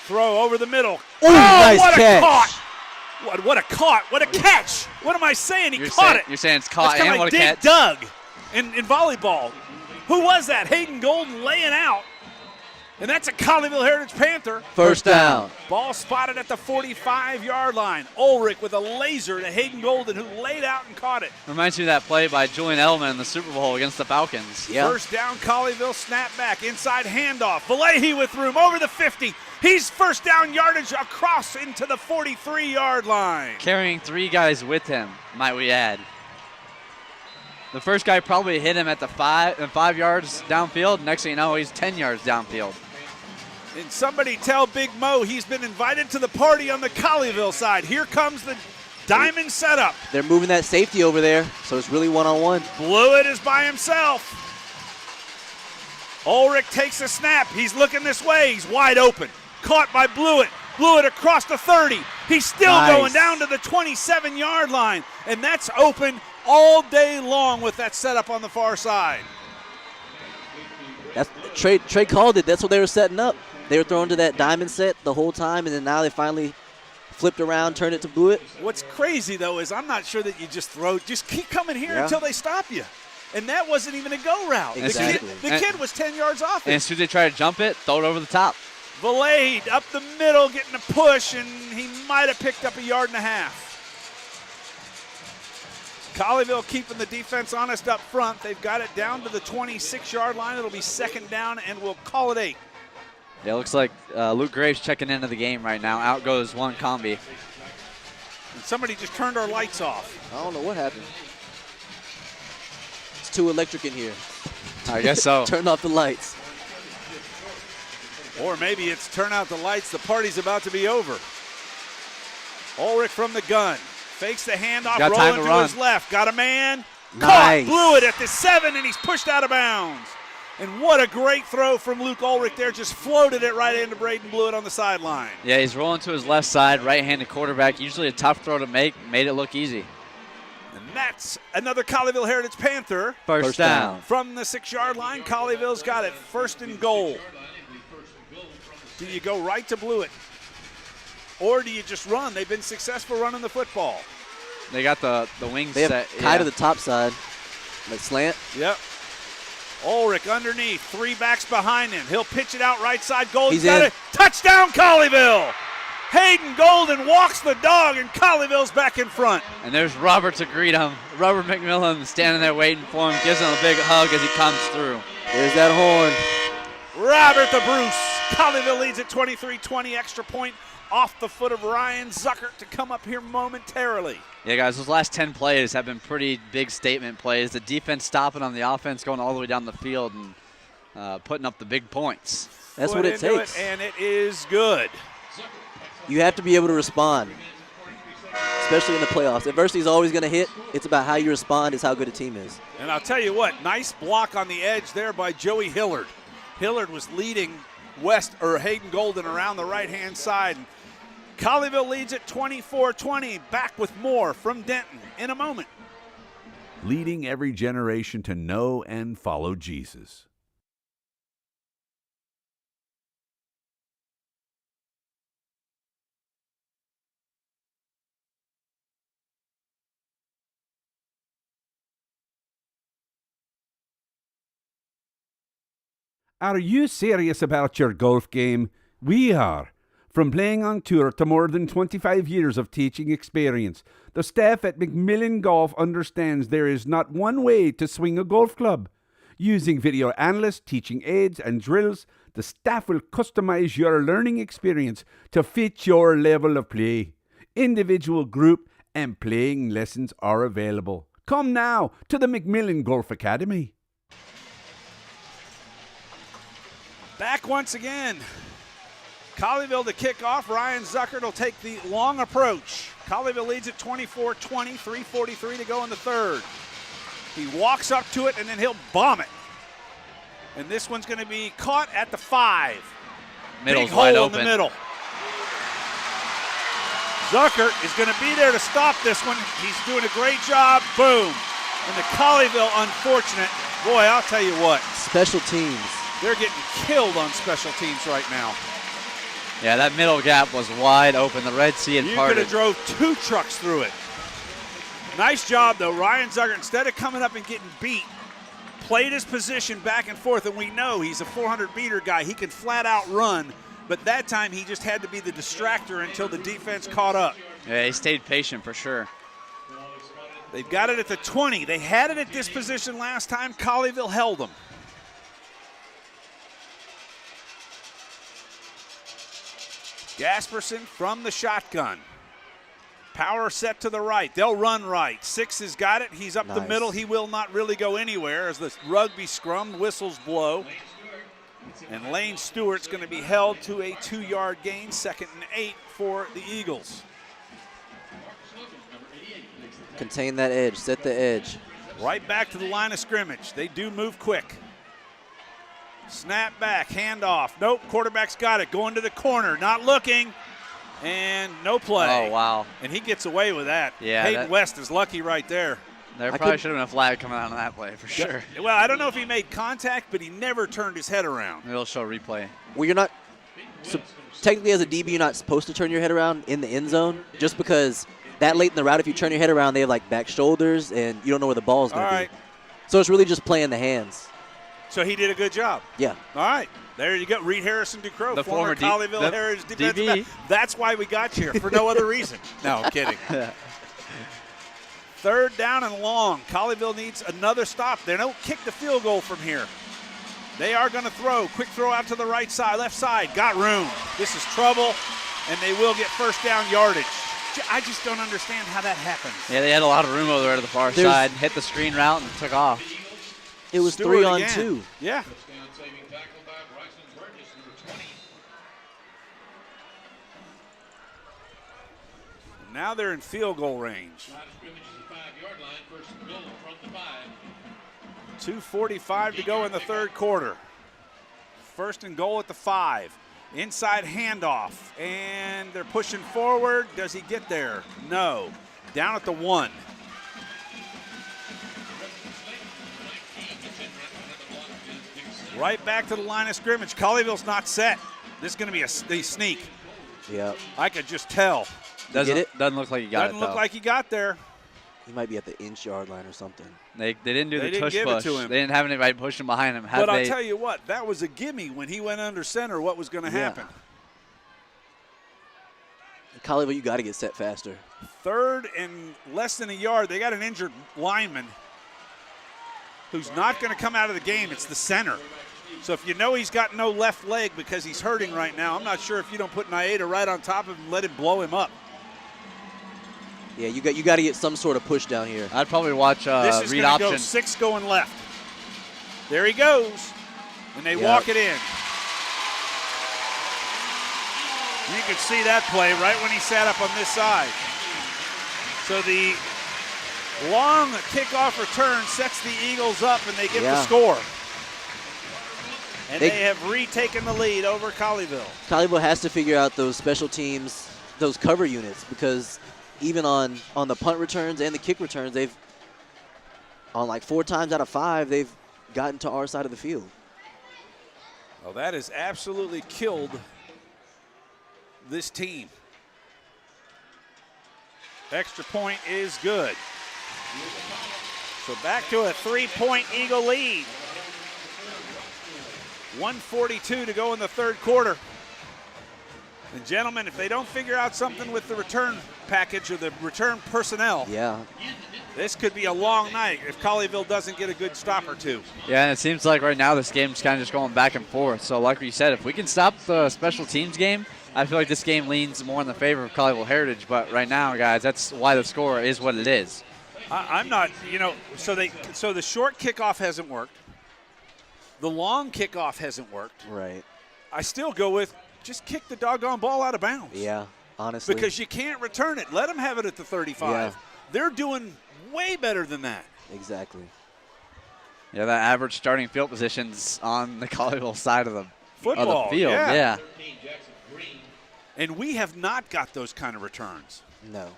Throw over the middle. Ooh, nice what catch. a caught! What a caught! What a catch! What am I saying? He caught it. You're saying it's caught That's and kind of what like a Dig catch. Doug in volleyball. Who was that? Hayden Golden laying out. And that's a Colleyville Heritage Panther. First down. Ball spotted at the 45-yard line. Ulrich with a laser to Hayden Golden, who laid out and caught it. Reminds me of that play by Julian Edelman in the Super Bowl against the Falcons. Yeah. First down, Colleyville, snap back, inside handoff. Vallejo with room over the 50. He's first down yardage across into the 43-yard line. Carrying three guys with him, might we add. The first guy probably hit him at the 5 yards downfield. Next thing you know, he's 10 yards downfield. And somebody tell Big Mo he's been invited to the party on the Colleyville side. Here comes the diamond setup. They're moving that safety over there, so it's really one-on-one. Blewett is by himself. Ulrich takes a snap. He's looking this way. He's wide open. Caught by Blewett. Blewett across the 30. He's still going down to the 27-yard line. And that's open all day long with that setup on the far side. That's Trey called it. That's what they were setting up. They were throwing to that diamond set the whole time, and then now they finally flipped around, turned it to Blewett. What's crazy, though, is I'm not sure that you just keep coming here until they stop you. And that wasn't even a go route. Exactly. The kid was 10 yards off it. And as soon as they try to jump it, throw it over the top. Valade up the middle, getting a push, and he might have picked up a yard and a half. Colleyville keeping the defense honest up front. They've got it down to the 26-yard line. It'll be second down, and we'll call it 8. Yeah, it looks like Luke Graves checking into the game right now. Out goes one combi. And somebody just turned our lights off. I don't know what happened. It's too electric in here. I guess so. Turn off the lights. Or maybe it's turn out the lights. The party's about to be over. Ulrich from the gun. Fakes the handoff, rolling to his left. Got a man. Nice. Caught. Blew it at the 7, and he's pushed out of bounds. And what a great throw from Luke Ulrich there. Just floated it right into Braden Blewett on the sideline. Yeah, he's rolling to his left side, right-handed quarterback. Usually a tough throw to make. Made it look easy. And that's another Colleyville Heritage Panther. First down. From the 6-yard line, Colleyville's got it. First and goal. Do you go right to Blewett? Or do you just run? They've been successful running the football. They got the wings they have set. Kai to the top side. Like slant. Yep. Ulrich underneath. 3 backs behind him. He'll pitch it out right side. Golden's He's got in. it. Touchdown, Colleyville. Hayden Golden walks the dog, and Colleyville's back in front. And there's Robert to greet him. Robert McMillan standing there waiting for him. Gives him a big hug as he comes through. There's that horn. Robert the Bruce. Colleyville leads at 23-20. Extra point off the foot of Ryan Zuckert to come up here momentarily. Yeah, guys, those last 10 plays have been pretty big statement plays. The defense stopping on the offense, going all the way down the field and putting up the big points. That's Put what it into takes. And it is good. You have to be able to respond, especially in the playoffs. Adversity is always going to hit. It's about how you respond is how good a team is. And I'll tell you what, nice block on the edge there by Joey Hillard. Hillard was leading Hayden Golden around the right-hand side. Colleyville leads at 24-20. Back with more from Denton in a moment. Leading every generation to know and follow Jesus. Are you serious about your golf game? We are. From playing on tour to more than 25 years of teaching experience, the staff at McMillan Golf understands there is not one way to swing a golf club. Using video analysts, teaching aids, and drills, the staff will customize your learning experience to fit your level of play. Individual, group, and playing lessons are available. Come now to the McMillan Golf Academy. Back once again. Colleyville to kick off. Ryan Zuckert will take the long approach. Colleyville leads at 24-20, 3:43 to go in the third. He walks up to it, and then he'll bomb it. And this one's going to be caught at the 5. Middle's Big hole wide in open. the middle. Zuckert is going to be there to stop this one. He's doing a great job. Boom. And the Colleyville, unfortunate. Boy, I'll tell you what. Special teams. They're getting killed on special teams right now. Yeah, that middle gap was wide open. The Red Sea had You could parted. have drove 2 trucks through it. Nice job, though. Ryan Zuckert, instead of coming up and getting beat, played his position back and forth, and we know he's a 400-meter guy. He can flat-out run, but that time he just had to be the distractor until the defense caught up. Yeah, he stayed patient for sure. They've got it at the 20. They had it at this position last time. Colleyville held them. Gasperson from the shotgun. Power set to the right. They'll run right. 6 has got it. He's up the middle. He will not really go anywhere as the rugby scrum whistles blow. And Lane Stewart's going to be held to a 2-yard gain, 2nd and 8 for the Eagles. Contain that edge, set the edge. Right back to the line of scrimmage. They do move quick. Snap back, handoff. Nope, quarterback's got it. Going to the corner, not looking, and no play. Oh, wow. And he gets away with that. Yeah, Hayden West is lucky right there. There probably should have been a flag coming out on that play for sure. Well, I don't know if he made contact, but he never turned his head around. It'll show replay. Well, you're not so technically as a DB, you're not supposed to turn your head around in the end zone just because that late in the route, if you turn your head around, they have like back shoulders and you don't know where the ball is going to be. So it's really just playing the hands. So he did a good job. Yeah. All right. There you go. Reed Harrison Ducrow, The former Colleyville Heritage defensive back. That's why we got you here, for no other reason. No, I'm kidding. 3rd down and long. Colleyville needs another stop. They don't kick the field goal from here. They are going to throw. Quick throw out to the right side, left side. Got room. This is trouble, and they will get 1st down yardage. I just don't understand how that happens. Yeah, they had a lot of room over there to the far side. Hit the screen route and took off. It was Stewart 3-on-2. Yeah. Now they're in field goal range. 2:45 to go in the 3rd quarter. 1st and goal at the 5. Inside handoff, and they're pushing forward. Does he get there? No. Down at the 1. Right back to the line of scrimmage. Colleyville's not set. This is going to be a sneak. Yeah. I could just tell. Doesn't look like he got it, Doesn't look like he got there. He might be at the inch-yard line or something. They didn't do the didn't tush give push. it to him. They didn't have anybody pushing behind him. But I'll tell you what, that was a gimme when he went under center what was going to happen. Colleyville, you got to get set faster. 3rd and less than a yard. They got an injured lineman who's not going to come out of the game. It's the center. So if you know he's got no left leg because he's hurting right now, I'm not sure if you don't put Naeda right on top of him and let him blow him up. Yeah, you got to get some sort of push down here. I'd probably watch this is read going to option. go 6 going left. There he goes, and they walk it in. You can see that play right when he sat up on this side. So the long kickoff return sets the Eagles up, and they get the score. And they have retaken the lead over Colleyville. Colleyville has to figure out those special teams, those cover units, because even on the punt returns and the kick returns, they've, on like 4 times out of 5, they've gotten to our side of the field. Well, that has absolutely killed this team. Extra point is good. So back to a 3-point Eagle lead. 1:42 to go in the 3rd quarter. And gentlemen, if they don't figure out something with the return package or the return personnel, this could be a long night if Colleyville doesn't get a good stop or two. Yeah, and it seems like right now this game's kind of just going back and forth. So like we said, if we can stop the special teams game, I feel like this game leans more in the favor of Colleyville Heritage. But right now, guys, that's why the score is what it is. I'm not, so the short kickoff hasn't worked. The long kickoff hasn't worked. Right. I still go with just kick the doggone ball out of bounds. Yeah, honestly. Because you can't return it. Let them have it at the 35. Yeah. They're doing way better than that. Exactly. Yeah, that average starting field position's on the Colleyville side of the football of the field. Yeah. And we have not got those kind of returns. No.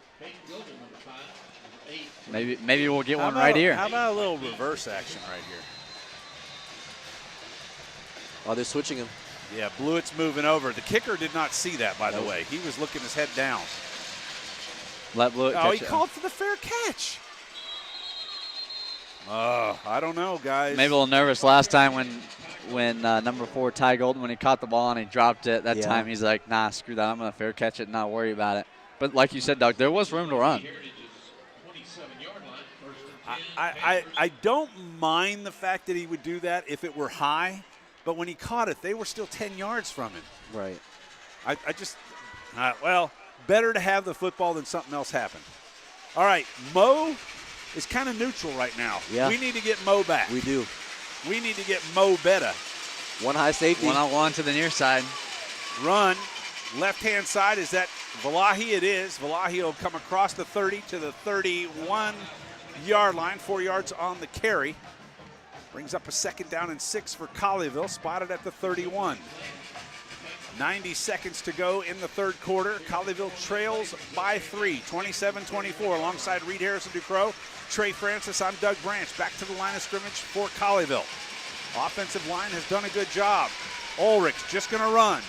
Maybe we'll get one right here. How about a little reverse action right here? Oh, they're switching him. Yeah, Blewett's moving over. The kicker did not see that, by the way. He was looking his head down. Let Blewett catch he called for the fair catch. I don't know, guys. Maybe a little nervous last time when number 4, Ty Golden, when he caught the ball and he dropped it. That time he's like, nah, screw that. I'm going to fair catch it and not worry about it. But like you said, Doug, there was room to run. I don't mind the fact that he would do that if it were high. But when he caught it, they were still 10 yards from him. Right. I just, better to have the football than something else happen. All right, Mo is kind of neutral right now. Yeah. We need to get Mo back. We do. We need to get Mo better. One high safety. One-on-one to the near side. Run. Left-hand side, is that Valahi? It is. Valahi will come across the 30 to the 31-yard line, 4 yards on the carry. Brings up a 2nd down and 6 for Colleyville, spotted at the 31. 90 seconds to go in the third quarter. Colleyville trails by 3, 27-24, alongside Reed Harrison Ducrow, Trey Francis. I'm Doug Branch. Back to the line of scrimmage for Colleyville. Offensive line has done a good job. Ulrich's just going to run.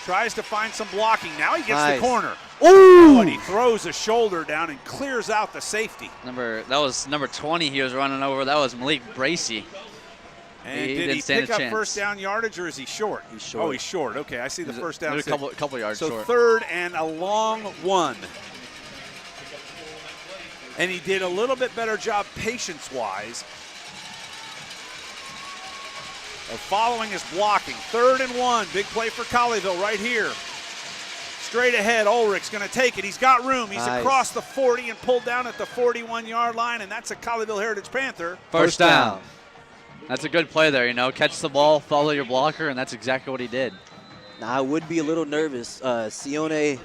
Tries to find some blocking. Now he gets the corner. Ooh! And he throws a shoulder down and clears out the safety. That was number 20 he was running over. That was Malik Bracey. And did he pick up first down yardage, or is he short? He's short. Oh, he's short. Okay, I see the first down. A couple yards short. So 3rd and a long 1. And he did a little bit better job patience-wise of following his blocking. 3rd and 1, big play for Colleyville right here. Straight ahead, Ulrich's going to take it. He's got room. He's across the 40 and pulled down at the 41-yard line, and that's a Colleyville Heritage Panther. First down. That's a good play there, catch the ball, follow your blocker, and that's exactly what he did. Now, I would be a little nervous. Sione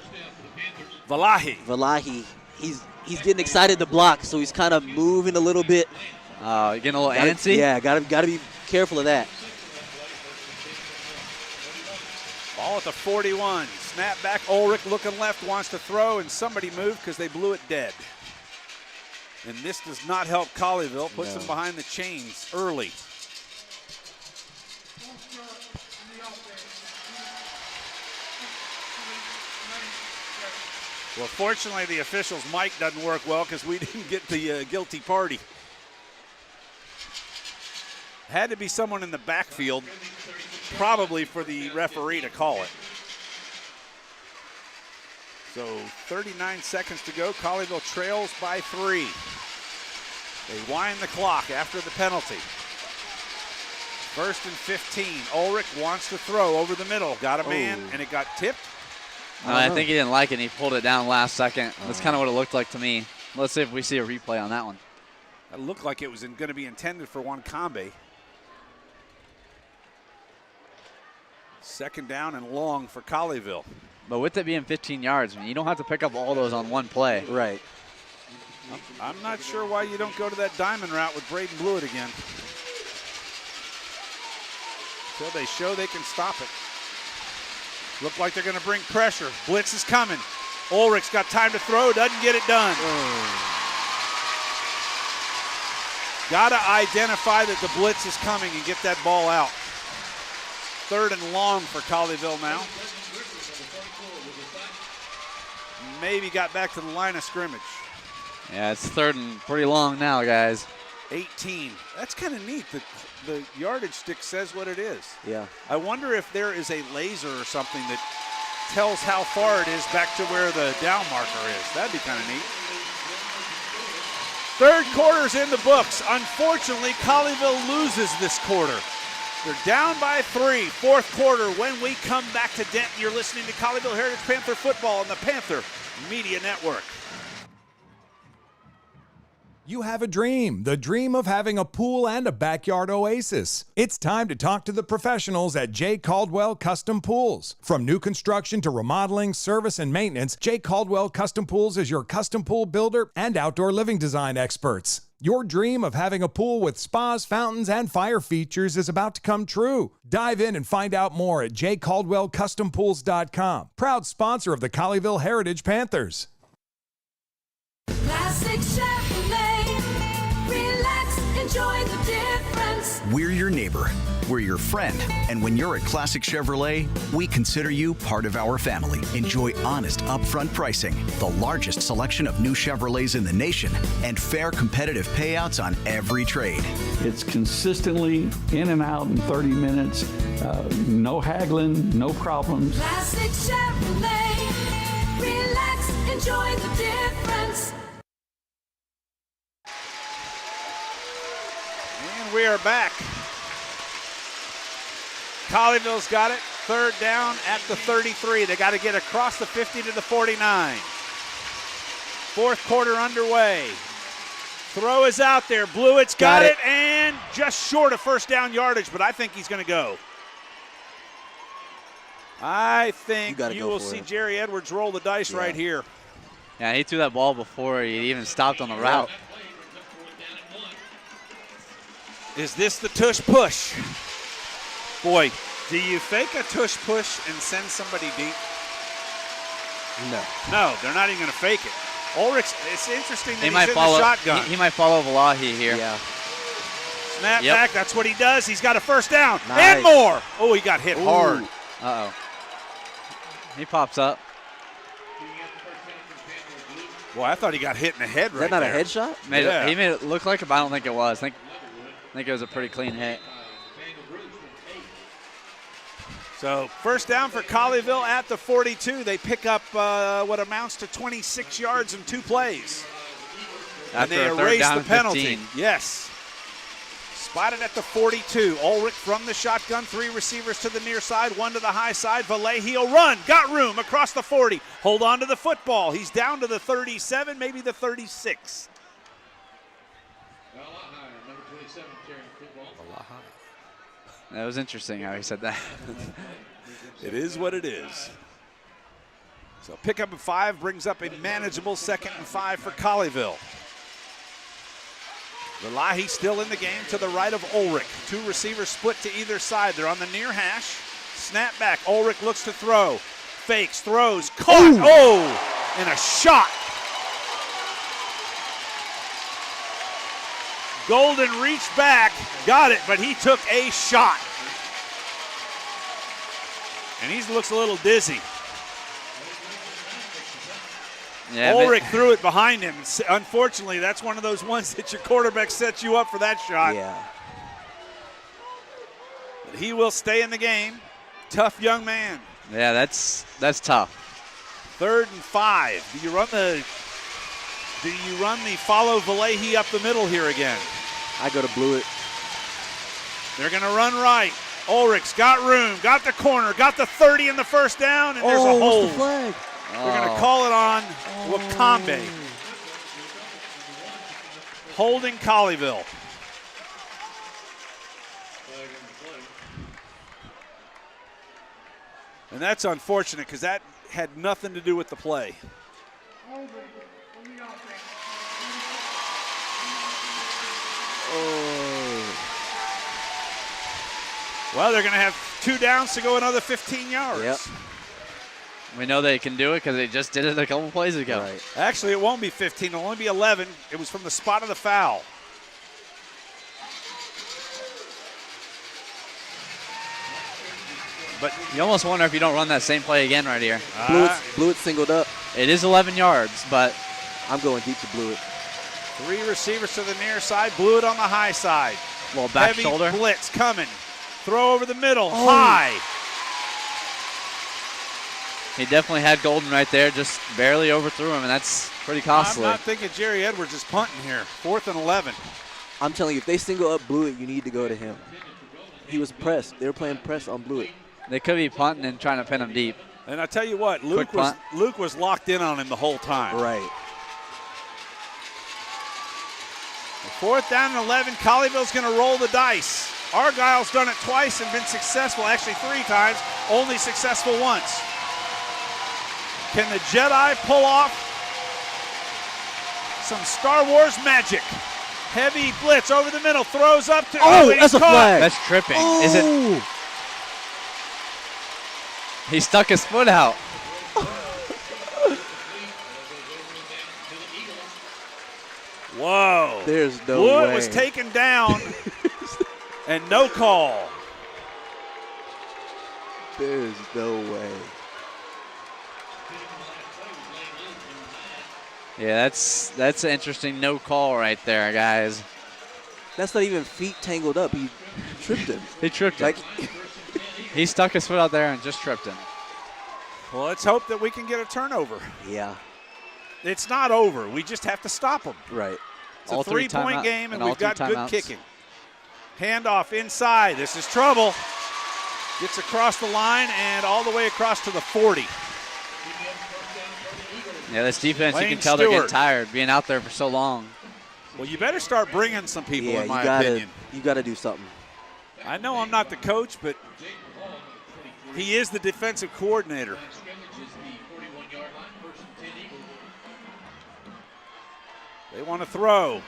Valahi, he's getting excited to block, so he's kind of moving a little bit. Getting a little antsy? Yeah, gotta be careful of that. Ball at the 41. Snap back. Ulrich looking left, wants to throw, and somebody moved because they blew it dead. And this does not help Colleyville. Puts them behind the chains early. Well, fortunately, the officials' mic doesn't work well because we didn't get the guilty party. Had to be someone in the backfield, probably for the referee to call it. So 39 seconds to go. Colleyville trails by 3. They wind the clock after the penalty. 1st and 15. Ulrich wants to throw over the middle. Got a man, and it got tipped. I think he didn't like it, and he pulled it down last second. That's kind of what it looked like to me. Let's see if we see a replay on that one. It looked like it was going to be intended for Wankambe. 2nd down and long for Colleyville. But with it being 15 yards, you don't have to pick up all those on one play. Right. I'm not sure why you don't go to that diamond route with Braden Blewett again. Until they show they can stop it. Look like they're going to bring pressure. Blitz is coming. Ulrich's got time to throw, doesn't get it done. Got to identify that the blitz is coming and get that ball out. 3rd and long for Colleyville now. Maybe got back to the line of scrimmage. Yeah, it's 3rd and pretty long now, guys. 18. That's kind of neat. The yardage stick says what it is. Yeah. I wonder if there is a laser or something that tells how far it is back to where the down marker is. That'd be kind of neat. 3rd quarter's in the books. Unfortunately, Colleyville loses this quarter. They're down by 3. 4th quarter. When we come back to Denton, you're listening to Colleyville Heritage Panther football on the Panther Media Network. You have a dream, the dream of having a pool and a backyard oasis. It's time to talk to the professionals at J. Caldwell Custom Pools. From new construction to remodeling, service, and maintenance, J. Caldwell Custom Pools is your custom pool builder and outdoor living design experts. Your dream of having a pool with spas, fountains, and fire features is about to come true. Dive in and find out more at jcaldwellcustompools.com. Proud sponsor of the Colleyville Heritage Panthers. Classic Chevrolet. Relax, enjoy the difference. We're your neighbor. We're your friend. And when you're at Classic Chevrolet, we consider you part of our family. Enjoy honest, upfront pricing, the largest selection of new Chevrolets in the nation, and fair, competitive payouts on every trade. It's consistently in and out in 30 minutes. No haggling, no problems. Classic Chevrolet. Relax, enjoy the difference. And we are back. Colleyville's got it. 3rd down at the 33. They got to get across the 50 to the 49. 4th quarter underway. Throw is out there. Blewett's got it, and just short of first down yardage, but I think he's going to go. I think gotta you go will for see it. Jerry Edwards roll the dice right here. Yeah, he threw that ball before he even stopped on the route. Is this the tush push? Boy, do you fake a tush push and send somebody deep? No. No, they're not even going to fake it. Ulrich, it's interesting that He he's might in follow. the shotgun. He might follow Valahi here. Yeah. Snap Yep. back, that's what he does. He's got a first down Nice. and more. Oh, he got hit hard. Uh-oh. He pops up. Boy, I thought he got hit in the head Is right that not there. a headshot? He made it look like it, but I don't think it was. I think it was a pretty clean hit. So first down for Colleyville at the 42. They pick up what amounts to 26 yards in 2 plays. And After they a third erase down the and penalty. 15. Yes. Spotted at the 42. Ulrich from the shotgun. 3 receivers to the near side, 1 to the high side. Vallejo run. Got room across the 40. Hold on to the football. He's down to the 37, maybe the 36. That was interesting how he said that. It is what it is. So pickup of 5 brings up a manageable 2nd and 5 for Colleyville. Valahi still in the game to the right of Ulrich. 2 receivers split to either side. They're on the near hash. Snap back. Ulrich looks to throw. Fakes, throws, caught. Ooh. Oh, and a shot. Golden reached back, got it, but he took a shot. And he looks a little dizzy. Yeah, Ulrich threw it behind him. Unfortunately, that's one of those ones that your quarterback sets you up for that shot. Yeah. But he will stay in the game. Tough young man. Yeah, that's tough. 3rd and 5. Do you run the follow Vallejo up the middle here again? I go to Blewett. They're going to run right. Ulrich's got room, got the corner, got the 30 in the first down, and there's a hold. What's the flag? They're going to call it on Wakambe. Holding Colleyville. And that's unfortunate because that had nothing to do with the play. Well, they're going to have 2 downs to go another 15 yards. Yep. We know they can do it because they just did it a couple plays ago. Right. Actually, it won't be 15. It'll only be 11. It was from the spot of the foul. But you almost wonder if you don't run that same play again right here. Blewett singled up. It is 11 yards, but I'm going deep to Blewett. 3 receivers to the near side. Blewett on the high side. little back Heavy shoulder. blitz coming. Throw over the middle. High. He definitely had Golden right there, just barely overthrew him, and that's pretty costly. I'm not thinking Jerry Edwards is punting here. 4th and 11. I'm telling you, if they single up Blewett, you need to go to him. He was pressed. They were playing press on Blewett. They could be punting and trying to pin him deep. And I tell you what, Luke was locked in on him the whole time. Right. 4th down and 11. Colleyville's going to roll the dice. Argyle's done it twice and been successful, actually 3 times, only successful once. Can the Jedi pull off some Star Wars magic? Heavy blitz over the middle, throws up to. Oh, that's a flag. That's tripping. Oh. Is it? He stuck his foot out. Whoa. There's no Blewett way. was taken down and no call. There's no way. Yeah, that's an interesting no call right there, guys. That's not even feet tangled up. He tripped him. He tripped him. He stuck his foot out there and just tripped him. Well, let's hope that we can get a turnover. Yeah. It's not over. We just have to stop them. Right. It's a 3-point game, and we've got good kicking. Handoff inside. This is trouble. Gets across the line and all the way across to the 40. Yeah, this defense, you Lane can tell they're getting Stewart. tired being out there for so long. Well, you better start bringing some people, Yeah, in my you gotta, opinion. You got to do something. I know I'm not the coach, but He is the defensive coordinator. They want to throw.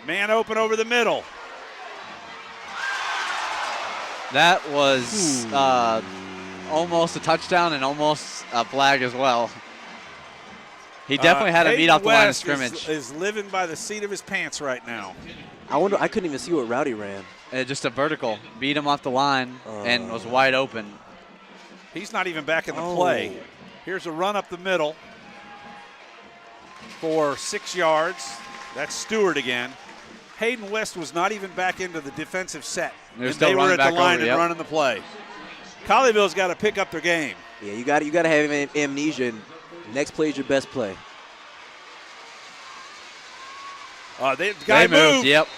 Man open over the middle. That was almost a touchdown and almost a flag as well. He definitely had a meet off the line of scrimmage. Is living by the seat of his pants right now. I couldn't even see what Rowdy ran. Just a vertical. Beat him off the line and was wide open. He's not even back in the play. Here's a run up the middle for 6 yards. That's Stewart again. Hayden West was not even back into the defensive set. They were at the line and running the play. Colleyville's got to pick up their game. Yeah, you got to have amnesia. And next play is your best play. The guy moved. Yep.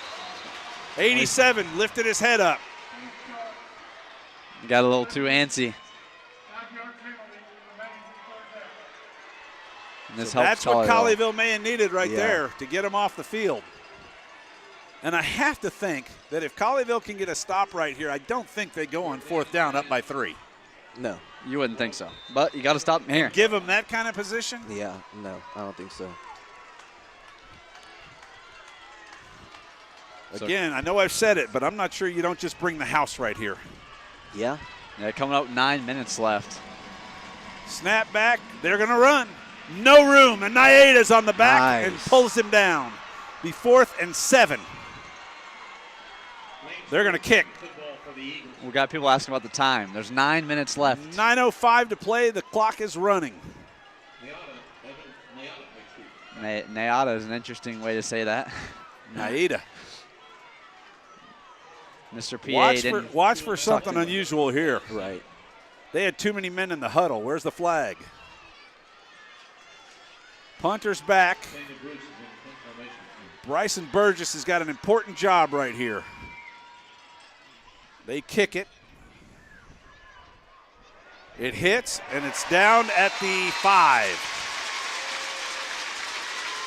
87 lifted his head up. Got a little too antsy. So that's what Colleyville may have needed right there to get him off the field. And I have to think that if Colleyville can get a stop right here, I don't think they go on 4th down up by 3. No. You wouldn't think so. But you got to stop here. Give them that kind of position? Yeah, no, I don't think so. Again, I know I've said it, but I'm not sure you don't just bring the house right here. Yeah? Yeah, coming up 9 minutes left. Snap back. They're going to run. No room. And Naeda's on the back and pulls him down. Be 4th and 7. They're going to kick. We got people asking about the time. There's 9 minutes left. 9:05 to play. The clock is running. Naeda is an interesting way to say that. Naeda. Mr. PA watch for something unusual here. Right. They had too many men in the huddle. Where's the flag? Punter's back. Bryson Burgess has got an important job right here. They kick it. It hits, and it's down at the 5.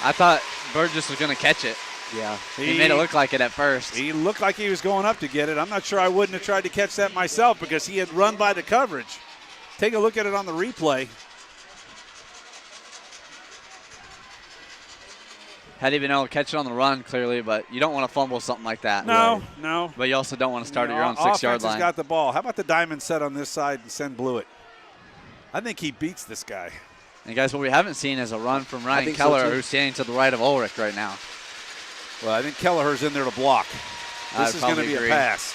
I thought Burgess was going to catch it. Yeah. He made it look like it at first. He looked like he was going up to get it. I'm not sure I wouldn't have tried to catch that myself because he had run by the coverage. Take a look at it on the replay. Had he been able to catch it on the run, clearly, but you don't want to fumble something like that. No, no. But you also don't want to start at your own 6-yard line. Offense has got the ball. How about the diamond set on this side and send Blewett? I think he beats this guy. And, guys, what we haven't seen is a run from Ryan Keller, who's standing to the right of Ulrich right now. Well, I think Kelleher's in there to block. This is going to be a pass.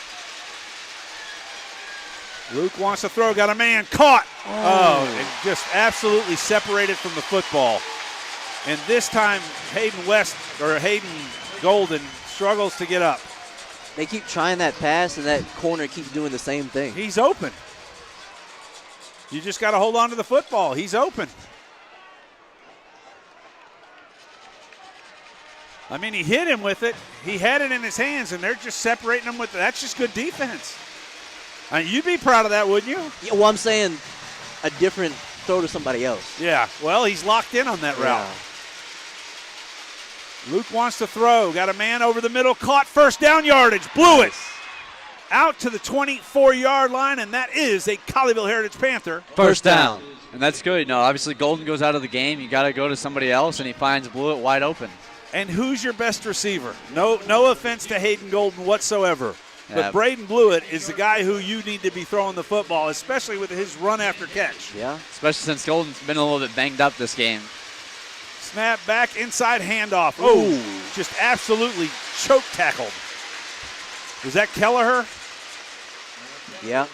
Luke wants to throw. Got a man. Caught. And just absolutely separated from the football. And this time, Hayden Golden struggles to get up. They keep trying that pass, and that corner keeps doing the same thing. He's open. You just got to hold on to the football. He's open. I mean, he hit him with it. He had it in his hands, and they're just separating him with it. That's just good defense. I mean, you'd be proud of that, wouldn't you? Yeah, well, I'm saying a different throw to somebody else. Yeah, well, he's locked in on that route. Luke wants to throw. Got a man over the middle. Caught first down yardage. Blew it. Out to the 24-yard line, and that is a Colleyville Heritage Panther. First down. And that's good. No, obviously Golden goes out of the game. You got to go to somebody else, and he finds Blewett wide open. And who's your best receiver? No offense to Hayden Golden whatsoever. But Braden Blewett is the guy who you need to be throwing the football, especially with his run after catch. Yeah. Especially since Golden's been a little bit banged up this game. Snap back, inside handoff. Oh, just absolutely choke tackled. Was that Kelleher? Yeah.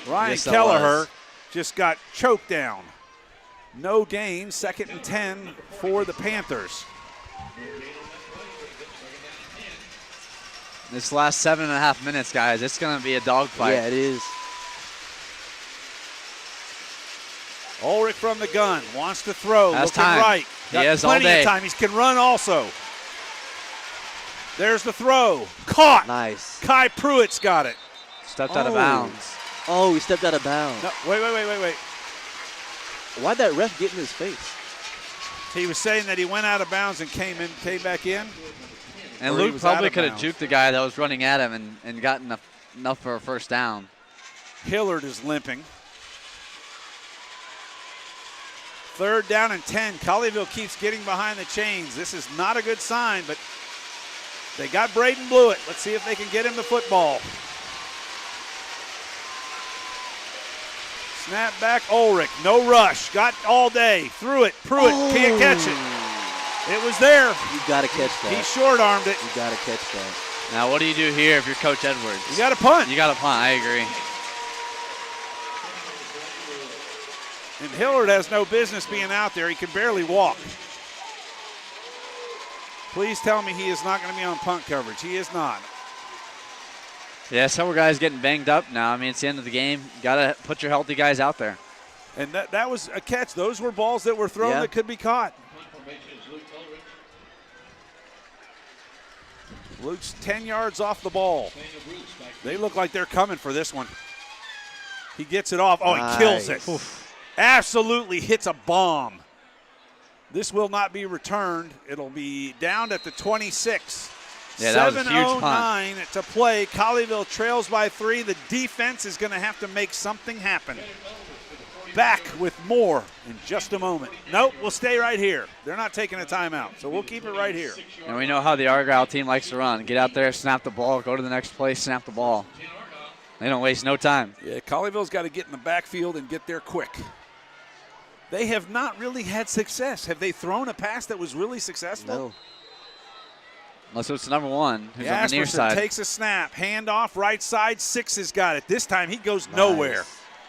Ryan Kelleher just got choked down. No gain, 2nd and 10 for the Panthers. This last 7.5 minutes, guys, it's going to be a dogfight. Yeah, it is. Ulrich from the gun, wants to throw, That's looking time. right. He has all plenty day. of time. He can run also. There's the throw. Caught. Nice. Kai Pruitt's got it. Stepped out of bounds. Oh, he stepped out of bounds. No, wait. Why'd that ref get in his face? He was saying that he went out of bounds and came back in. And Luke probably could have juked the guy that was running at him and gotten enough for a first down. Hillard is limping. 3rd down and 10. Colleyville keeps getting behind the chains. This is not a good sign, but they got Braden Blewett. Let's see if they can get him the football. Snap back, Ulrich. No rush. Got all day. Threw it. Pruitt can't catch it. It was there. You got to catch that. He short-armed it. You got to catch that. Now, what do you do here if you're Coach Edwards? You got to punt. You got to punt. I agree. And Hillard has no business being out there. He can barely walk. Please tell me he is not going to be on punt coverage. He is not. Yeah, several guys getting banged up now. I mean, it's the end of the game. You got to put your healthy guys out there. And that was a catch. Those were balls that were thrown that could be caught. Luke's 10 yards off the ball. They look like they're coming for this one. He gets it off. Oh, nice. He kills it. Oof. Absolutely hits a bomb. This will not be returned. It'll be down at the 26. Yeah, that was a huge punt. 7:09 to play. Colleyville trails by 3. The defense is going to have to make something happen. Back with more in just a moment. Nope, we'll stay right here. They're not taking a timeout, so we'll keep it right here. And we know how the Argyle team likes to run. Get out there, snap the ball, go to the next play, snap the ball. They don't waste no time. Yeah, Colleyville's got to get in the backfield and get there quick. They have not really had success. Have they thrown a pass that was really successful? No. Unless it's number 1, who's on the near side. Takes a snap, handoff, right side. 6 has got it. This time he goes nowhere.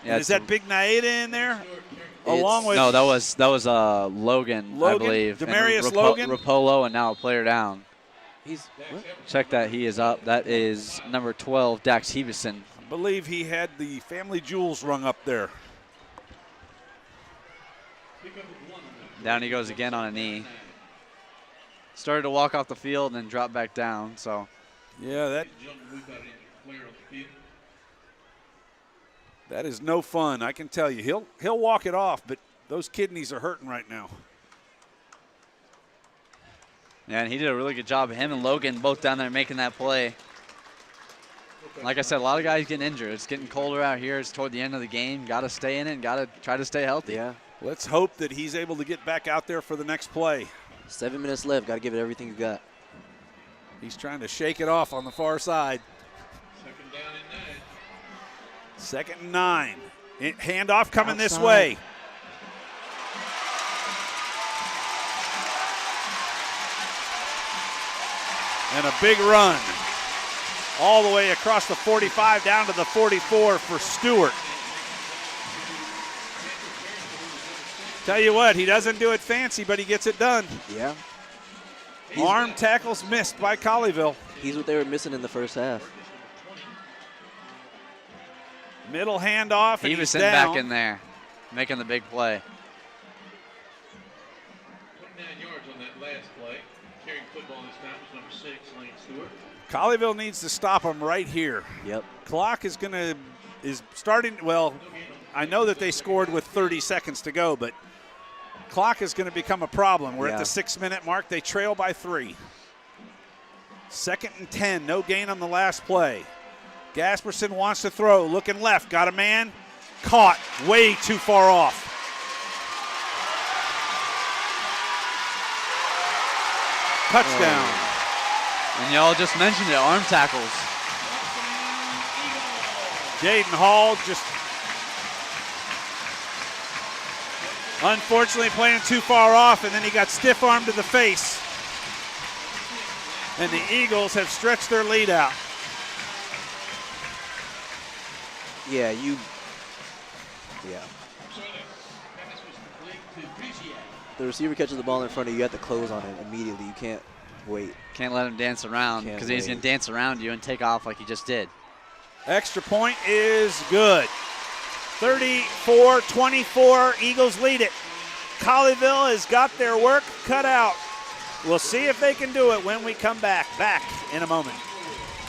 Yeah, is that Big Naeda in there? Along with no, that was Logan, I believe. Demarius Logan. Rapolo, and now a player down. He's what? Check that. He is up. That is number 12, Dax Heveson. I believe he had the family jewels rung up there. Down he goes again on a knee. Started to walk off the field and then dropped back down. So, yeah, that is no fun. I can tell you. He'll walk it off, but those kidneys are hurting right now. Yeah, and he did a really good job. Him and Logan both down there making that play. Like I said, a lot of guys getting injured. It's getting colder out here. It's toward the end of the game. Got to stay in it and got to try to stay healthy. Yeah. Let's hope that he's able to get back out there for the next play. 7 minutes left. Got to give it everything you got. He's trying to shake it off on the far side. 2nd and 9. Handoff coming this way. And a big run. All the way across the 45 down to the 44 for Stewart. Tell you what, he doesn't do it fancy, but he gets it done. Yeah. Arm tackles missed by Colleyville. He's what they were missing in the first half. Middle handoff, and he's down. Back in there, making the big play. 29 yards on that last play. Carrying football this time was number 6, Lane Stewart. Colleyville needs to stop him right here. Yep. Clock is starting. Well, I know that they scored with 30 seconds to go, but clock is going to become a problem. We're at the 6-minute mark. They trail by 3. 2nd and 10. No gain on the last play. Gasperson wants to throw. Looking left. Got a man. Caught. Way too far off. Touchdown. And y'all just mentioned it. Arm tackles. Jaden Hall just unfortunately playing too far off, and then he got stiff-armed to the face. And the Eagles have stretched their lead out. Yeah, the receiver catches the ball in front of you, you have to close on it immediately. You can't wait. Can't let him dance around because he's going to dance around you and take off like he just did. Extra point is good. 34-24, Eagles lead it. Colleyville has got their work cut out. We'll see if they can do it when we come back. Back in a moment.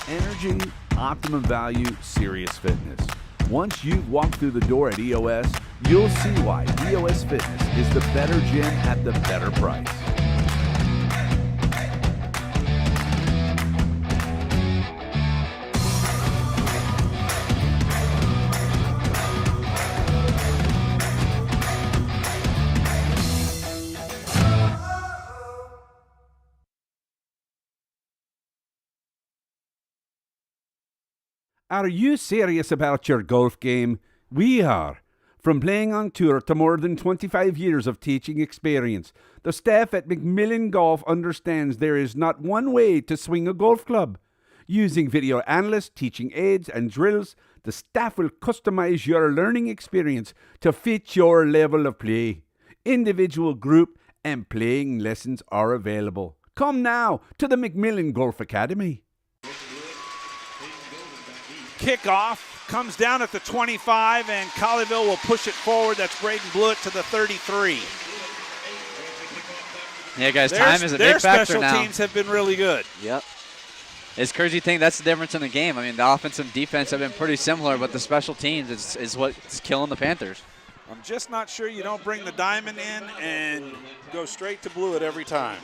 Energy, optimum value, serious fitness. Once you've walked through the door at EOS, you'll see why EOS Fitness is the better gym at the better price. Are you serious about your golf game? We are. From playing on tour to more than 25 years of teaching experience, the staff at McMillan Golf understands there is not one way to swing a golf club. Using video analysts, teaching aids, and drills, the staff will customize your learning experience to fit your level of play. Individual, group, and playing lessons are available. Come now to the McMillan Golf Academy. Kickoff comes down at the 25, and Colleyville will push it forward. That's Braden Blewett to the 33. Yeah, guys, time is a big factor now. Their special now. teams have been really good. Yep. It's crazy to think that's the difference in the game. I mean, the offense and defense have been pretty similar, but the special teams is what's killing the Panthers. I'm just not sure you don't bring the diamond in and go straight to Blewett every time.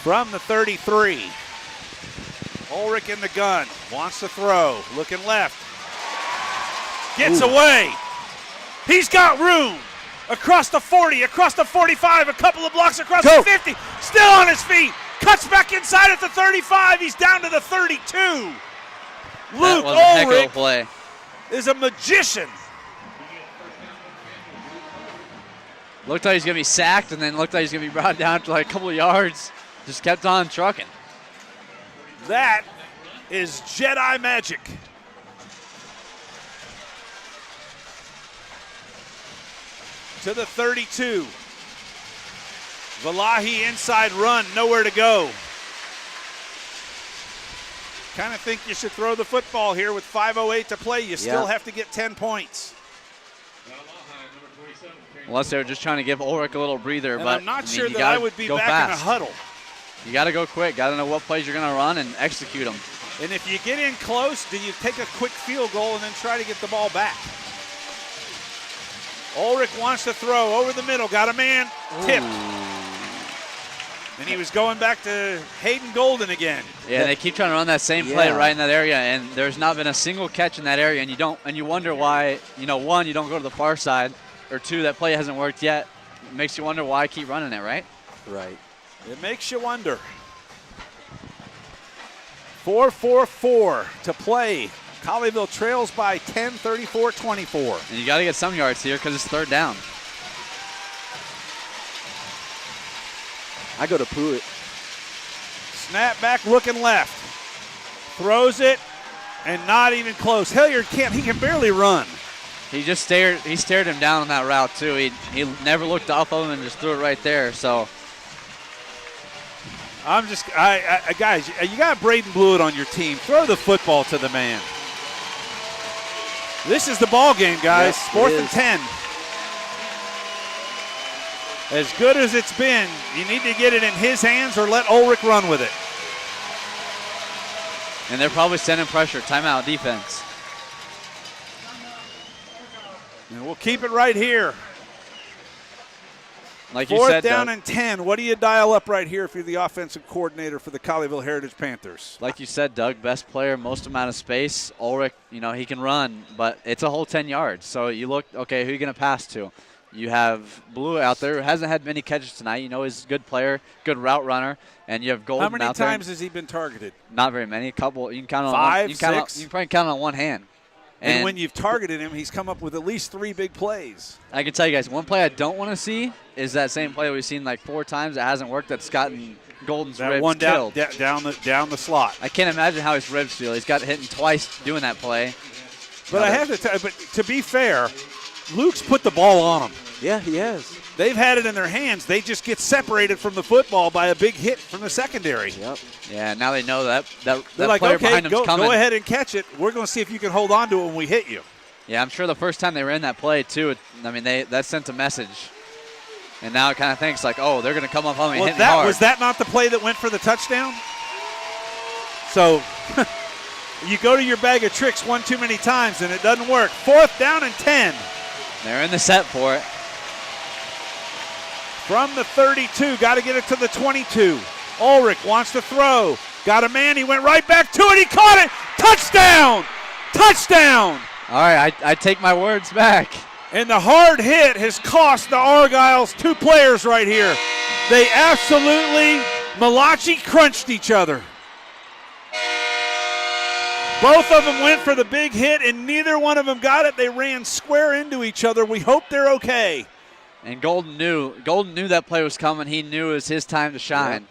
From the 33, Ulrich in the gun, wants to throw, looking left, gets away. He's got room. Across the 40, across the 45, a couple of blocks across the 50, still on his feet, cuts back inside at the 35, he's down to the 32. Luke Ulrich is a magician. Looked like he's going to be sacked, and then looked like he's going to be brought down to like a couple of yards. Just kept on trucking. That is Jedi magic. To the 32. Valahi inside run, nowhere to go. Kind of think you should throw the football here with 5:08 to play. You still have to get 10 points. Unless they were just trying to give Ulrich a little breather. And but I'm not I mean, sure you that I gotta would be go back fast. in a huddle. You got to go quick. Got to know what plays you're going to run and execute them. And if you get in close, do you take a quick field goal and then try to get the ball back? Ulrich wants to throw over the middle. Got a man. Tipped. And he was going back to Hayden Golden again. Yeah, they keep trying to run that same play right in that area, and there's not been a single catch in that area, and you wonder why, one, you don't go to the far side, or two, that play hasn't worked yet. It makes you wonder why I keep running it, right? Right. It makes you wonder. 4:44 to play. Colleyville trails by 10, 34-24. And you got to get some yards here because it's third down. I go to Pruitt. Snap back looking left. Throws it, and not even close. Hilliard can't. He can barely run. He just stared him down on that route, too. He never looked off of him and just threw it right there. So guys, you got Braden Blewett on your team. Throw the football to the man. This is the ball game, guys. Yep, 4th and 10. As good as it's been, you need to get it in his hands or let Ulrich run with it. And they're probably sending pressure. Timeout defense. And we'll keep it right here. Like you 4th said, down Doug, and 10. What do you dial up right here if you're the offensive coordinator for the Colleyville Heritage Panthers? Like you said, Doug, best player, most amount of space. Ulrich, he can run, but it's a whole 10 yards. So you look, okay, who are you going to pass to? You have Blue out there who hasn't had many catches tonight. He's a good player, good route runner. And you have Golden out there. How many times has he been targeted? Not very many. A couple. You can count on 5, you 6. You can probably count on one hand. And when you've targeted him, he's come up with at least 3 big plays. I can tell you guys, one play I don't want to see is that same play we've seen like 4 times. It hasn't worked. That's gotten Golden's that ribs one killed. down the slot. I can't imagine how his ribs feel. He's got hit twice doing that play. But I have to tell you, but to be fair, Luke's put the ball on him. Yeah, he has. They've had it in their hands. They just get separated from the football by a big hit from the secondary. Yep. Yeah, now they know that like, player okay, behind him's coming. Go ahead and catch it. We're going to see if you can hold on to it when we hit you. Yeah, I'm sure the first time they ran that play, too, that sent a message. And now it kind of thinks like, oh, they're going to come up on me and hit me hard. Was that not the play that went for the touchdown? So you go to your bag of tricks one too many times and it doesn't work. 4th down and 10. They're in the set for it. From the 32, got to get it to the 22. Ulrich wants to throw. Got a man, he went right back to it, he caught it. Touchdown! Touchdown! All right, I take my words back. And the hard hit has cost the Argyles 2 players right here. They absolutely Malachi crunched each other. Both of them went for the big hit, and neither one of them got it. They ran square into each other. We hope they're okay. And Golden knew that play was coming. He knew it was his time to shine. Yeah.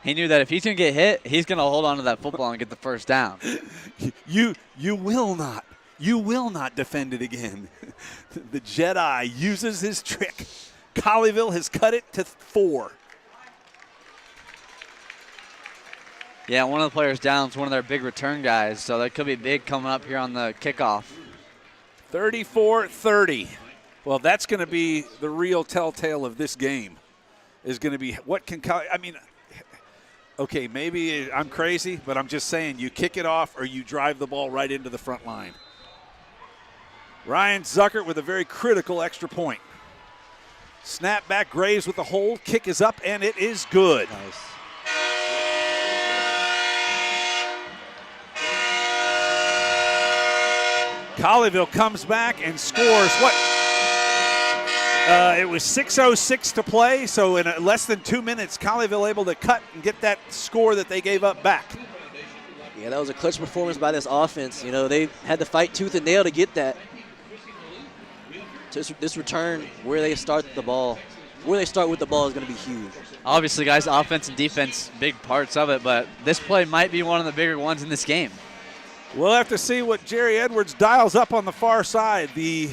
He knew that if he's going to get hit, he's going to hold on to that football and get the first down. You will not defend it again. The Jedi uses his trick. Colleyville has cut it to 4. Yeah, one of the players down is one of their big return guys, so that could be big coming up here on the kickoff. 34-30. Well, that's going to be the real telltale of this game, is going to be what can – I mean, okay, maybe I'm crazy, but I'm just saying you kick it off or you drive the ball right into the front line. Ryan Zuckert with a very critical extra point. Snap back, Graves with the hold. Kick is up, and it is good. Nice. Colleyville comes back and scores what? It was 6:06 to play, so in less than 2 minutes, Colleyville able to cut and get that score that they gave up back. Yeah, that was a clutch performance by this offense. You know, they had to fight tooth and nail to get that. This return, where they start with the ball is going to be huge. Obviously, guys, offense and defense, big parts of it, but this play might be one of the bigger ones in this game. We'll have to see what Jerry Edwards dials up on the far side. The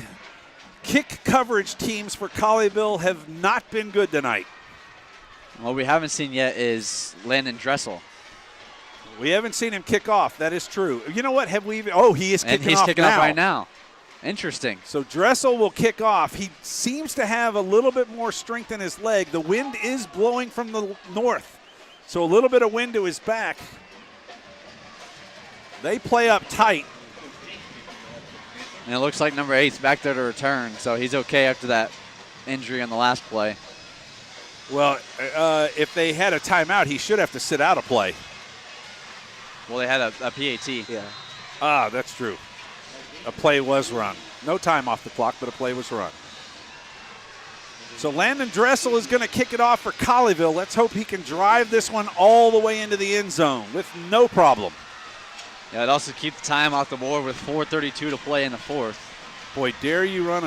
kick coverage teams for Colleyville have not been good tonight. What we haven't seen yet is Landon Dressel. We haven't seen him kick off. That is true. You know what? Have we even? Oh, he is kicking off now. And he's kicking off right now. Interesting. So Dressel will kick off. He seems to have a little bit more strength in his leg. The wind is blowing from the north, so a little bit of wind to his back. They play up tight. And it looks like number 8's back there to return, so he's okay after that injury on the last play. Well, if they had a timeout, he should have to sit out a play. Well, they had a PAT. Yeah. Ah, that's true. A play was run. No time off the clock, but a play was run. So Landon Dressel is going to kick it off for Colleyville. Let's hope he can drive this one all the way into the end zone with no problem. Yeah, it also keeps the time off the board with 4:32 to play in the fourth. Boy, dare you run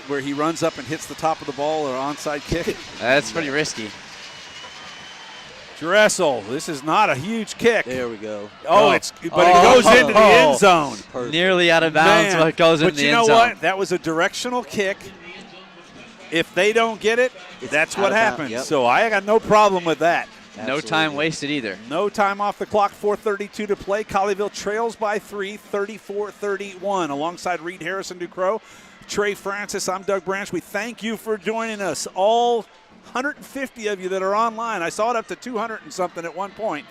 where he runs up and hits the top of the ball or onside kick? That's pretty risky. Dressel, this is not a huge kick. There we go. It goes into the end zone. Nearly out of bounds, but it goes into the end zone. But you know what? That was a directional kick. If they don't get it, that's what happens. Yep. So I got no problem with that. Absolutely. No time wasted either. No time off the clock, 4:32 to play. Colleyville trails by 3, 34-31. Alongside Reed Harrison Ducrow, Trey Francis, I'm Doug Branch. We thank you for joining us. All 150 of you that are online. I saw it up to 200 and something at one point.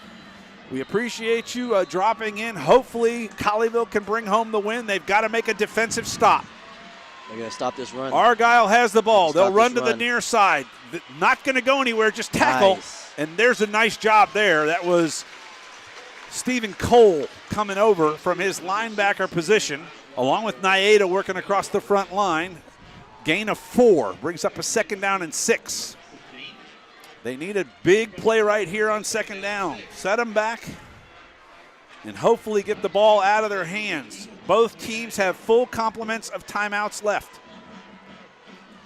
We appreciate you dropping in. Hopefully Colleyville can bring home the win. They've got to make a defensive stop. They're going to stop this run. Argyle has the ball. They'll run to the near side. Not going to go anywhere, just tackle. Nice. And there's a nice job there. That was Stephen Cole coming over from his linebacker position, along with Naeda working across the front line. Gain of 4, brings up a 2nd down and 6. They need a big play right here on 2nd down. Set them back and hopefully get the ball out of their hands. Both teams have full complements of timeouts left.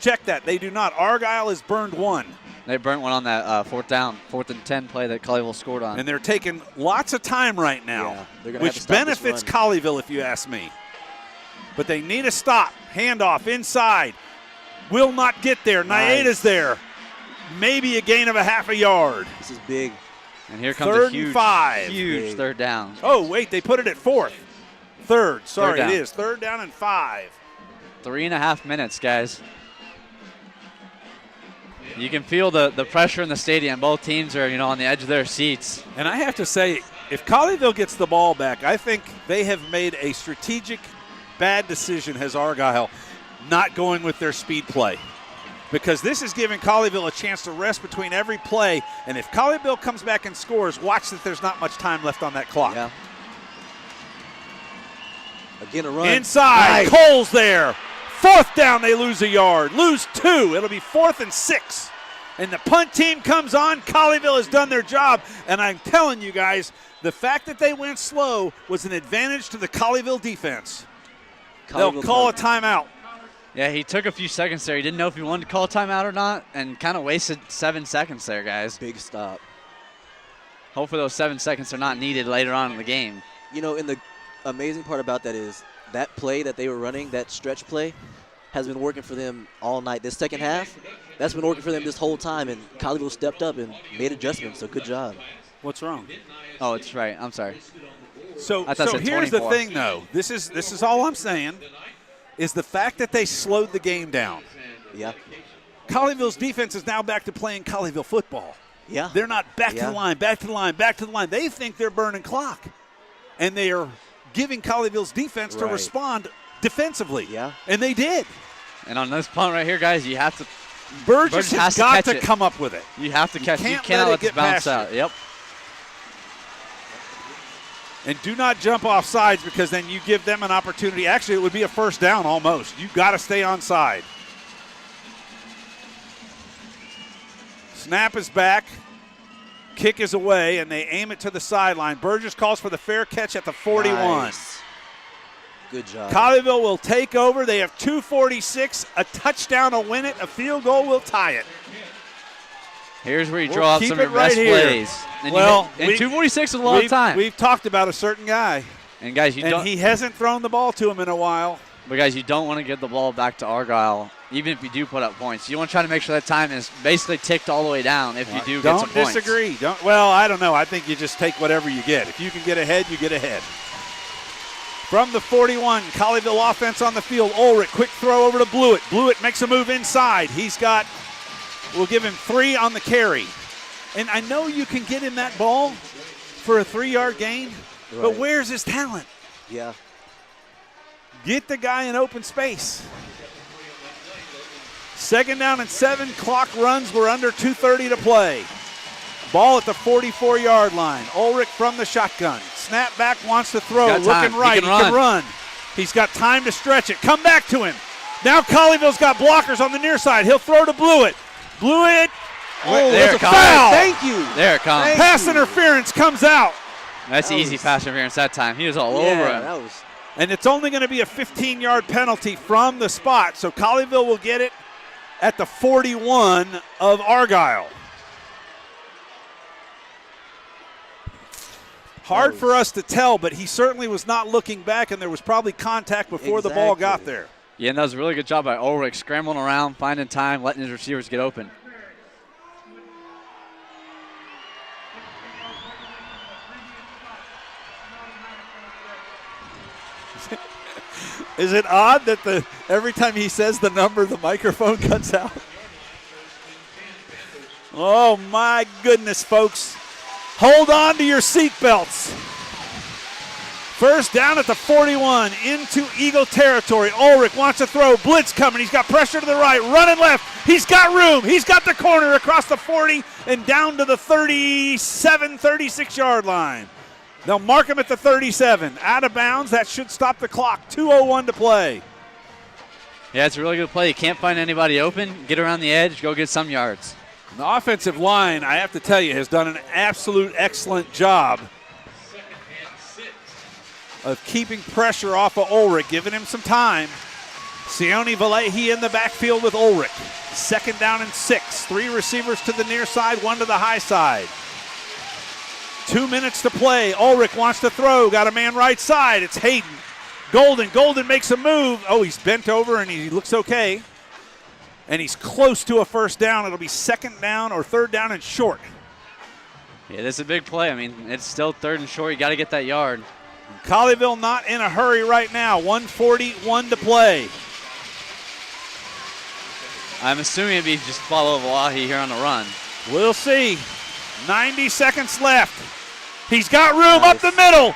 Check that. They do not. Argyle has burned 1. They burnt one on that 4th and 10 play that Colleyville scored on. And they're taking lots of time right now, which benefits Colleyville, if you ask me. But they need a stop. Handoff inside. Will not get there. Naeda's Nice. there. Maybe a gain of a half a yard. This is big. And here comes 3rd a huge, and 5. huge 3rd down. Oh, wait, they put it at 4th. 3rd. Sorry, Third down. it is. 3rd down and 5. 3.5 minutes, guys. You can feel the pressure in the stadium. Both teams are, on the edge of their seats. And I have to say, if Colleyville gets the ball back, I think they have made a strategic bad decision, has Argyle, not going with their speed play. Because this is giving Colleyville a chance to rest between every play. And if Colleyville comes back and scores, watch that there's not much time left on that clock. Yeah. Again, a run. Inside. Nice. Cole's there. 4th down, they lose a yard. Lose 2. It'll be 4th and 6. And the punt team comes on. Colleyville has done their job. And I'm telling you guys, the fact that they went slow was an advantage to the Colleyville defense. They'll call a timeout. Yeah, he took a few seconds there. He didn't know if he wanted to call a timeout or not and kind of wasted 7 seconds there, guys. Big stop. Hopefully those 7 seconds are not needed later on in the game. You know, and the amazing part about that is that play that they were running, that stretch play, has been working for them all night. This second half, that's been working for them this whole time, and Colleyville stepped up and made adjustments, so good job. What's wrong? Oh, it's right. I'm sorry. So here's the thing, though. This is all I'm saying, is the fact that they slowed the game down. Yeah. Colleyville's defense is now back to playing Colleyville football. Yeah. They're not back to the line, back to the line, back to the line. They think they're burning clock. And they are giving Colleyville's defense to respond defensively. Yeah. And they did. And on this punt right here, guys, you have to – Burgess has got to come up with it. You have to catch it. You Can't cannot let it this get bounce past out. you. Yep. And do not jump off sides, because then you give them an opportunity. Actually, it would be a 1st down almost. You've got to stay on side. Snap is back. Kick is away, and they aim it to the sideline. Burgess calls for the fair catch at the 41. Nice. Good job. Colleyville will take over. They have 2:46. A touchdown will win it. A field goal will tie it. Here's where you draw out some of your right best here. plays. And well, and 2:46 is a long time. We've talked about a certain guy. And, guys, he hasn't thrown the ball to him in a while. But, guys, you don't want to get the ball back to Argyle, even if you do put up points. You want to try to make sure that time is basically ticked all the way down if you do get some points. Don't disagree. Well, I don't know. I think you just take whatever you get. If you can get ahead, you get ahead. From the 41, Colleyville offense on the field. Ulrich, quick throw over to Blewett. Blewett makes a move inside. We'll give him 3 on the carry. And I know you can get him that ball for a 3-yard gain, but where's his talent? Yeah. Get the guy in open space. 2nd down and 7. Clock runs. We're under 2:30 to play. Ball at the 44-yard line. Ulrich from the shotgun. Snap back, wants to throw. Looking right. He can run. He's got time to stretch it. Come back to him. Now Colleyville's got blockers on the near side. He'll throw to Blewett. Blewett. Oh, there's a foul. Thank you. There it comes. Pass interference comes out. That's easy pass interference that time. He was all over him. And it's only going to be a 15-yard penalty from the spot. So Colleyville will get it at the 41 of Argyle. Hard for us to tell, but he certainly was not looking back, and there was probably contact before the ball got there. Yeah, and that was a really good job by Ulrich, scrambling around, finding time, letting his receivers get open. Is it odd that every time he says the number, the microphone cuts out? Oh, my goodness, folks. Hold on to your seatbelts. 1st down at the 41 into Eagle territory. Ulrich wants to throw. Blitz coming. He's got pressure to the right. Running left. He's got room. He's got the corner across the 40 and down to the 37, 36-yard line. They'll mark him at the 37. Out of bounds. That should stop the clock. 2:01 to play. Yeah, it's a really good play. You can't find anybody open. Get around the edge. Go get some yards. The offensive line, I have to tell you, has done an absolute excellent job of keeping pressure off of Ulrich, giving him some time. Sione Valehi in the backfield with Ulrich. 2nd down and 6. 3 receivers to the near side, 1 to the high side. 2 minutes to play. Ulrich wants to throw. Got a man right side. It's Hayden. Golden makes a move. Oh, he's bent over and he looks okay. And he's close to a 1st down. It'll be 2nd down or 3rd down and short. Yeah, this is a big play. I mean, it's still 3rd and short. You got to get that yard. Colleyville not in a hurry right now. 1:41 to play. I'm assuming it'd be just follow Valahi here on the run. We'll see. 90 seconds left. He's got room up the middle.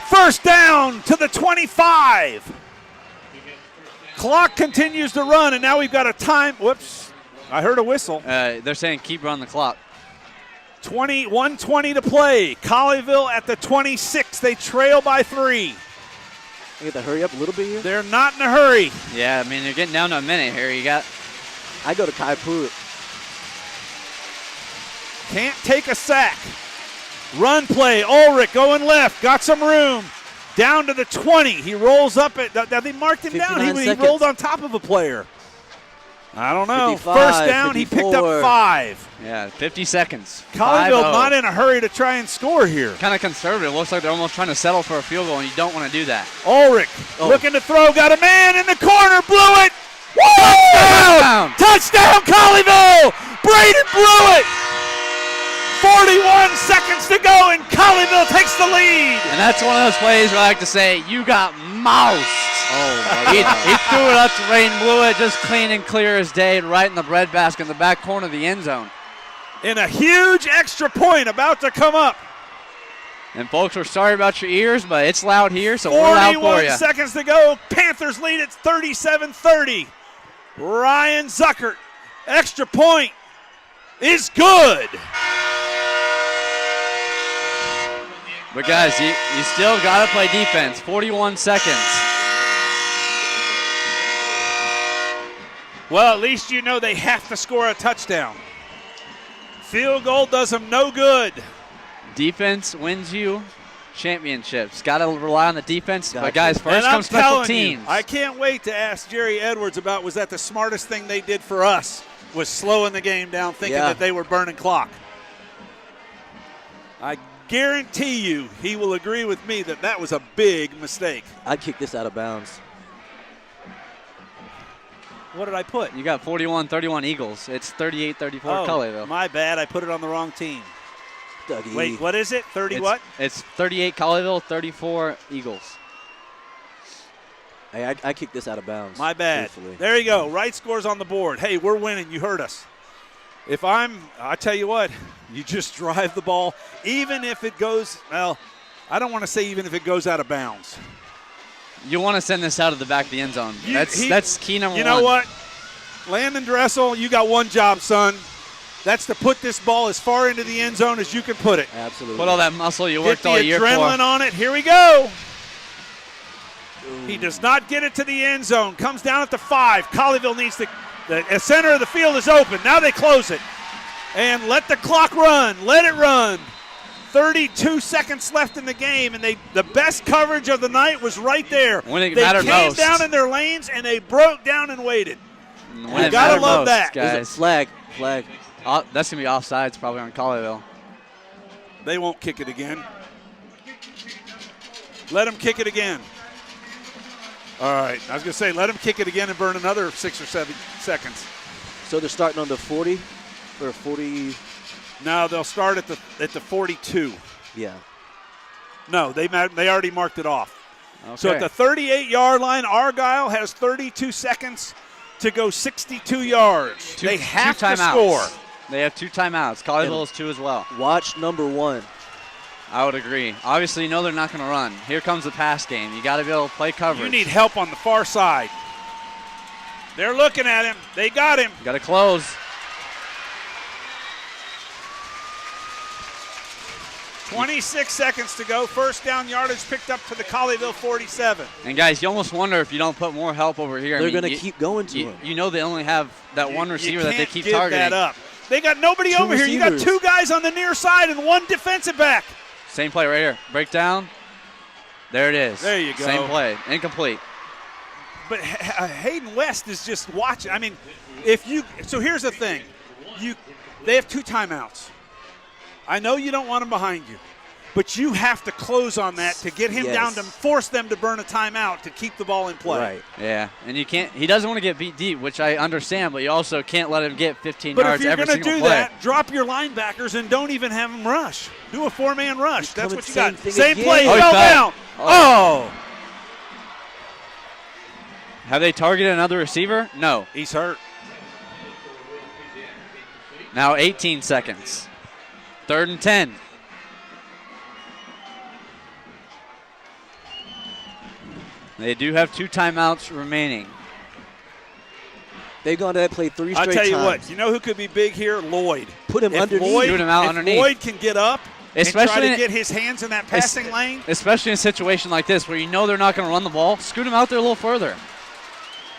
1st down to the 25. Clock continues to run, and now we've got a time. Whoops. I heard a whistle. They're saying keep running the clock. 1:20 to play. Colleyville at the 26. They trail by 3. You have to hurry up a little bit here. They're not in a hurry. Yeah, I mean, you're getting down to a minute here. I go to Kai Pruitt. Can't take a sack. Run play. Ulrich going left. Got some room. Down to the 20. He rolls up. They marked him down. He rolled on top of a player. I don't know. 55, First down, 54. he picked up 5. Yeah, 50 seconds. Colleyville 5-0. not in a hurry to try and score here. Kind of conservative. Looks like they're almost trying to settle for a field goal, and you don't want to do that. Ulrich looking to throw. Got a man in the corner. Blew it. Woo! Touchdown! Touchdown, Colleyville! Braden blew it! 41 seconds to go, and Colleyville takes the lead. And that's one of those plays where I like to say, you got moused. Oh, he threw it up to Rain, blew it just clean and clear as day, right in the breadbasket in the back corner of the end zone. And a huge extra point about to come up. And folks, we're sorry about your ears, but it's loud here, so we're loud for 41 you. seconds to go. Panthers lead at 37-30. Ryan Zuckert, extra point is good. But guys, you still got to play defense. 41 seconds. Well, at least you know they have to score a touchdown. Field goal does them no good. Defense wins you championships. Got to rely on the defense. But guys, first comes I'm special telling you, teams. I can't wait to ask Jerry Edwards about, was that the smartest thing they did for us, was slowing the game down, thinking that they were burning clock. I guarantee you he will agree with me that that was a big mistake. I'd kick this out of bounds. What did I put? You got 41-31 Eagles. It's 38-34 Colleyville. My bad. I put it on the wrong team. Dougie. Wait, what is it? 30 it's, what? It's 38 Colleyville, 34 Eagles. Hey, I kicked this out of bounds. My bad. Truthfully. There you go. Right scores on the board. Hey, we're winning. You heard us. I tell you what, you just drive the ball, even if it goes, well, I don't want to say even if it goes out of bounds. You want to send this out of the back of the end zone. That's key number one. You know what? Landon Dressel, you got one job, son. That's to put this ball as far into the end zone as you can put it. Absolutely. Put all that muscle you worked all year for. Get the adrenaline on it. Here we go. He does not get it to the end zone. Comes down at the 5. Colleyville needs to. The center of the field is open. Now they close it. And let the clock run. Let it run. 32 seconds left in the game, and the best coverage of the night was right there. When it they mattered came most. down in their lanes, and they broke down and waited. When You got to love most, that. guys. Flag. That's going to be offsides probably on Colleyville. They won't kick it again. Let them kick it again. All right. I was going to say, let them kick it again and burn another 6 or 7 seconds. So they're starting on the 40 or 40. No, they'll start at the 42. Yeah. No, they already marked it off. Okay. So at the 38-yard line, Argyle has 32 seconds to go 62 yards. They have to score. They have 2 timeouts. Colleyville has 2 as well. Watch number 1. I would agree. Obviously, you know they're not going to run. Here comes the pass game. You got to be able to play coverage. You need help on the far side. They're looking at him. They got him. Got to close. 26 seconds to go. First down yardage picked up to the Colleyville 47. And guys, you almost wonder if you don't put more help over here. They're going to keep going to him. You know they only have that one receiver that they keep give targeting. That up. They got nobody over here. You got 2 guys on the near side and 1 defensive back. Same play right here. Breakdown. There it is. There you go. Same play. Incomplete. But Hayden West is just watching. I mean, so here's the thing. They have 2 timeouts. I know you don't want him behind you, but you have to close on that to get him down to force them to burn a timeout to keep the ball in play. Right. Yeah, and you can't. He doesn't want to get beat deep, which I understand, but you also can't let him get 15 But yards if you're every going to single do play. that, drop your linebackers and don't even have them rush. Do a 4-man rush. That's what you got. thing Same again. play. Oh, he Fell fell. down. Oh. Have they targeted another receiver? No. He's hurt. Now 18 seconds. 3rd and 10. They do have 2 timeouts remaining. They're going to play 3 straight I'll tell you times. what. You know who could be big here? Lloyd. Put him underneath. Shoot him out underneath. Lloyd can get up Especially and try to get his hands in that passing lane. Especially in a situation like this where you know they're not going to run the ball, scoot him out there a little further.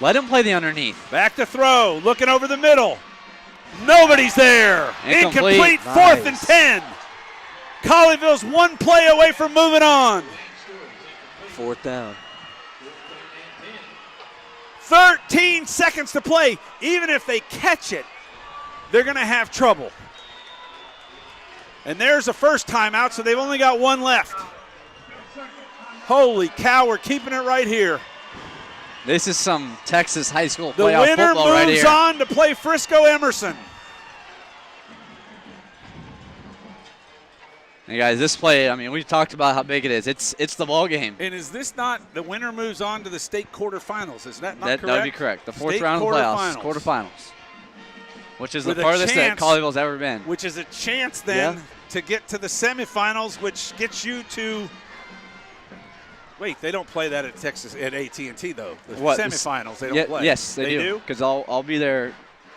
Let him play the underneath. Back to throw, looking over the middle. Nobody's there. Incomplete. Nice. 4th and 10. Colleyville's one play away from moving on. 4th down. 13 seconds to play. Even if they catch it, they're going to have trouble. And there's a first timeout, so they've only got one left. Holy cow, we're keeping it right here. This is some Texas high school The playoff winner football right moves here. on to play Frisco Emerson. Hey guys, this play, I mean, we talked about how big it is. It's the ball game. And is this not, the winner moves on to the state quarterfinals? Is that not correct? That would be correct. The 4th State round of the playoffs, quarterfinals, which is With the a farthest that chance- Colleyville's ever been. Which is a chance then to get to the semifinals, which gets you to. Wait, they don't play that at Texas at AT&T though. The semifinals they don't play. Yes, they do. Because I'll be there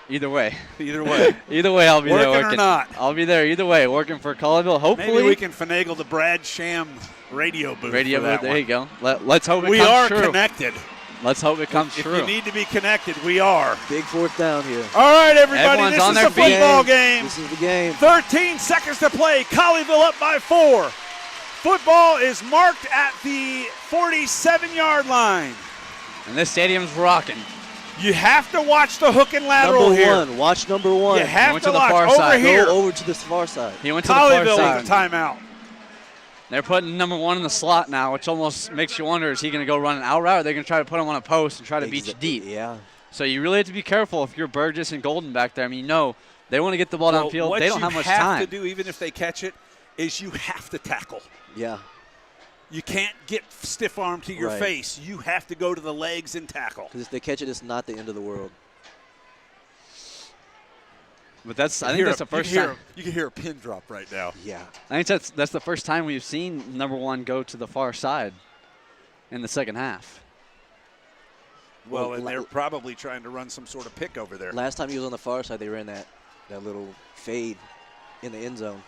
either way. Either way. Either way, I'll be there Working working. or not. I'll be there either way, working for Colleyville. Hopefully, Maybe we can finagle the Brad Sham radio booth. radio for that booth. There one. you go. Let's hope it We comes are true. connected. Let's hope it comes If true. you need to be connected, we are. Big 4th down here. All right, everybody, Everyone's this on is their a football game. This is the game. 13 seconds to play. Colleyville up by 4. Football is marked at the 47-yard line. And this stadium's rocking. You have to watch the hook and lateral Number here. 1. Watch number 1. You have went to to the watch far over side. here. Go over to the far side. He went to the far Colleyville side. with a timeout. They're putting number 1 in the slot now, which almost makes you wonder, is he going to go run an out route, or are they going to try to put him on a post and try to beat you deep? Yeah. So you really have to be careful if you're Burgess and Golden back there. I mean, they want to get the ball downfield. What They don't have much time. What you have to do, even if they catch it, is you have to tackle. Yeah. You can't get stiff arm to your Right. face. You have to go to the legs and tackle. Because if they catch it, it's not the end of the world. But I think that's the first time. You can hear a pin drop right now. Yeah. I think that's the first time we've seen number 1 go to the far side in the second half. Well, and they're probably trying to run some sort of pick over there. Last time he was on the far side, they ran that little fade in the end zone.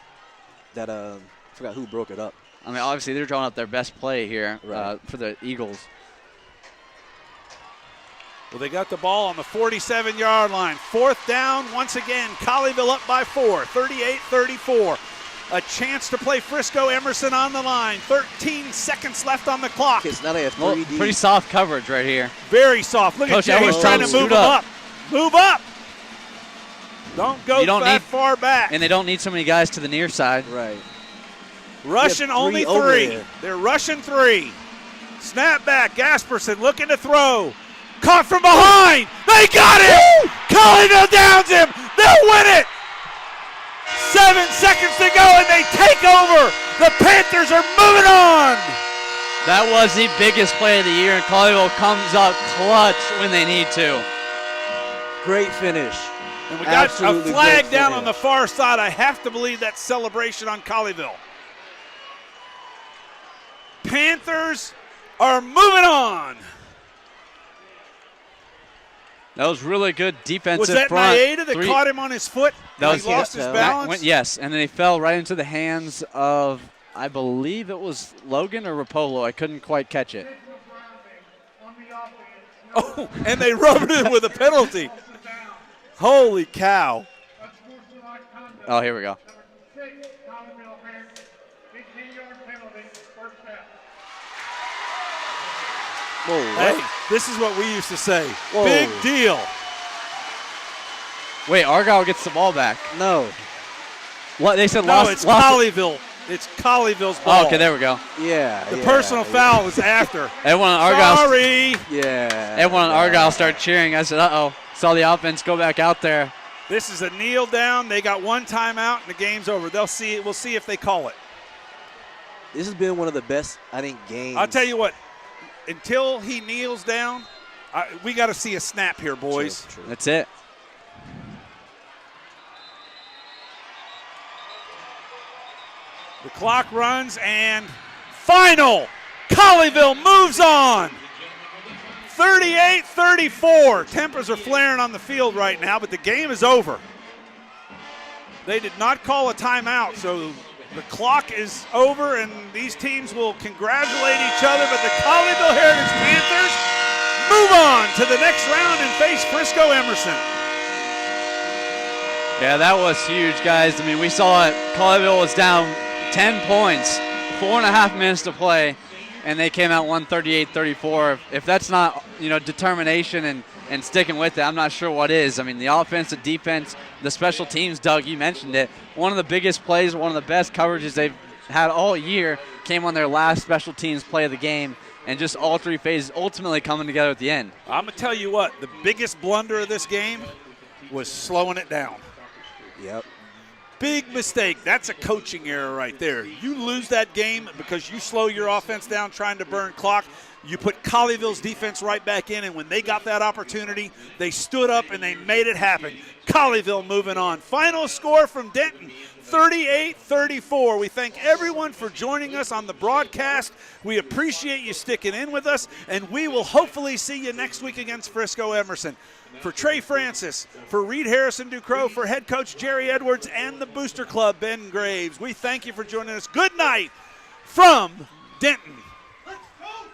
That I forgot who broke it up. I mean, obviously they're drawing up their best play here for the Eagles. Well, they got the ball on the 47-yard line. 4th down, once again, Colleyville up by 4, 38-34. A chance to play Frisco Emerson on the line. 13 seconds left on the clock. Okay, so now they have 3 Well, D. pretty soft coverage right here. Very soft. Look Coach at Jay. He's Edwards trying to tells move him, him "Scoot up. Move up. Don't go You don't that need- far back. And they don't need so many guys to the near side. Right. Rushing only over 3. there. They're rushing 3. Snap back. Gasperson looking to throw. Caught from behind. They got it. Colleyville downs him. They'll win it. 7 seconds to go, and they take over. The Panthers are moving on. That was the biggest play of the year, and Colleyville comes up clutch when they need to. Great finish. And we got Absolutely a flag great down finish. on the far side. I have to believe that's celebration on Colleyville. Panthers are moving on. That was really good defensive Was that front. Maeda that caught him on his foot? That He lost his balance? Yes, and then he fell right into the hands of, I believe it was Logan or Rapolo. I couldn't quite catch it. Oh, and they rubbed it with a penalty. Holy cow. Oh, here we go. Whoa, Hey, this is what we used to say. Whoa. Big deal. Wait, Argyle gets the ball back. No. What they said? No, lost. it's lost Colleyville. It's Colleyville's ball. Oh, okay, there we go. Yeah. The personal foul was after. Everyone on Argyle. Sorry. Yeah. Everyone on Argyle started cheering. I said, "Uh-oh!" Saw the offense go back out there. This is a kneel down. They got one timeout, and the game's over. They'll see it. We'll see if they call it. This has been one of the best, I think, games. I'll tell you what. Until he kneels down, we got to see a snap here, boys. True. That's it. The clock runs, and final. Colleyville moves on. 38-34. Tempers are flaring on the field right now, but the game is over. They did not call a timeout, so The clock is over, and these teams will congratulate each other, but the Colleyville Heritage Panthers move on to the next round and face Frisco Emerson. Yeah, that was huge, guys. I mean, we saw it. Colleyville was down 10 points, 4.5 minutes to play, and they came out 138-34. If that's not, determination and sticking with it, I'm not sure what is. I mean, the offense, the defense, the special teams, Doug, you mentioned it. One of the biggest plays, one of the best coverages they've had all year came on their last special teams play of the game, and just all three phases ultimately coming together at the end. I'm going to tell you what, the biggest blunder of this game was slowing it down. Yep. Big mistake. That's a coaching error right there. You lose that game because you slow your offense down trying to burn clock. You put Colleyville's defense right back in, and when they got that opportunity, they stood up and they made it happen. Colleyville moving on. Final score from Denton, 38-34. We thank everyone for joining us on the broadcast. We appreciate you sticking in with us, and we will hopefully see you next week against Frisco Emerson. For Trey Francis, for Reed Harrison Ducrow, for head coach Jerry Edwards, and the Booster Club, Ben Graves, we thank you for joining us. Good night from Denton.